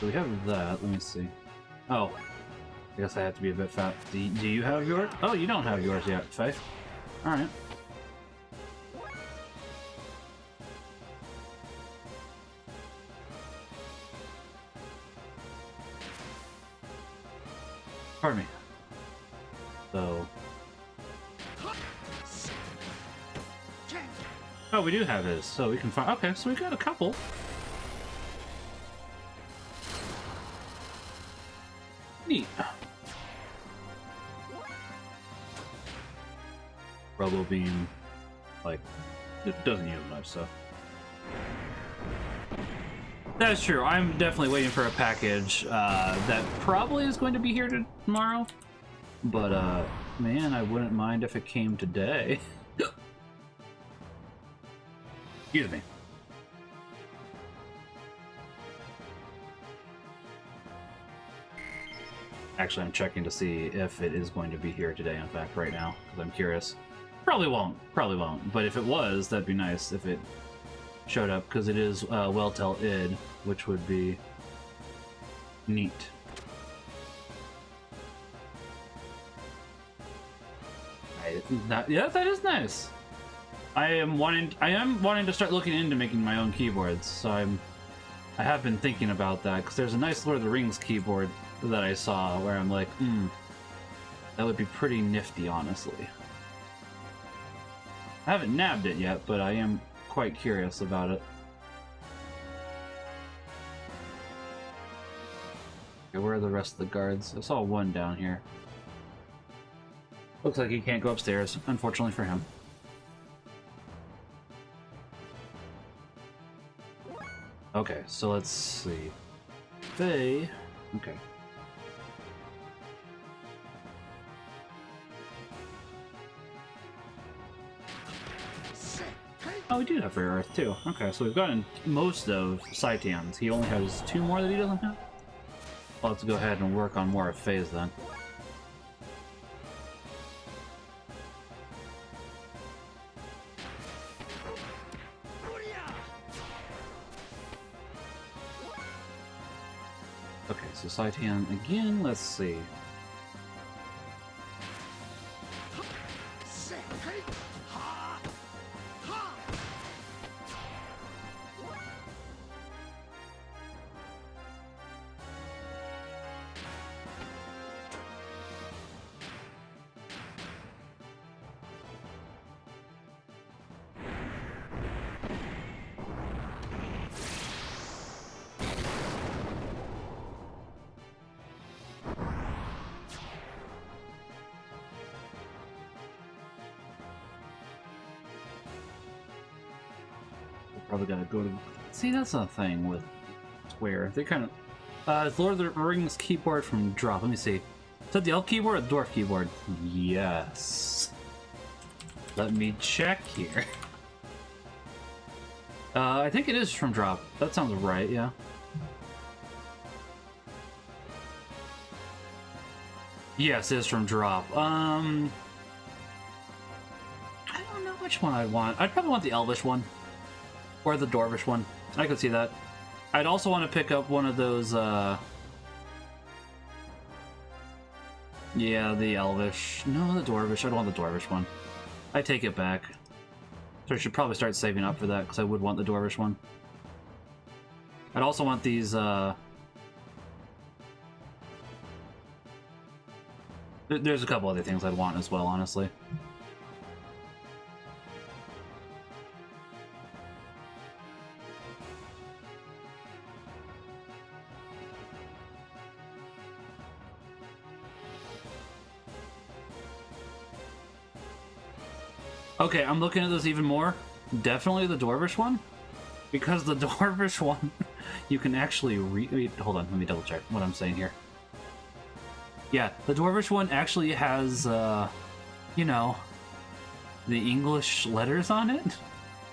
So we have that. Let me see. Oh. I guess I have to be a bit fat. Do you have yours? Oh, you don't have yours yet, Faye. Alright. Pardon me. So. Oh, we do have his, so we can find. Okay, so we got a couple. Neat. Robo Beam, like, it doesn't use much, so. That's true. I'm definitely waiting for a package that probably is going to be here tomorrow. But, man, I wouldn't mind if it came today. Excuse me. Actually, I'm checking to see if it is going to be here today, in fact, right now, because I'm curious. Probably won't. Probably won't. But if it was, that'd be nice if it showed up, because it is Well-Tell id, which would be neat. Yeah, that is nice. I am wanting to start looking into making my own keyboards, so I have been thinking about that, because there's a nice Lord of the Rings keyboard that I saw where I'm like, that would be pretty nifty, honestly. I haven't nabbed it yet, but I am quite curious about it. Okay, where are the rest of the guards? I saw one down here. Looks like he can't go upstairs, unfortunately for him. Okay, so let's see. Faye. Okay. Oh, we do have Rare Earth too. Okay, so we've gotten most of Saitian's. He only has 2 more that he doesn't have. I'll have to go ahead and work on more of Faye's then. Okay, so Saitian again, let's see. Probably gotta go to... See, that's the thing with Square. They kind of... it's Lord of the Rings keyboard from Drop. Let me see. Is that the elf keyboard or the dwarf keyboard? Yes. Let me check here. I think it is from Drop. That sounds right, yeah. Yes, it is from Drop. I don't know which one I'd want. I'd probably want the Elvish one. Or the Dwarvish one. I could see that. I'd also want to pick up one of those, yeah, the Elvish. No, the Dwarvish. I'd want the Dwarvish one. I take it back. So I should probably start saving up for that, because I would want the Dwarvish one. I'd also want these, there's a couple other things I'd want as well, honestly. Okay, I'm looking at this even more. Definitely the Dwarvish one. Because the Dwarvish one, you can actually read... Hold on, let me double check what I'm saying here. Yeah, the Dwarvish one actually has, you know, the English letters on it.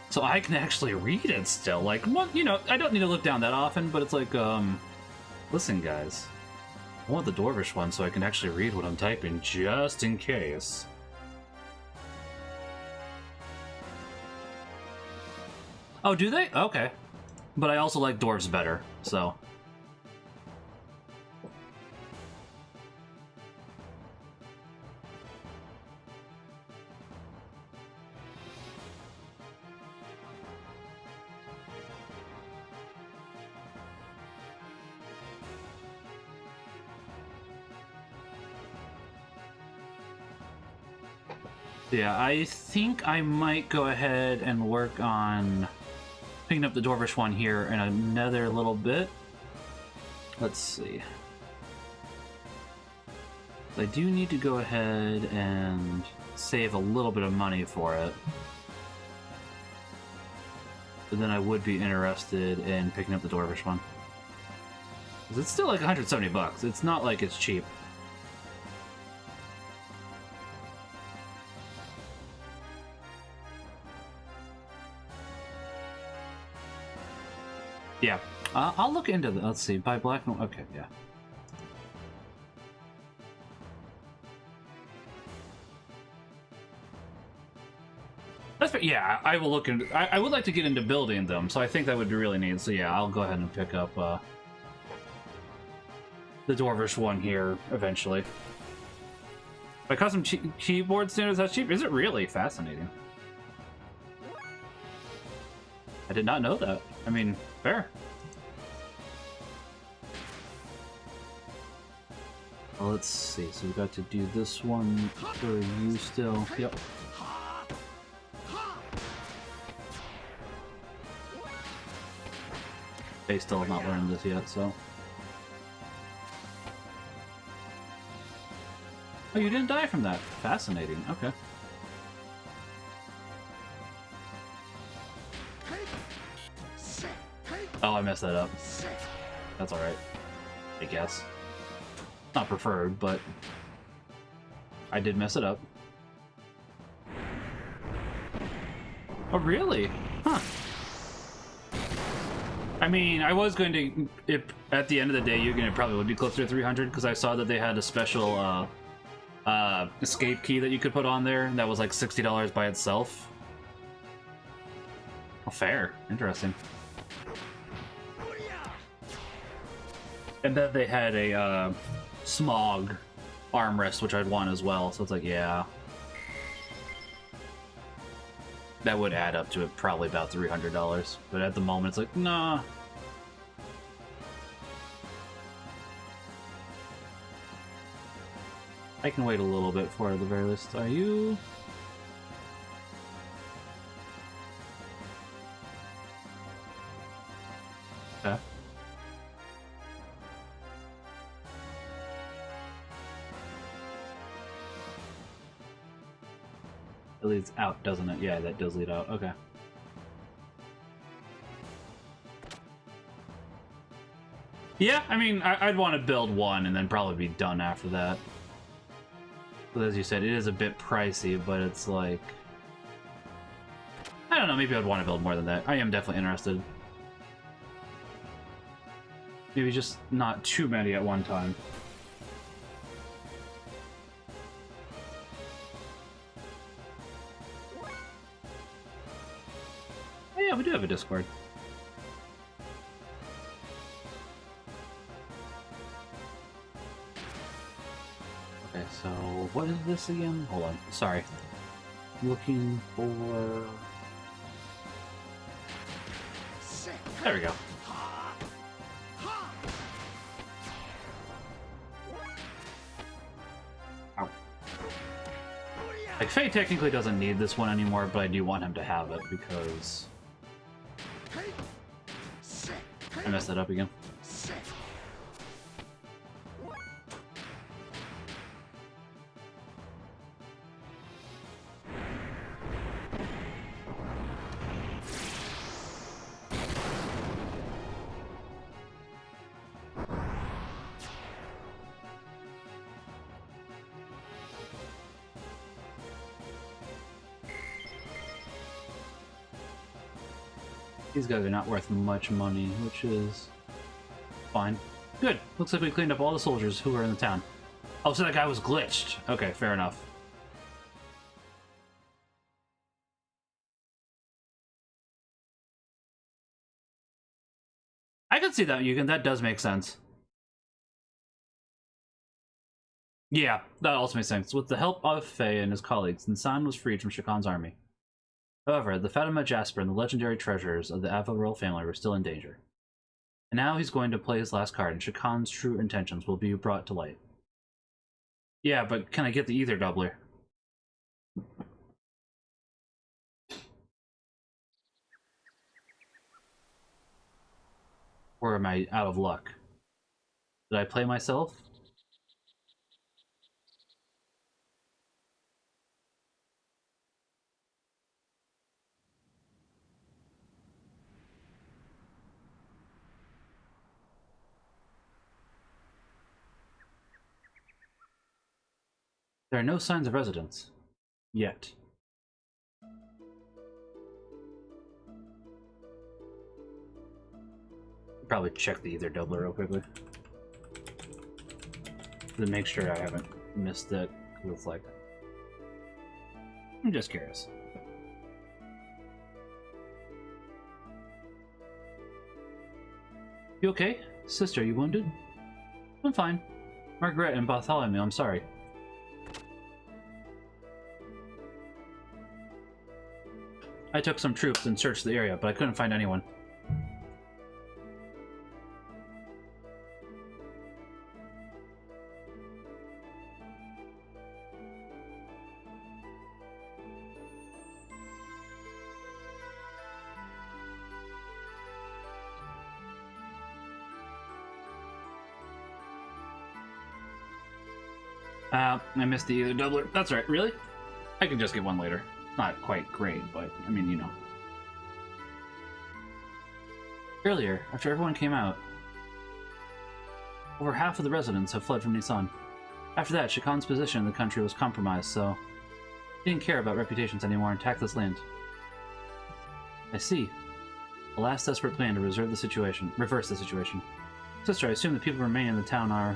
So I can actually read it still. Like, well, you know, I don't need to look down that often, but it's like, listen, guys. I want the Dwarvish one so I can actually read what I'm typing, just in case. Oh, do they? Okay. But I also like dwarves better, so... Yeah, I think I might go ahead and work on picking up the Dwarvish one here in another little bit. Let's see. I do need to go ahead and save a little bit of money for it. But then I would be interested in picking up the Dwarvish one. 'Cause it's still like 170 bucks. It's not like it's cheap. Yeah, I'll look into the. Let's see, buy black. Okay, yeah. That's fair. Yeah, I will look into. I would like to get into building them, so I think that would be really neat. So yeah, I'll go ahead and pick up the Dwarvish one here eventually. My custom keyboard standards that cheap? Is it really? Fascinating. I did not know that. I mean, fair. Well, let's see. So we got to do this one for you still. Yep. They still have not learned this yet, so. Oh, you didn't die from that. Fascinating. Okay. Oh, I messed that up. That's alright. I guess. Not preferred, but I did mess it up. Oh, really? Huh. I mean, I was going to, if at the end of the day, you're gonna probably would be closer to 300 because I saw that they had a special escape key that you could put on there, and that was like $60 by itself. Oh, fair. Interesting. And then they had a smog armrest, which I'd want as well, so it's like, yeah. That would add up to probably about $300, but at the moment it's like, nah. I can wait a little bit for it at the very least. Are you? Okay. It leads out, doesn't it? Yeah, that does lead out. Okay. Yeah, I mean, I'd want to build one and then probably be done after that. But as you said, it is a bit pricey, but it's like... I don't know, maybe I'd want to build more than that. I am definitely interested. Maybe just not too many at one time. Oh yeah, we do have a Discord. Okay, so what is this again? Hold on, sorry. Looking for... There we go. Ow. Like, Faye technically doesn't need this one anymore, but I do want him to have it because... I messed that up again. These guys are not worth much money, which is fine. Good. Looks like we cleaned up all the soldiers who were in the town. Oh, so that guy was glitched. Okay, fair enough. I can see that, Yugen. That does make sense. Yeah, that also makes sense. With the help of Faye and his colleagues, Nsan was freed from Shakan's army. However, the Fatima Jasper and the legendary treasures of the Ava royal family were still in danger. And now he's going to play his last card, and Shakan's true intentions will be brought to light. Yeah, but can I get the Ether Doubler? Or am I out of luck? Did I play myself? There are no signs of residents. Yet. Probably check the ether doubler real quickly. To make sure I haven't missed it. Because it's like... I'm just curious. You okay? Sister, you wounded? I'm fine. Margaret and Bartholomew, I'm sorry. I took some troops and searched the area, but I couldn't find anyone. I missed the ether doubler. That's right, really? I can just get one later. Not quite great, but, I mean, you know. Earlier, after everyone came out, over half of the residents have fled from Nisan. After that, Shakan's position in the country was compromised, so he didn't care about reputations anymore and attacked this land. I see. A last desperate plan to reverse the situation. Sister, I assume the people remaining in the town are...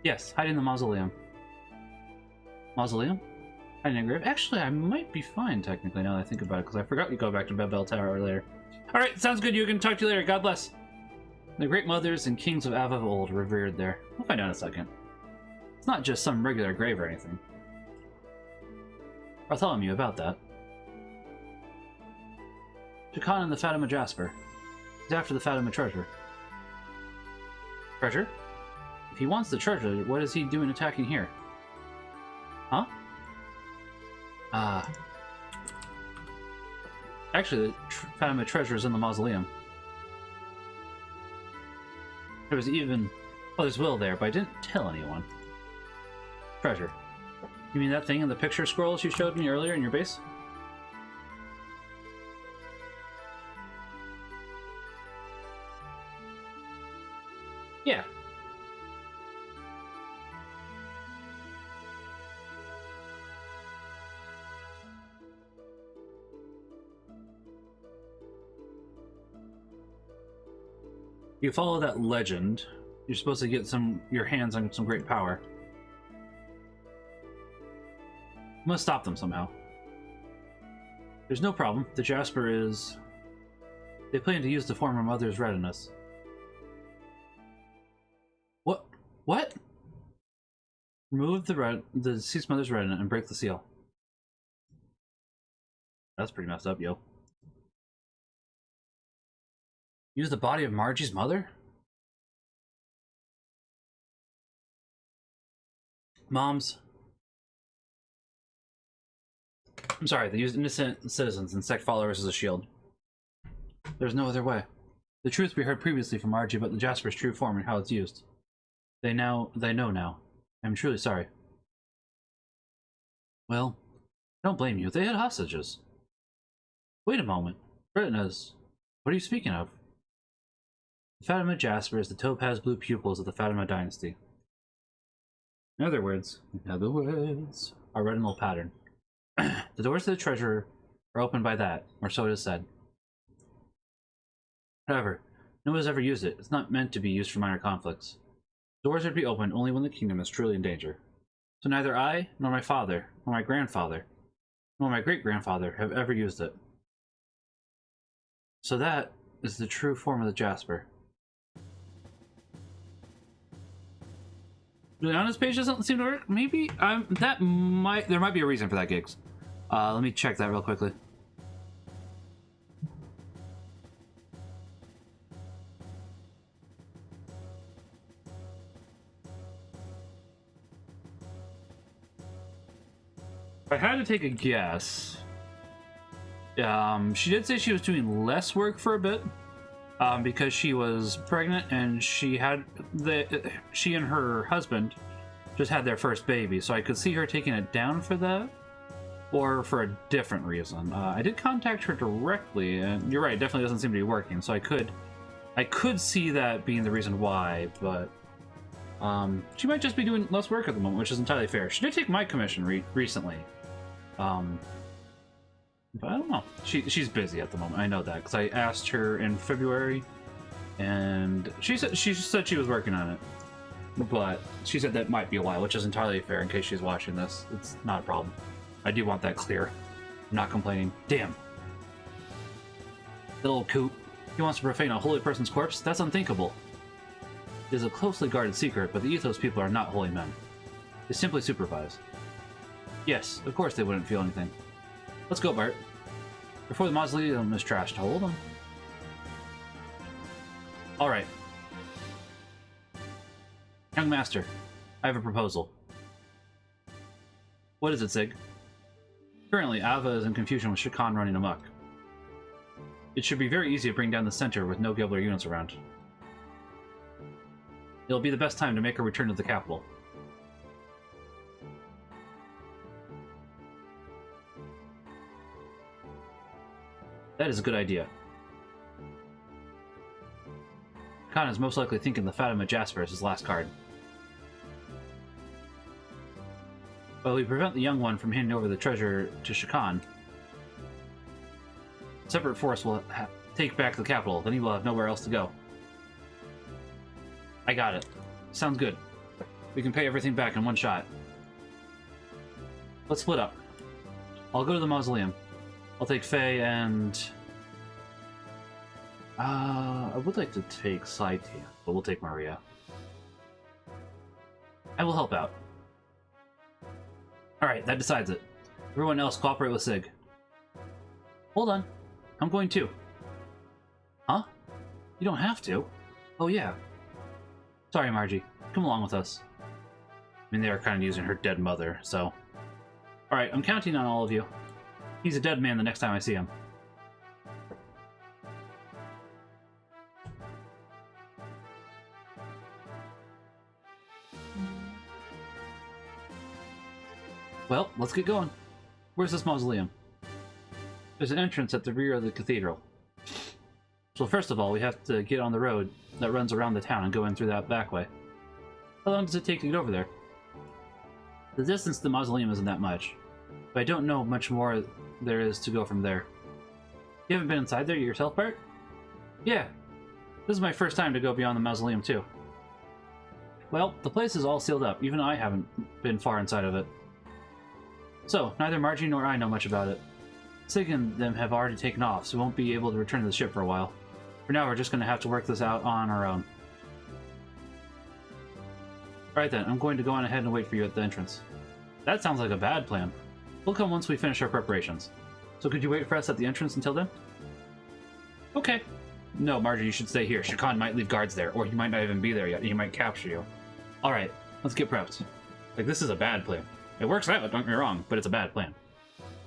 Yes, hiding in the mausoleum. Mausoleum? Hiding in a grave? Actually, I might be fine, technically, now that I think about it, because I forgot you go back to Bell Tower earlier. Alright, sounds good. You can talk to you later. God bless. The great mothers and kings of Ava of old were revered there. We'll find out in a second. It's not just some regular grave or anything. Bartholomew, about that. Shakan and the Fatima Jasper. He's after the Fatima treasure. Treasure? If he wants the treasure, what is he doing attacking here? Huh? Actually, the Fatima treasure is in the mausoleum. There was even... Oh, there's Will there, but I didn't tell anyone. Treasure. You mean that thing in the picture scrolls you showed me earlier in your base? Yeah. You follow that legend, you're supposed to get your hands on some great power. You must stop them somehow. There's no problem. The Jasper is... They plan to use the former mother's readiness. What? What? Remove the deceased mother's retina and break the seal. That's pretty messed up, yo. Use the body of Margie's mother? Moms. I'm sorry, they used innocent citizens and sect followers as a shield. There's no other way. The truth we heard previously from Margie about the Jasper's true form and how it's used. They know now. I'm truly sorry. Well, I don't blame you. They had hostages. Wait a moment. Retinas. What are you speaking of? The Fatima Jasper is the topaz blue pupils of the Fatima dynasty. In other words, our retinal pattern. The doors to the treasure are opened by that, or so it is said. However, no one has ever used it. It's not meant to be used for minor conflicts. Doors are to be opened only when the kingdom is truly in danger. So neither I, nor my father, nor my grandfather, nor my great-grandfather have ever used it. So that is the true form of the Jasper. The honest page doesn't seem to work. Maybe there might be a reason for that, Gigs. Let me check that real quickly. If I had to take a guess, she did say she was doing less work for a bit. Because she was pregnant and she and her husband just had their first baby, so I could see her taking it down for that, or for a different reason. I did contact her directly, and you're right, it definitely doesn't seem to be working. So I could see that being the reason why, but she might just be doing less work at the moment, which is entirely fair. She did take my commission recently. But I don't know. She's busy at the moment. I know that because I asked her in February, and she said she was working on it. But she said that might be a while, which is entirely fair in case she's watching this. It's not a problem. I do want that clear. I'm not complaining. Damn. The little coot. He wants to profane a holy person's corpse? That's unthinkable. It is a closely guarded secret, but the Ethos people are not holy men. They simply supervise. Yes, of course they wouldn't feel anything. Let's go, Bart. Before the mausoleum is trashed. Hold on. Alright. Young Master, I have a proposal. What is it, Sig? Currently, Ava is in confusion with Shakan running amok. It should be very easy to bring down the center with no Gilbler units around. It'll be the best time to make a return to the capital. That is a good idea. Khan is most likely thinking the Fatima Jasper is his last card. While we prevent the young one from handing over the treasure to Shakan, a separate force will take back the capital, then he will have nowhere else to go. I got it. Sounds good. We can pay everything back in one shot. Let's split up. I'll go to the mausoleum. I'll take Faye and... I would like to take Saitia, but we'll take Maria. I will help out. Alright, that decides it. Everyone else cooperate with Sig. Hold on. I'm going too. Huh? You don't have to. Oh yeah. Sorry, Margie. Come along with us. I mean, they are kind of using her dead mother, so... Alright, I'm counting on all of you. He's a dead man the next time I see him. Well, let's get going. Where's this mausoleum? There's an entrance at the rear of the cathedral. So first of all, we have to get on the road that runs around the town and go in through that back way. How long does it take to get over there? The distance to the mausoleum isn't that much, but I don't know much more there is to go from there. You haven't been inside there yourself, Bart? Yeah. This is my first time to go beyond the mausoleum, too. Well, the place is all sealed up. Even I haven't been far inside of it. So, neither Margie nor I know much about it. Sig and them have already taken off, so we won't be able to return to the ship for a while. For now, we're just going to have to work this out on our own. Alright then, I'm going to go on ahead and wait for you at the entrance. That sounds like a bad plan. We'll come once we finish our preparations. So could you wait for us at the entrance until then? Okay. No, Margie, you should stay here. Shakan might leave guards there, or he might not even be there yet. He might capture you. Alright, let's get prepped. Like, this is a bad plan. It works out, don't get me wrong, but it's a bad plan.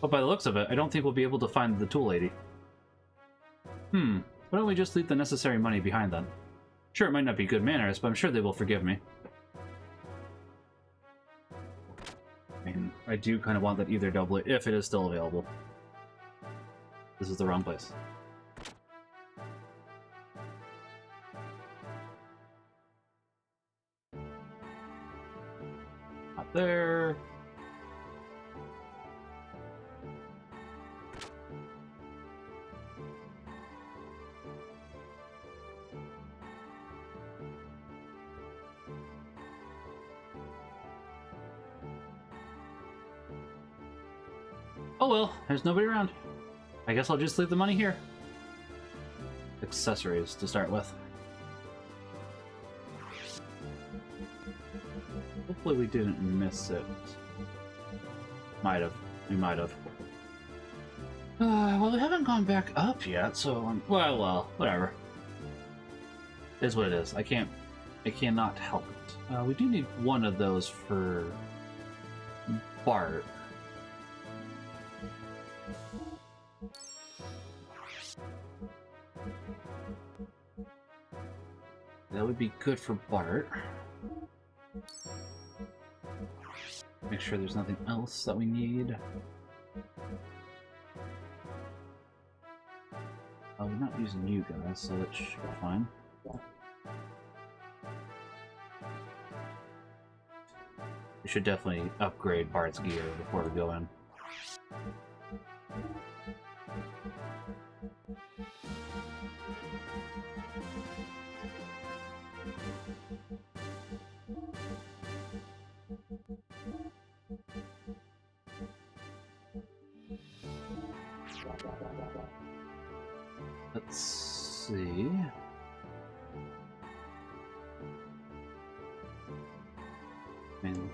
But by the looks of it, I don't think we'll be able to find the tool lady. Why don't we just leave the necessary money behind then? Sure, it might not be good manners, but I'm sure they will forgive me. I mean, I do kind of want that either double if it is still available. This is the wrong place. Not there. Oh well, there's nobody around. I guess I'll just leave the money here. Accessories to start with. Hopefully we didn't miss it. Might have. We might have. Well, we haven't gone back up yet, so well, whatever. It is what it is. I cannot help it. We do need one of those for Bart. That would be good for Bart. Make sure there's nothing else that we need. We're not using you guys, so that should be fine. We should definitely upgrade Bart's gear before we go in. Let's see. I mean,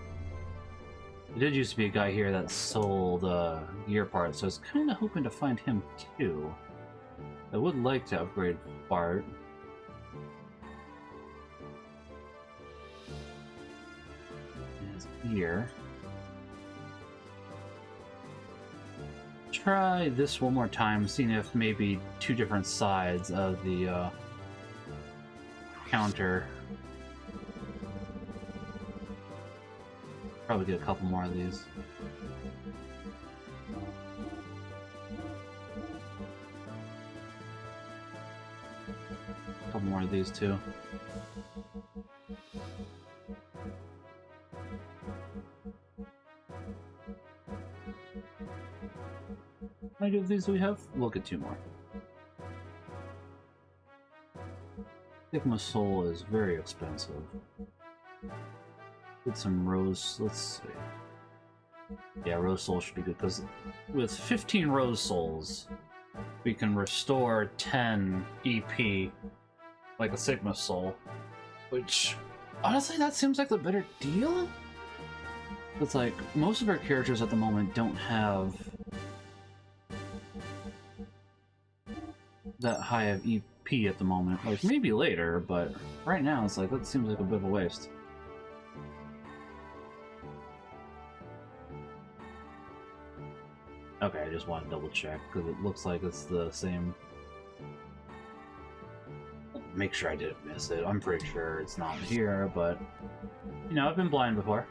there did used to be a guy here that sold gear parts, so I was kind of hoping to find him too. I would like to upgrade Bart. His gear. Try this one more time, seeing if maybe two different sides of the counter. Probably get a couple more of these. A couple more of these too. How many of these do we have? We'll get two more. Sigma Soul is very expensive. Get some Rose, let's see. Yeah, Rose Soul should be good, because with 15 Rose Souls, we can restore 10 EP, like a Sigma Soul. Which, honestly, that seems like the better deal? It's like, most of our characters at the moment don't have that high of EP at the moment. Like, maybe later, but right now it's like, that seems like a bit of a waste. Okay, I just want to double check, because it looks like it's the same. Make sure I didn't miss it. I'm pretty sure it's not here, but, you know, I've been blind before.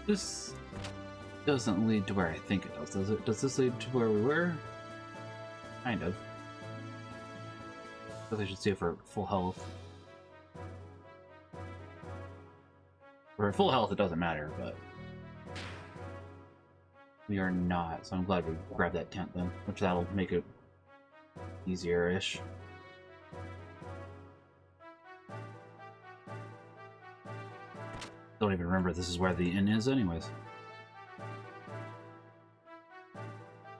This doesn't lead to where I think it does it? Does this lead to where we were? Kind of. But I should see it for full health. For full health, it doesn't matter, but we are not, so I'm glad we grabbed that tent then, which that'll make it easier-ish. Don't even remember if this is where the inn is anyways.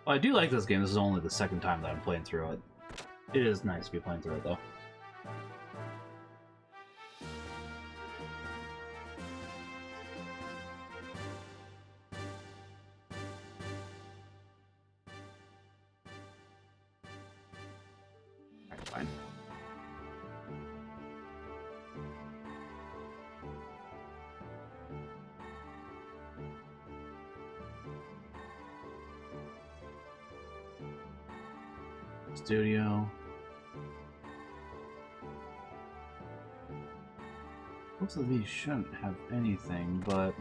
Well, I do like this game. This is only the second time that I'm playing through it. It is nice to be playing through it, though. Alright, fine. Studio. Looks like these shouldn't have anything, but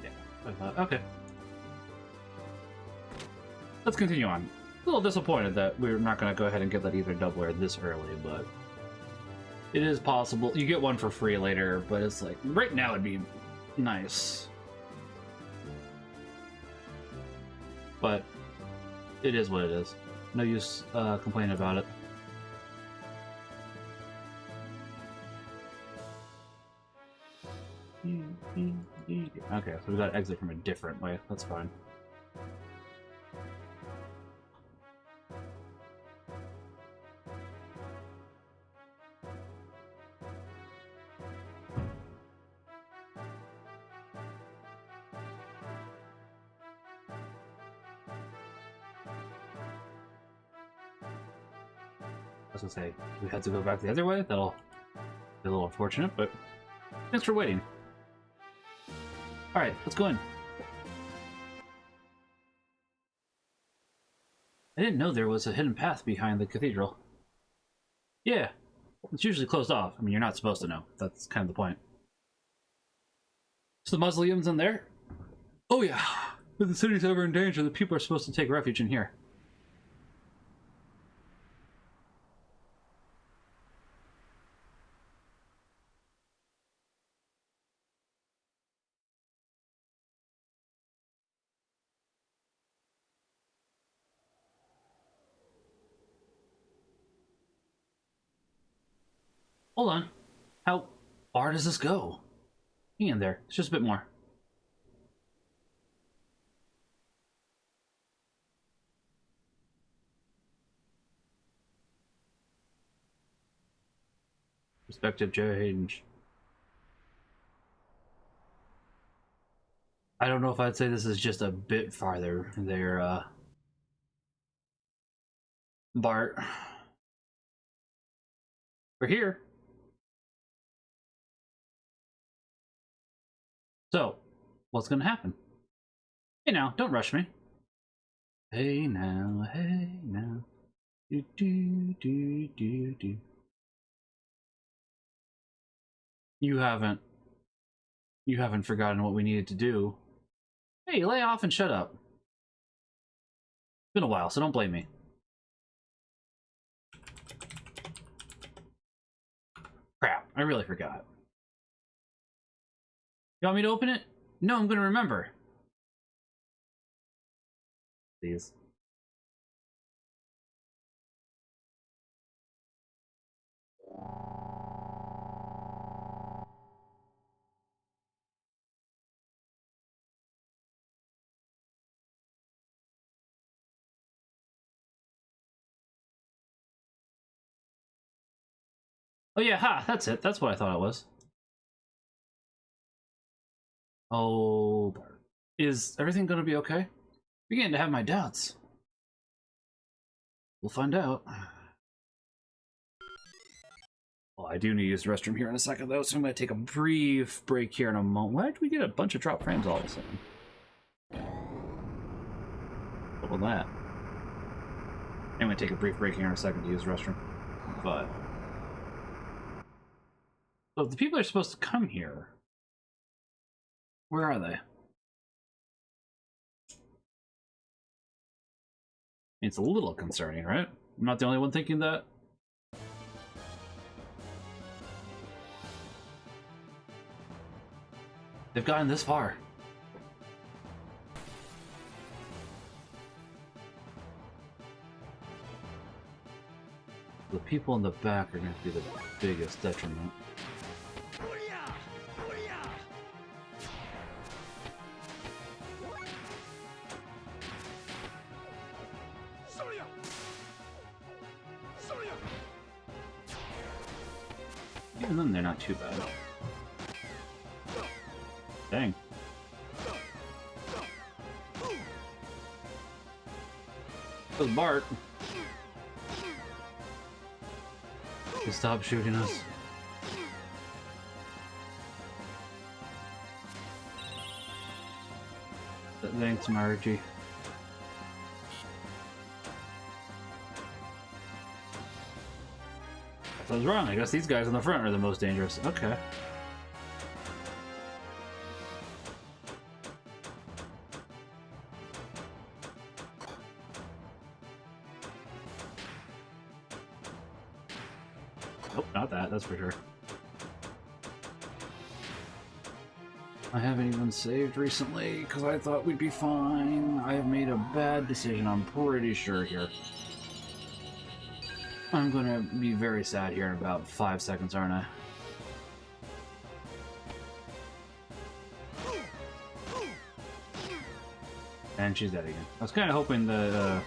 yeah, I thought, okay. Let's continue on. A little disappointed that we're not going to go ahead and get that Ether Doubler this early, but it is possible. You get one for free later, but it's like right now it'd be nice. But it is what it is. No use complaining about it. Okay, so we got to exit from a different way. That's fine. I was gonna say, we had to go back the other way. That'll be a little unfortunate, but thanks for waiting. Alright, let's go in. I didn't know there was a hidden path behind the cathedral. Yeah, it's usually closed off. I mean, you're not supposed to know. That's kind of the point. So the mausoleum's in there? Oh yeah. If the city's ever in danger, the people are supposed to take refuge in here. Hold on. How far does this go? Hang in there. It's just a bit more. Perspective change. I don't know if I'd say this is just a bit farther there, Bart. We're here. So, what's gonna happen? Hey now, don't rush me. Hey now, hey now. Do do do do do. You haven't forgotten what we needed to do. Hey, lay off and shut up. It's been a while, so don't blame me. Crap, I really forgot. You want me to open it? No, I'm gonna remember. Please. Oh yeah, ha, that's it. That's what I thought it was. Oh, is everything gonna be okay? I'm beginning to have my doubts. We'll find out. Well, I do need to use the restroom here in a second, though, so I'm gonna take a brief break here in a moment. Why did we get a bunch of drop frames all of a sudden? What was that? I'm gonna take a brief break here in a second to use the restroom. But so the people are supposed to come here. Where are they? It's a little concerning, right? I'm not the only one thinking that. They've gotten this far. The people in the back are going to be the biggest detriment. Even then, they're not too bad. Dang. That was Bart. He stopped shooting us. Thanks, Margie. I was wrong. I guess these guys in the front are the most dangerous. Okay. Oh, not that. That's for sure. I haven't even saved recently because I thought we'd be fine. I have made a bad decision, I'm pretty sure here. I'm gonna be very sad here in about 5 seconds, aren't I? And she's dead again. I was kind of hoping that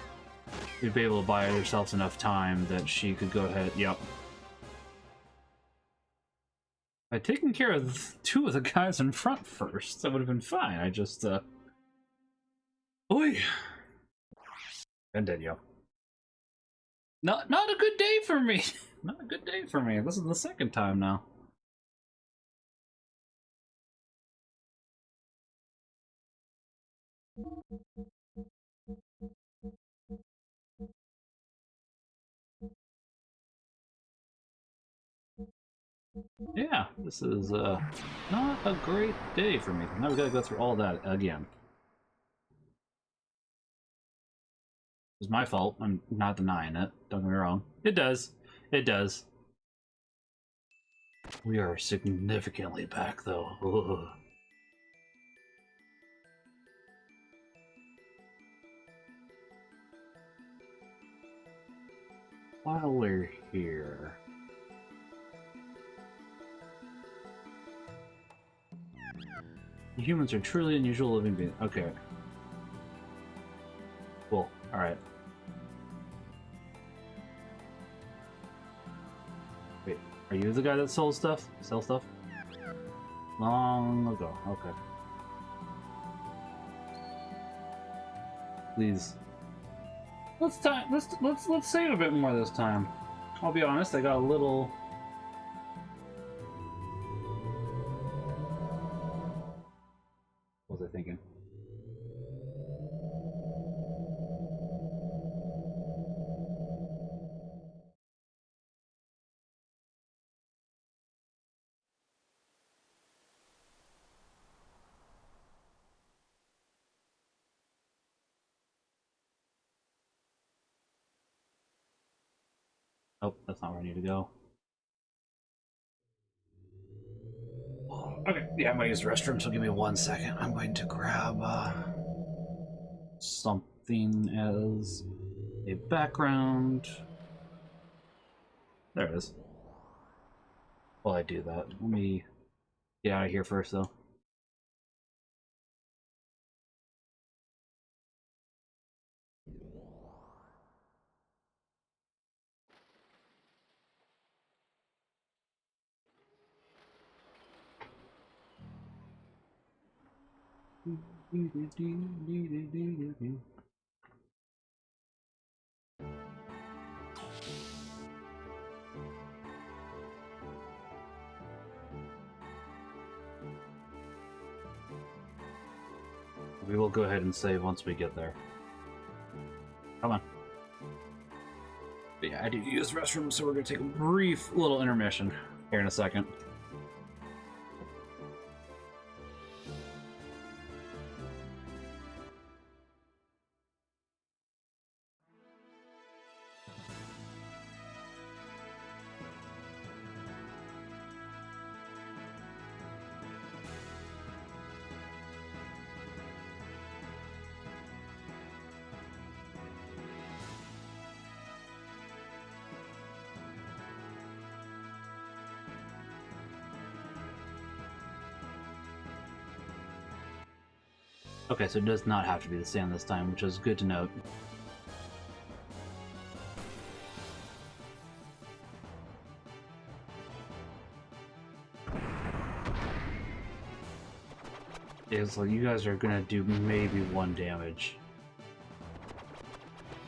we'd be able to buy ourselves enough time that she could go ahead. Yep. If I'd taken care of 2 of the guys in front first, that would have been fine. I just, Oi! And dead, yo. Not a good day for me! Not a good day for me. This is the 2nd time now. Yeah, this is not a great day for me. Now we gotta go through all that again. It's my fault. I'm not denying it. Don't get me wrong. It does. It does. We are significantly back, though. Ugh. While we're here... Humans are truly unusual living beings. Okay. Cool. Alright. Wait, are you the guy that sells stuff? Sell stuff? Long ago. Okay. Please. Let's save a bit more this time. I'll be honest, I got a little... What was I thinking? Oh, that's not where I need to go. Okay, yeah, I might use the restroom, so give me 1 second. I'm going to grab something as a background. There it is. While I do that, let me get out of here first, though. We will go ahead and save once we get there. Come on. But yeah, I do use the restroom, so we're going to take a brief little intermission here in a second. Okay, so it does not have to be the sand this time, which is good to note. Yeah, so you guys are gonna do maybe 1 damage.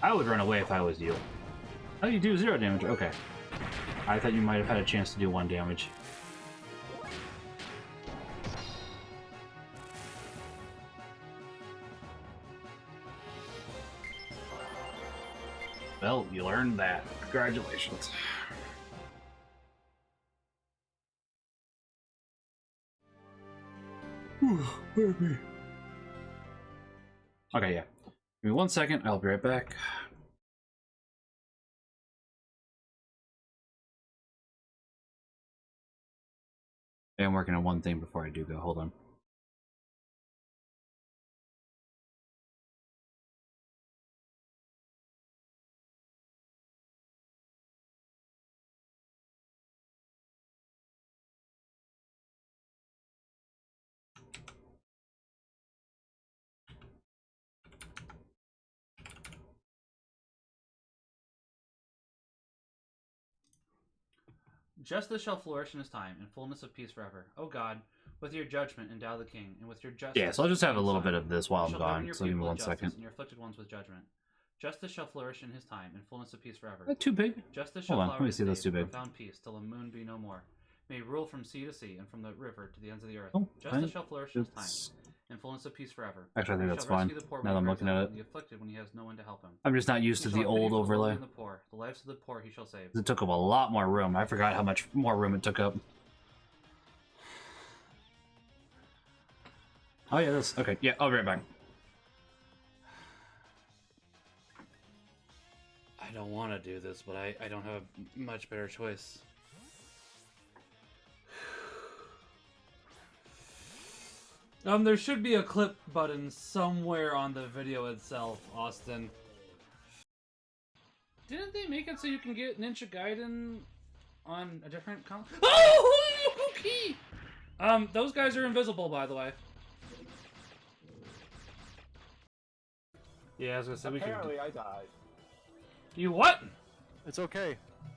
I would run away if I was you. Oh, you do 0 damage. Okay. I thought you might have had a chance to do 1 damage. Well, you learned that. Congratulations. Okay, yeah. Give me 1 second, I'll be right back. I'm working on one thing before I do go. Hold on. Justice shall flourish in his time, and fullness of peace forever. O God, with your judgment endow the king, and with your justice... Yeah, so I'll just have a little bit of this while I'm gone, so give me 1 second. And your afflicted ones with judgment. Justice shall flourish in his time, and fullness of peace forever. Not too big. Justice shall Hold on, flower let me see his that's too days, big. profound peace, till the moon be no more. May rule from sea to sea, and from the river to the ends of the earth. Oh, Justice shall flourish in his time, and fullness of peace forever. Actually, I think He that's shall fine, rescue the poor now that when I'm he looking cries at out, it. and the afflicted when he has no one to help him. I'm just not used to He the shall have pity old for the lowly overlay. and the poor. The lives of the poor he shall save. It took up a lot more room. I forgot how much more room it took up. Oh yeah, this. Okay, yeah, I'll be right back. I don't want to do this, but I don't have a much better choice. There should be a clip button somewhere on the video itself, Austin. Didn't they make it so you can get Ninja Gaiden on a different console? Oh, okay! Those guys are invisible, by the way. Yeah, I was gonna say Apparently I died. You what? It's okay.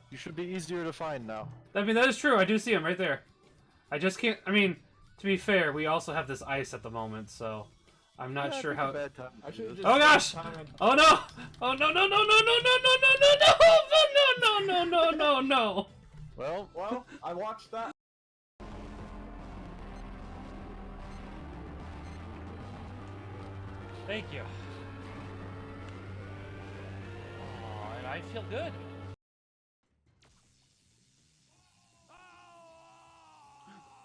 You should be easier to find now. I mean, that is true. I do see him right there. I just can't... I mean, to be fair, we also have this ice at the moment, so... I'm not sure how... Bad time. I should've just Oh gosh! Oh no! Oh no no no no no no no no no no no no no no no! Well, I watched that. Thank you. Oh, and I feel good.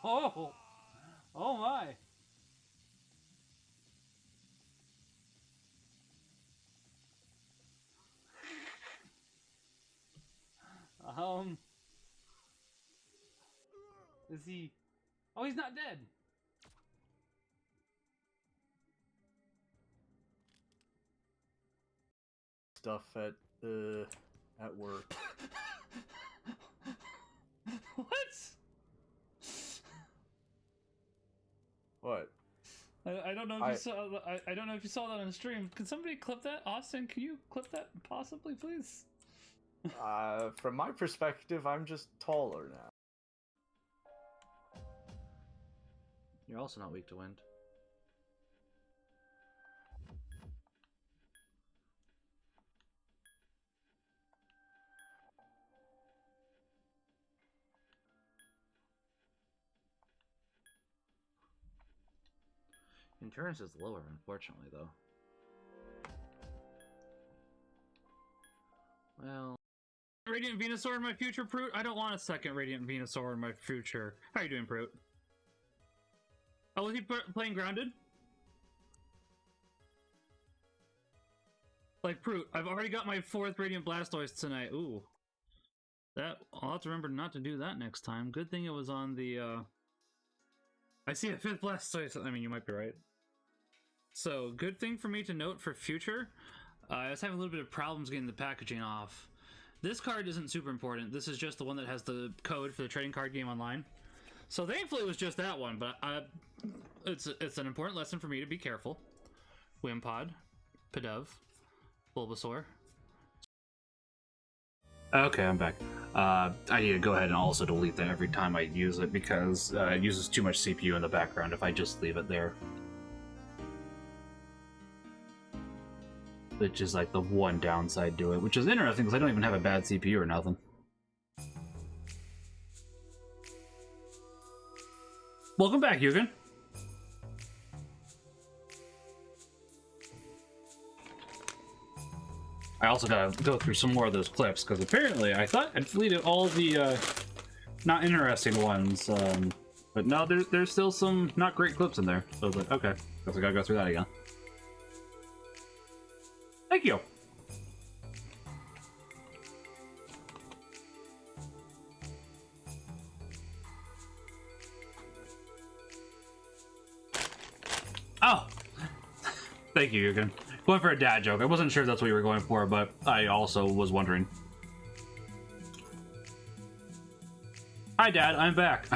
Oh! Oh my! Is he... Oh, he's not dead! Stuff at work. What? What? I don't know if you saw. I don't know if you saw that on stream. Can somebody clip that? Austin, can you clip that possibly, please? From my perspective, I'm just taller now. You're also not weak to wind. Endurance is lower, unfortunately, though. Well... Radiant Venusaur in my future, Proot? I don't want a second Radiant Venusaur in my future. How are you doing, Proot? Oh, was he playing Grounded? Like, Proot, I've already got my 4th Radiant Blastoise tonight. Ooh. I'll have to remember not to do that next time. Good thing it was on the, I see a 5th Blastoise. I mean, you might be right. So, good thing for me to note for future. I was having a little bit of problems getting the packaging off. This card isn't super important. This is just the one that has the code for the trading card game online. So thankfully it was just that one, but it's an important lesson for me to be careful. Wimpod, Pidove, Bulbasaur. Okay, I'm back. I need to go ahead and also delete that every time I use it because it uses too much CPU in the background if I just leave it there. Which is like the one downside to it, which is interesting because I don't even have a bad CPU or nothing. Welcome back, Yugen. I also gotta go through some more of those clips because apparently I thought I'd deleted all the not interesting ones, but no, there's still some not great clips in there. So I was like, okay, guess I gotta go through that again. Thank you. Oh! Thank you, Yugen. Going for a dad joke. I wasn't sure if that's what you were going for, but I also was wondering. Hi, Dad. I'm back.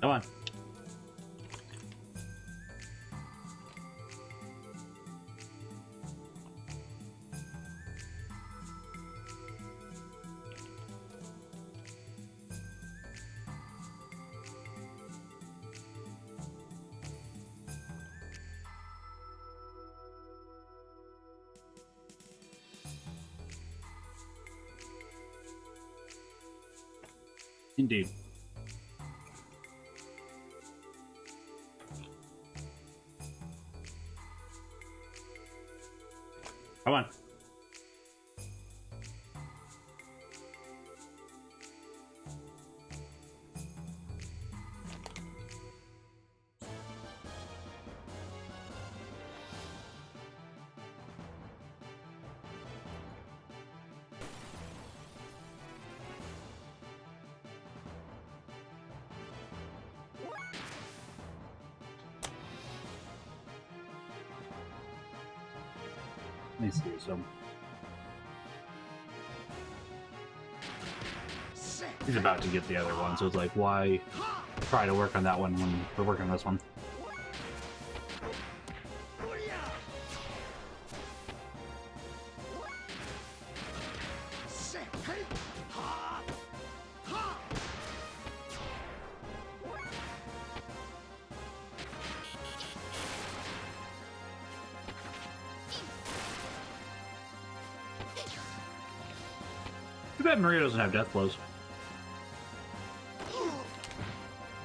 Come on. Indeed. Come on. Let me see some. He's about to get the other one, so it's like, why try to work on that one when we're working on this one? Too bad Maria doesn't have death blows.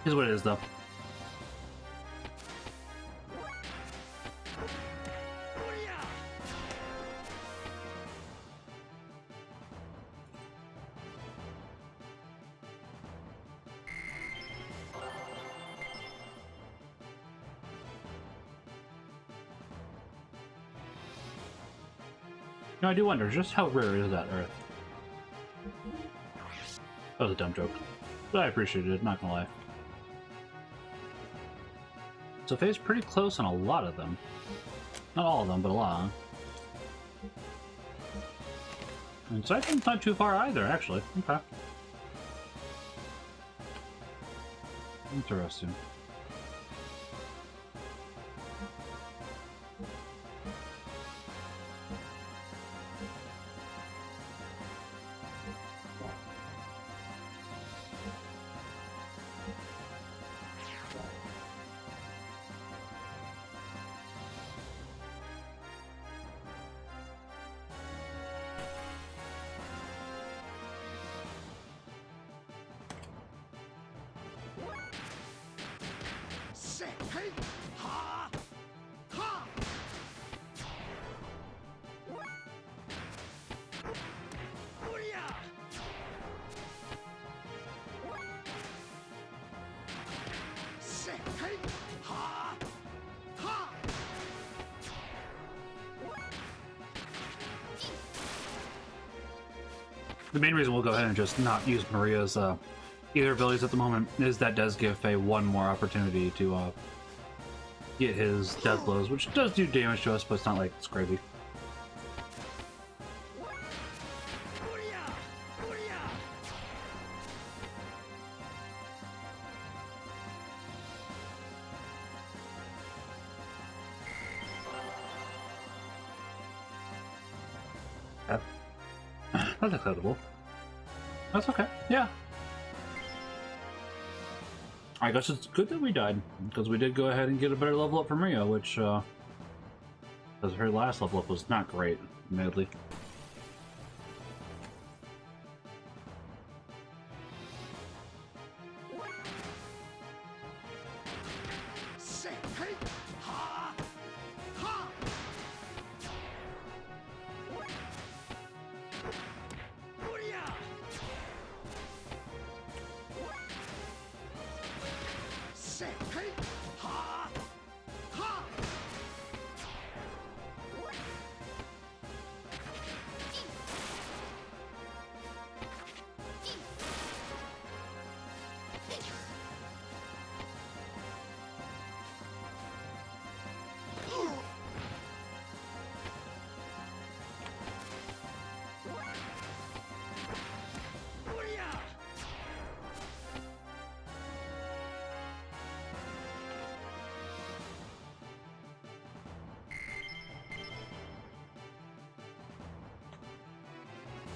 Is what it is, though. No, I do wonder just how rare is that Earth? That was a dumb joke, but I appreciated it, not gonna lie. So Faye's pretty close on a lot of them. Not all of them, but a lot. And Cyclone's not too far either, actually. Okay. Interesting. The main reason we'll go ahead and just not use Maria's either abilities at the moment is that does give Faye one more opportunity to get his death blows, which does do damage to us, but it's not like it's crazy. That's acceptable. That's okay. Yeah. I guess it's good that we died, because we did go ahead and get a better level up from Rio, which, because her last level up was not great, admittedly.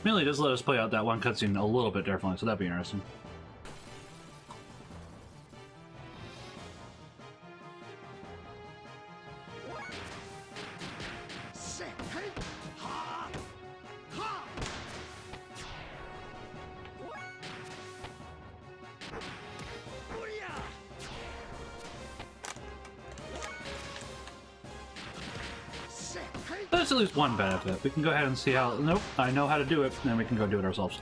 Millie does let us play out that one cutscene a little bit differently, so that'd be interesting. That's at least one benefit. We can go ahead and see how... Nope, I know how to do it, and then we can go do it ourselves.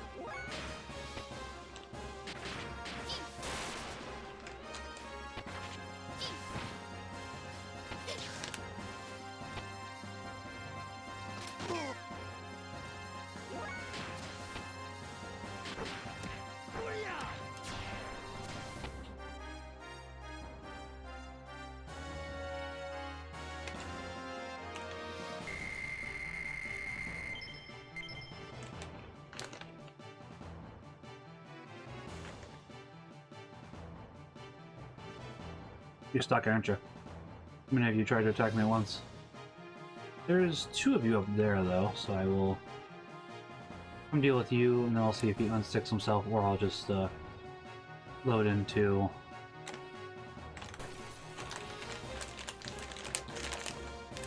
You're stuck, aren't you? How many of you tried to attack me at once? There's 2 of you up there, though, so I will come deal with you, and then I'll see if he unsticks himself, or I'll just load into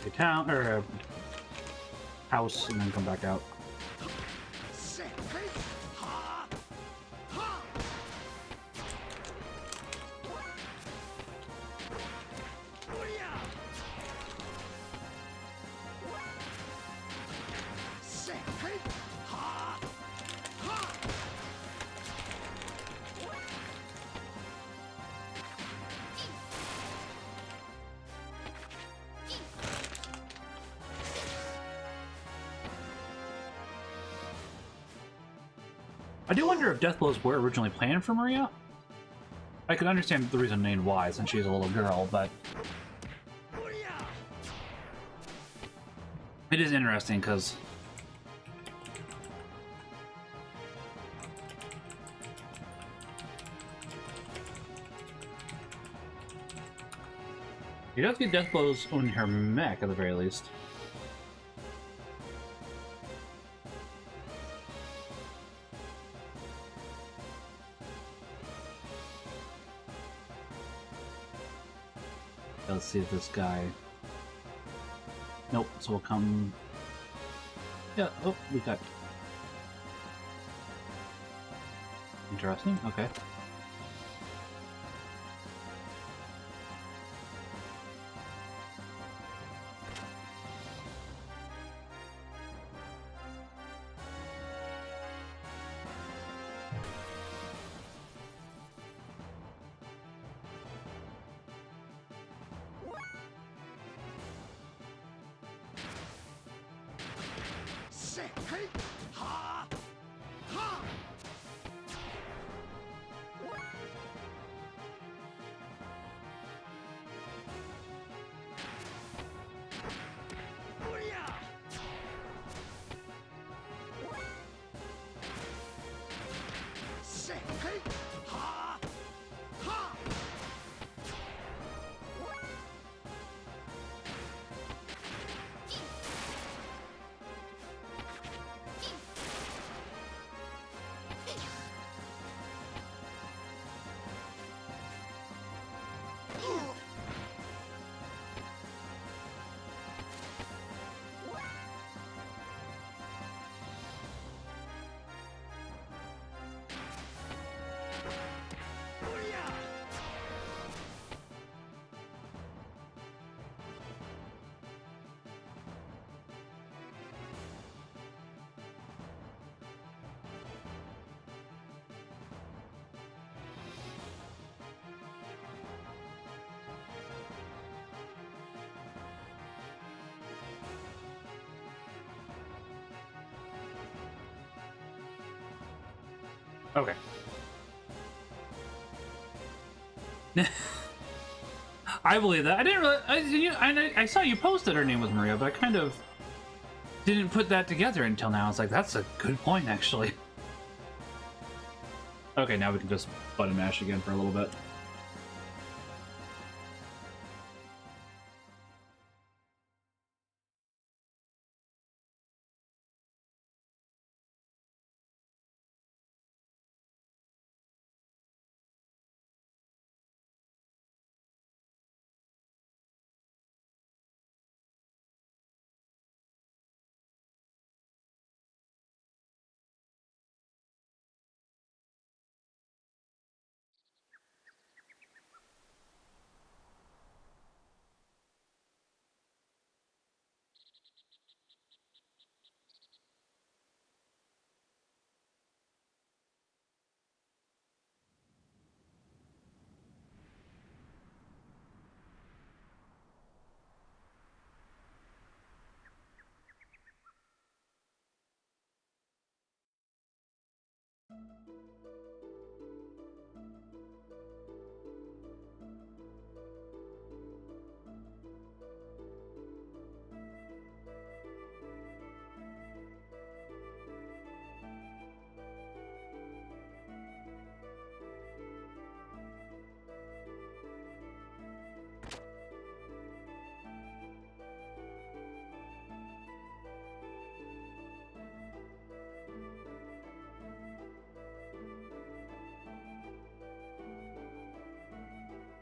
a town or a house, and then come back out. I do wonder if death blows were originally planned for Maria. I could understand the reason named why, since she's a little girl, but it is interesting because you does get death blows on her mech at the very least. Let's see if this guy... Nope, so we'll come... Yeah, oh, we got... Interesting, okay. Okay. I believe that. I didn't really... I saw you posted her name was Maria, but I kind of didn't put that together until now. I was like, that's a good point, actually. Okay, now we can just button mash again for a little bit.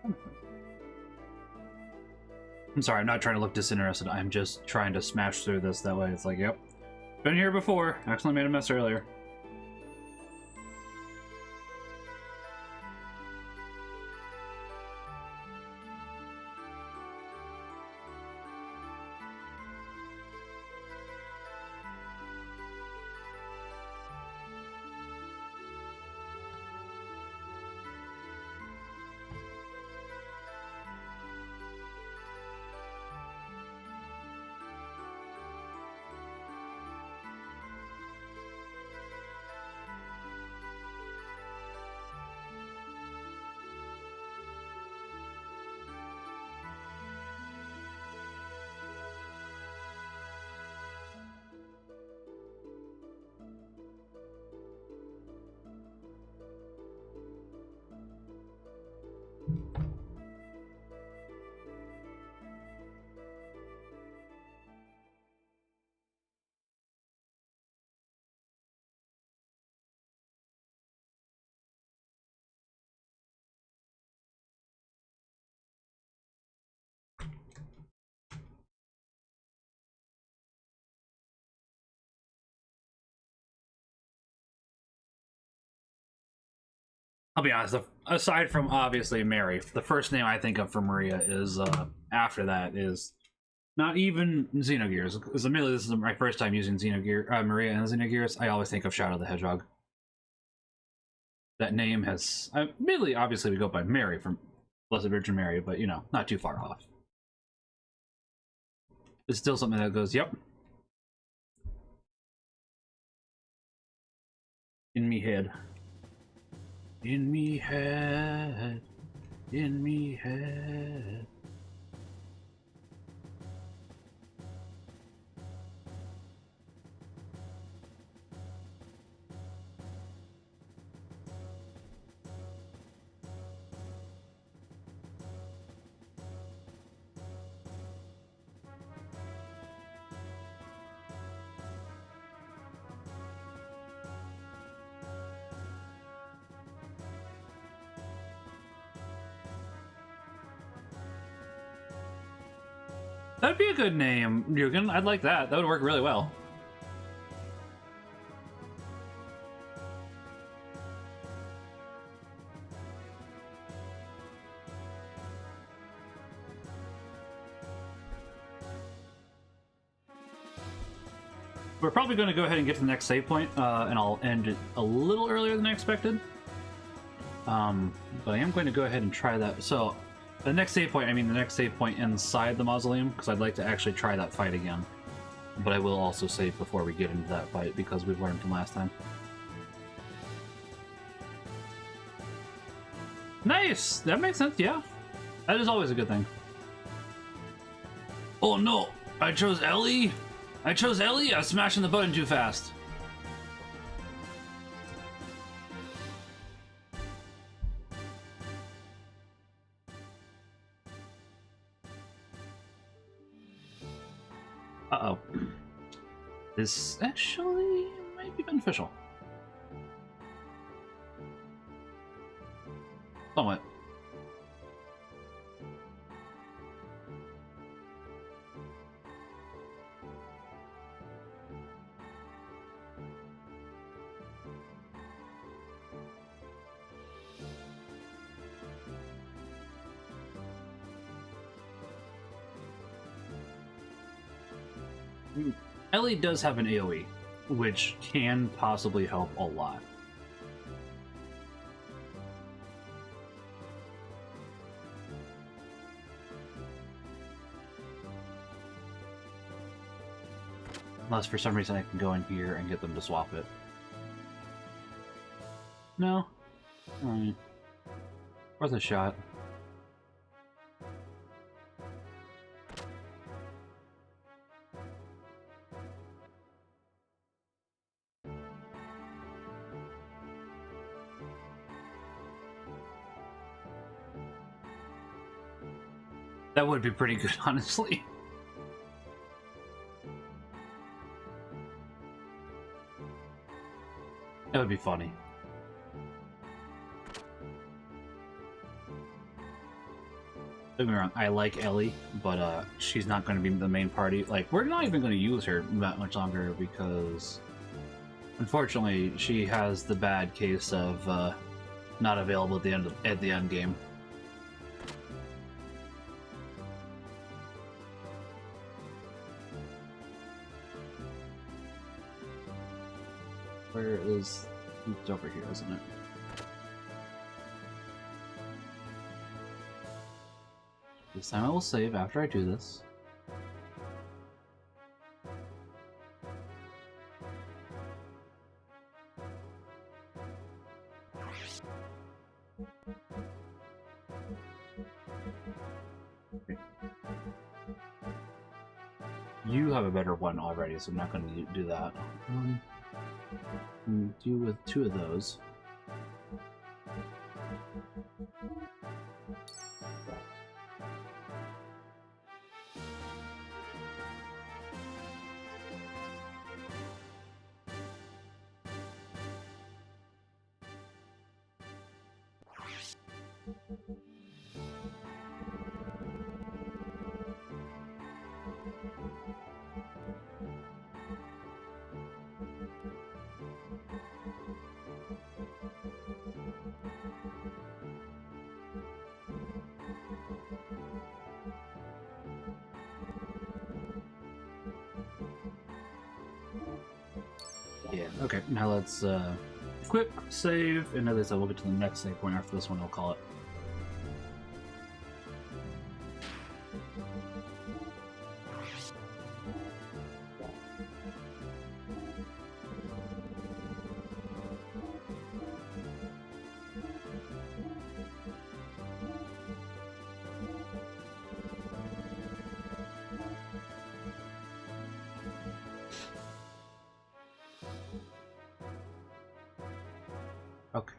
I'm sorry, I'm not trying to look disinterested. I'm just trying to smash through this. That way it's like, yep. Been here before. Accidentally made a mess earlier. I'll be honest, aside from obviously Mary, the first name I think of for Maria is, after that is not even Xenogears. Because admittedly, this is my first time using Maria and Xenogears. I always think of Shadow the Hedgehog. That name has, admittedly, obviously we go by Mary from Blessed Virgin Mary, but you know, not too far off. It's still something that goes, yep. In me head. In me head. In me head. That'd be a good name, Jürgen. I'd like that. That would work really well. We're probably going to go ahead and get to the next save point, and I'll end it a little earlier than I expected. But I am going to go ahead and try that. So, the next save point, I mean the next save point inside the mausoleum, because I'd like to actually try that fight again. But I will also save before we get into that fight, because we've learned from last time. Nice! That makes sense, yeah. That is always a good thing. Oh no! I chose Ellie! I chose Ellie! I was smashing the button too fast. Uh-oh. This actually might be beneficial. Somewhat. Ellie does have an AoE, which can possibly help a lot. Unless for some reason I can go in here and get them to swap it. No? Alright. Worth a shot. That would be pretty good, honestly. That would be funny. Don't get me wrong, I like Ellie, but she's not going to be the main party. Like, we're not even going to use her that much longer because, unfortunately, she has the bad case of not available at the end game. Where is... It's over here, isn't it? This time I will save after I do this. Okay. You have a better one already, so I'm not going to do that. Do with 2 of those. Yeah, okay, now let's equip, save, and as I said, we'll get to the next save point after this one, I'll call it. Okay.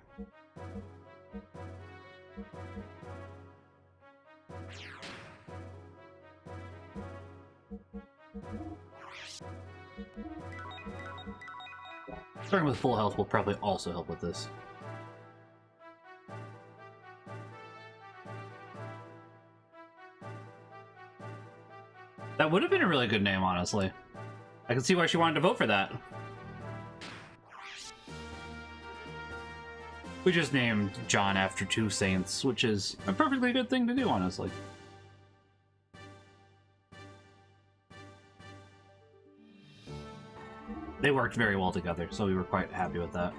Starting with full health will probably also help with this. That would have been a really good name, honestly. I can see why she wanted to vote for that. We just named John after 2 saints, which is a perfectly good thing to do, honestly. They worked very well together, so we were quite happy with that.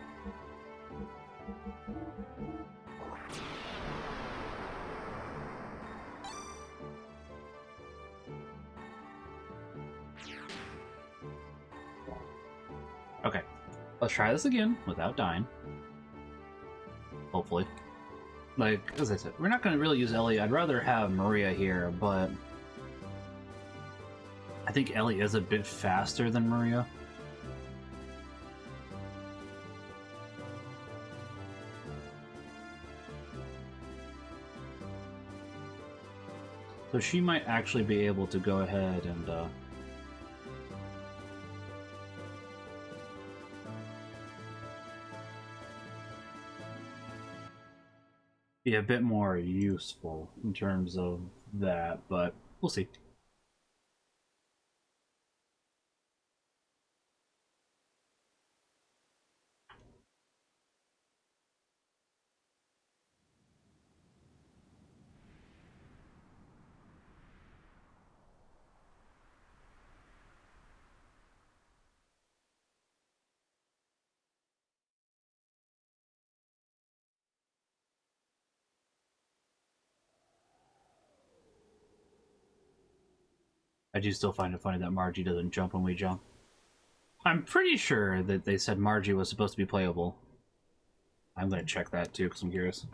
Okay, let's try this again without dying. Hopefully. Like, as I said, we're not going to really use Ellie. I'd rather have Maria here, but I think Ellie is a bit faster than Maria. So she might actually be able to go ahead and be a bit more useful in terms of that, but we'll see. I do still find it funny that Margie doesn't jump when we jump. I'm pretty sure that they said Margie was supposed to be playable. I'm going to check that too, because I'm curious.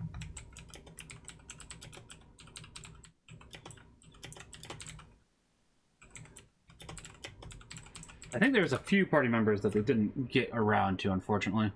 I think there's a few party members that they didn't get around to, unfortunately.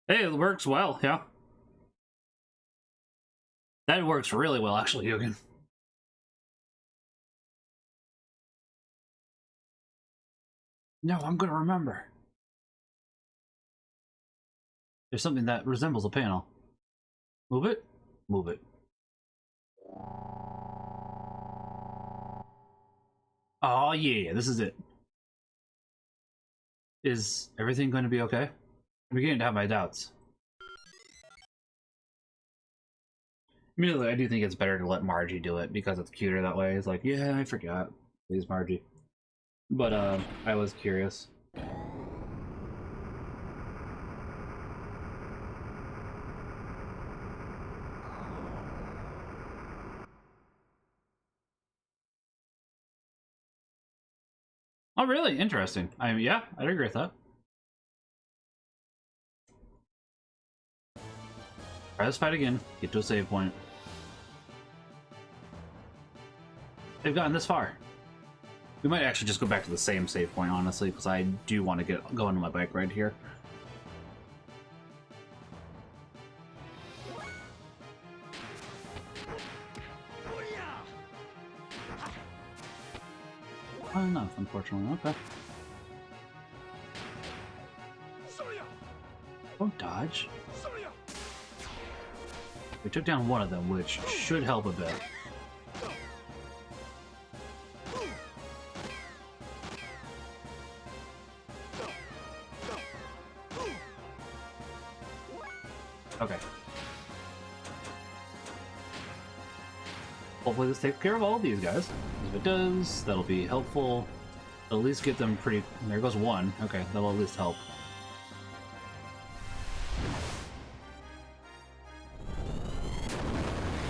Hey, it works well, yeah. That works really well, actually, Yogan. No, I'm gonna remember. There's something that resembles a panel. Move it? Move it. Oh, yeah, this is it. Is everything going to be okay? I'm beginning to have my doubts. Immediately, I do think it's better to let Margie do it because it's cuter that way. It's like, yeah, I forgot. Please, Margie. But, I was curious. Oh, really? Interesting. I mean, yeah, I'd agree with that. Try this fight again. Get to a save point. They've gotten this far. We might actually just go back to the same save point, honestly, because I do want to go on my bike ride here. Oh, no, unfortunately. Okay. Don't dodge. We took down one of them, which should help a bit. Okay. Hopefully this takes care of all of these guys. If it does, that'll be helpful. It'll at least get them pretty... There goes one. Okay, that'll at least help.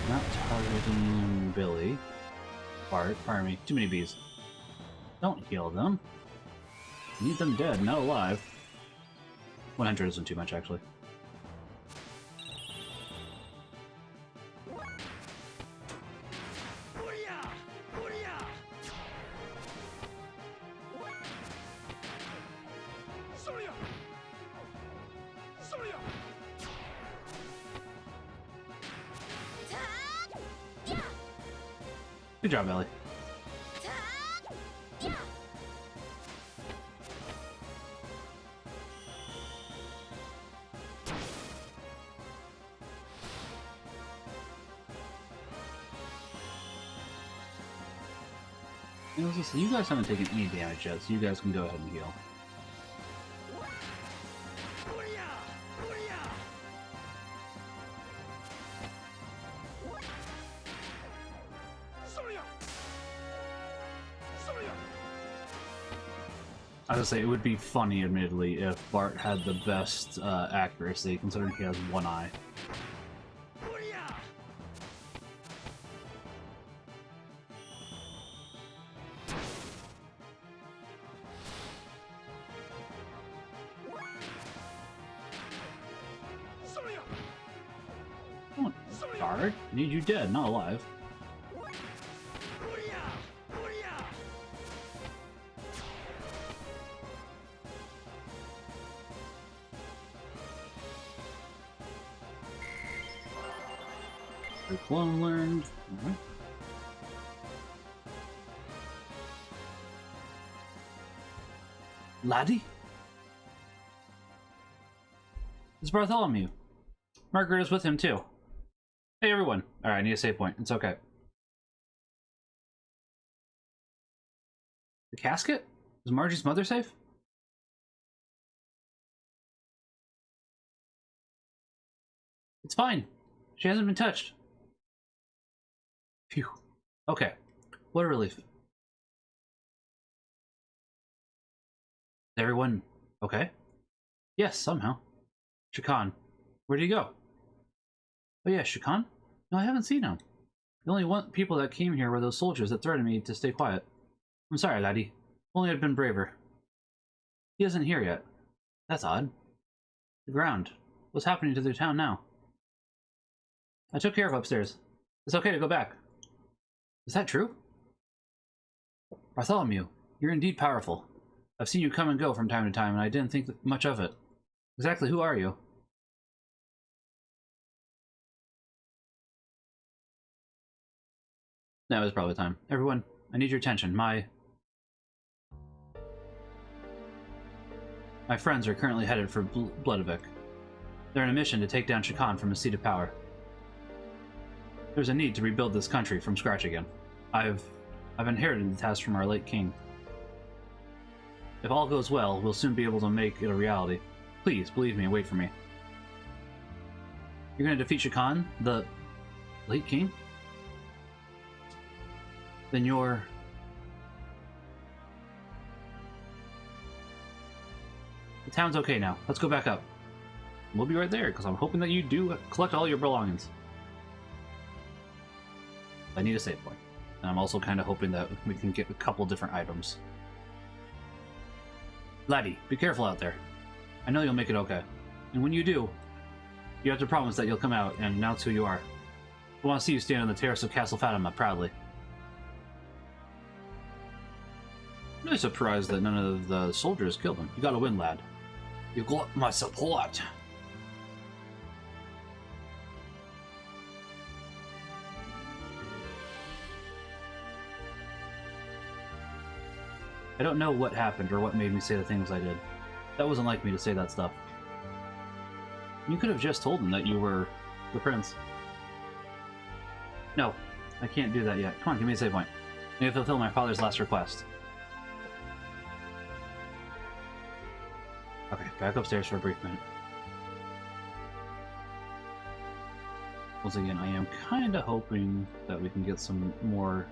Not targeting Billy. Bart, pardon me. Too many bees. Don't heal them. Need them dead, not alive. 100 isn't too much, actually. Good job, Ellie. You guys haven't taken any damage yet, so you guys can go ahead and heal. I was gonna say, it would be funny, admittedly, if Bart had the best accuracy, considering he has one eye. Come on, Bart. I need you dead, not alive. Clone learned. Alright. Laddie? It's Bartholomew. Margaret is with him too. Hey everyone. Alright, I need a save point. It's okay. The casket? Is Margie's mother safe? It's fine. She hasn't been touched. Phew. Okay. What a relief. Is everyone okay? Yes, somehow. Shakan. Where'd he go? Oh yeah, Shakan? No, I haven't seen him. The only people that came here were those soldiers that threatened me to stay quiet. I'm sorry, laddie. If only I'd been braver. He isn't here yet. That's odd. The ground. What's happening to their town now? I took care of upstairs. It's okay to go back. Is that true? Bartholomew, you're indeed powerful. I've seen you come and go from time to time, and I didn't think much of it. Exactly who are you? That was probably time. Everyone, I need your attention. My friends are currently headed for Bloodovik. They're on a mission to take down Shakan from his seat of power. There's a need to rebuild this country from scratch again. I've inherited the task from our late king. If all goes well, we'll soon be able to make it a reality. Please, believe me and wait for me. You're going to defeat Shakan, the late king? Then you're... The town's okay now. Let's go back up. We'll be right there, because I'm hoping that you do collect all your belongings. I need a save point. And I'm also kind of hoping that we can get a couple different items. Laddie, be careful out there. I know you'll make it okay. And when you do, you have to promise that you'll come out and announce who you are. I want to see you stand on the terrace of Castle Fatima proudly. I'm really surprised that none of the soldiers killed him. You gotta win, lad. You got my support. I don't know what happened or what made me say the things I did. That wasn't like me to say that stuff. You could have just told him that you were the prince. No, I can't do that yet. Come on, give me a save point. I need to fulfill my father's last request. Okay, back upstairs for a brief minute. Once again, I am kind of hoping that we can get some more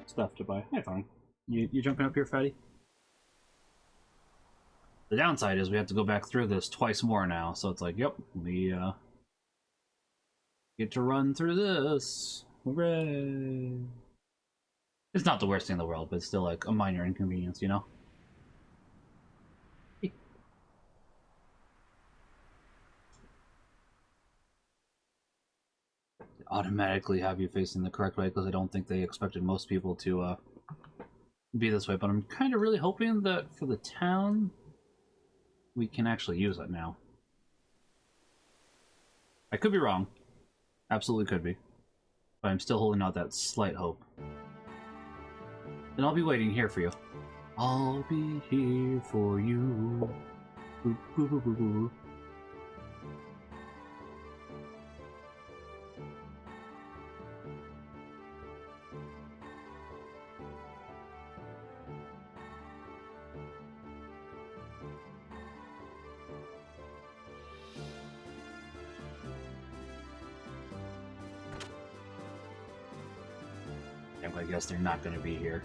stuff to buy. Hi, fine. You jumping up here, fatty? The downside is we have to go back through this twice more now, so it's like, yep, we get to run through this. Hooray! It's not the worst thing in the world, but it's still like a minor inconvenience, you know? Automatically have you facing the correct way because I don't think they expected most people to be this way, but I'm kind of really hoping that for the town we can actually use it now. I could be wrong. Absolutely could be. But I'm still holding out that slight hope. And I'll be waiting here for you. I'll be here for you. Boop, boop, boop, boop, boop. I guess they're not going to be here.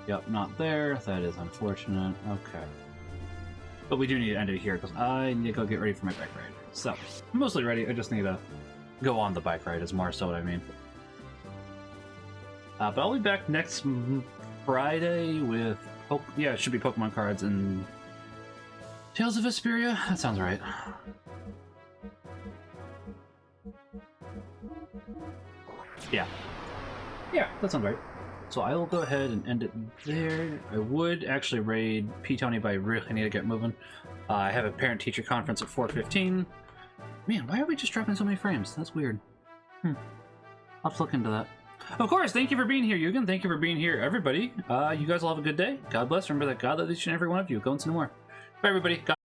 Yep, not there. That is unfortunate. Okay. But we do need to end it here because I need to go get ready for my bike ride. So, I'm mostly ready. I just need to go on the bike ride is more so what I mean. But I'll be back next Friday with... yeah, it should be Pokemon cards and... Tales of Vesperia? That sounds right. Yeah. Yeah, that sounds right. So I will go ahead and end it there. I would actually raid P-Tony, but I really need to get moving. I have a parent-teacher conference at 4:15. Man, why are we just dropping so many frames? That's weird. I'll have to look into that. Of course, thank you for being here, Yugen. Thank you for being here, everybody. You guys all have a good day. God bless. Remember that God loves each and every one of you. Go and see more. Bye, everybody. God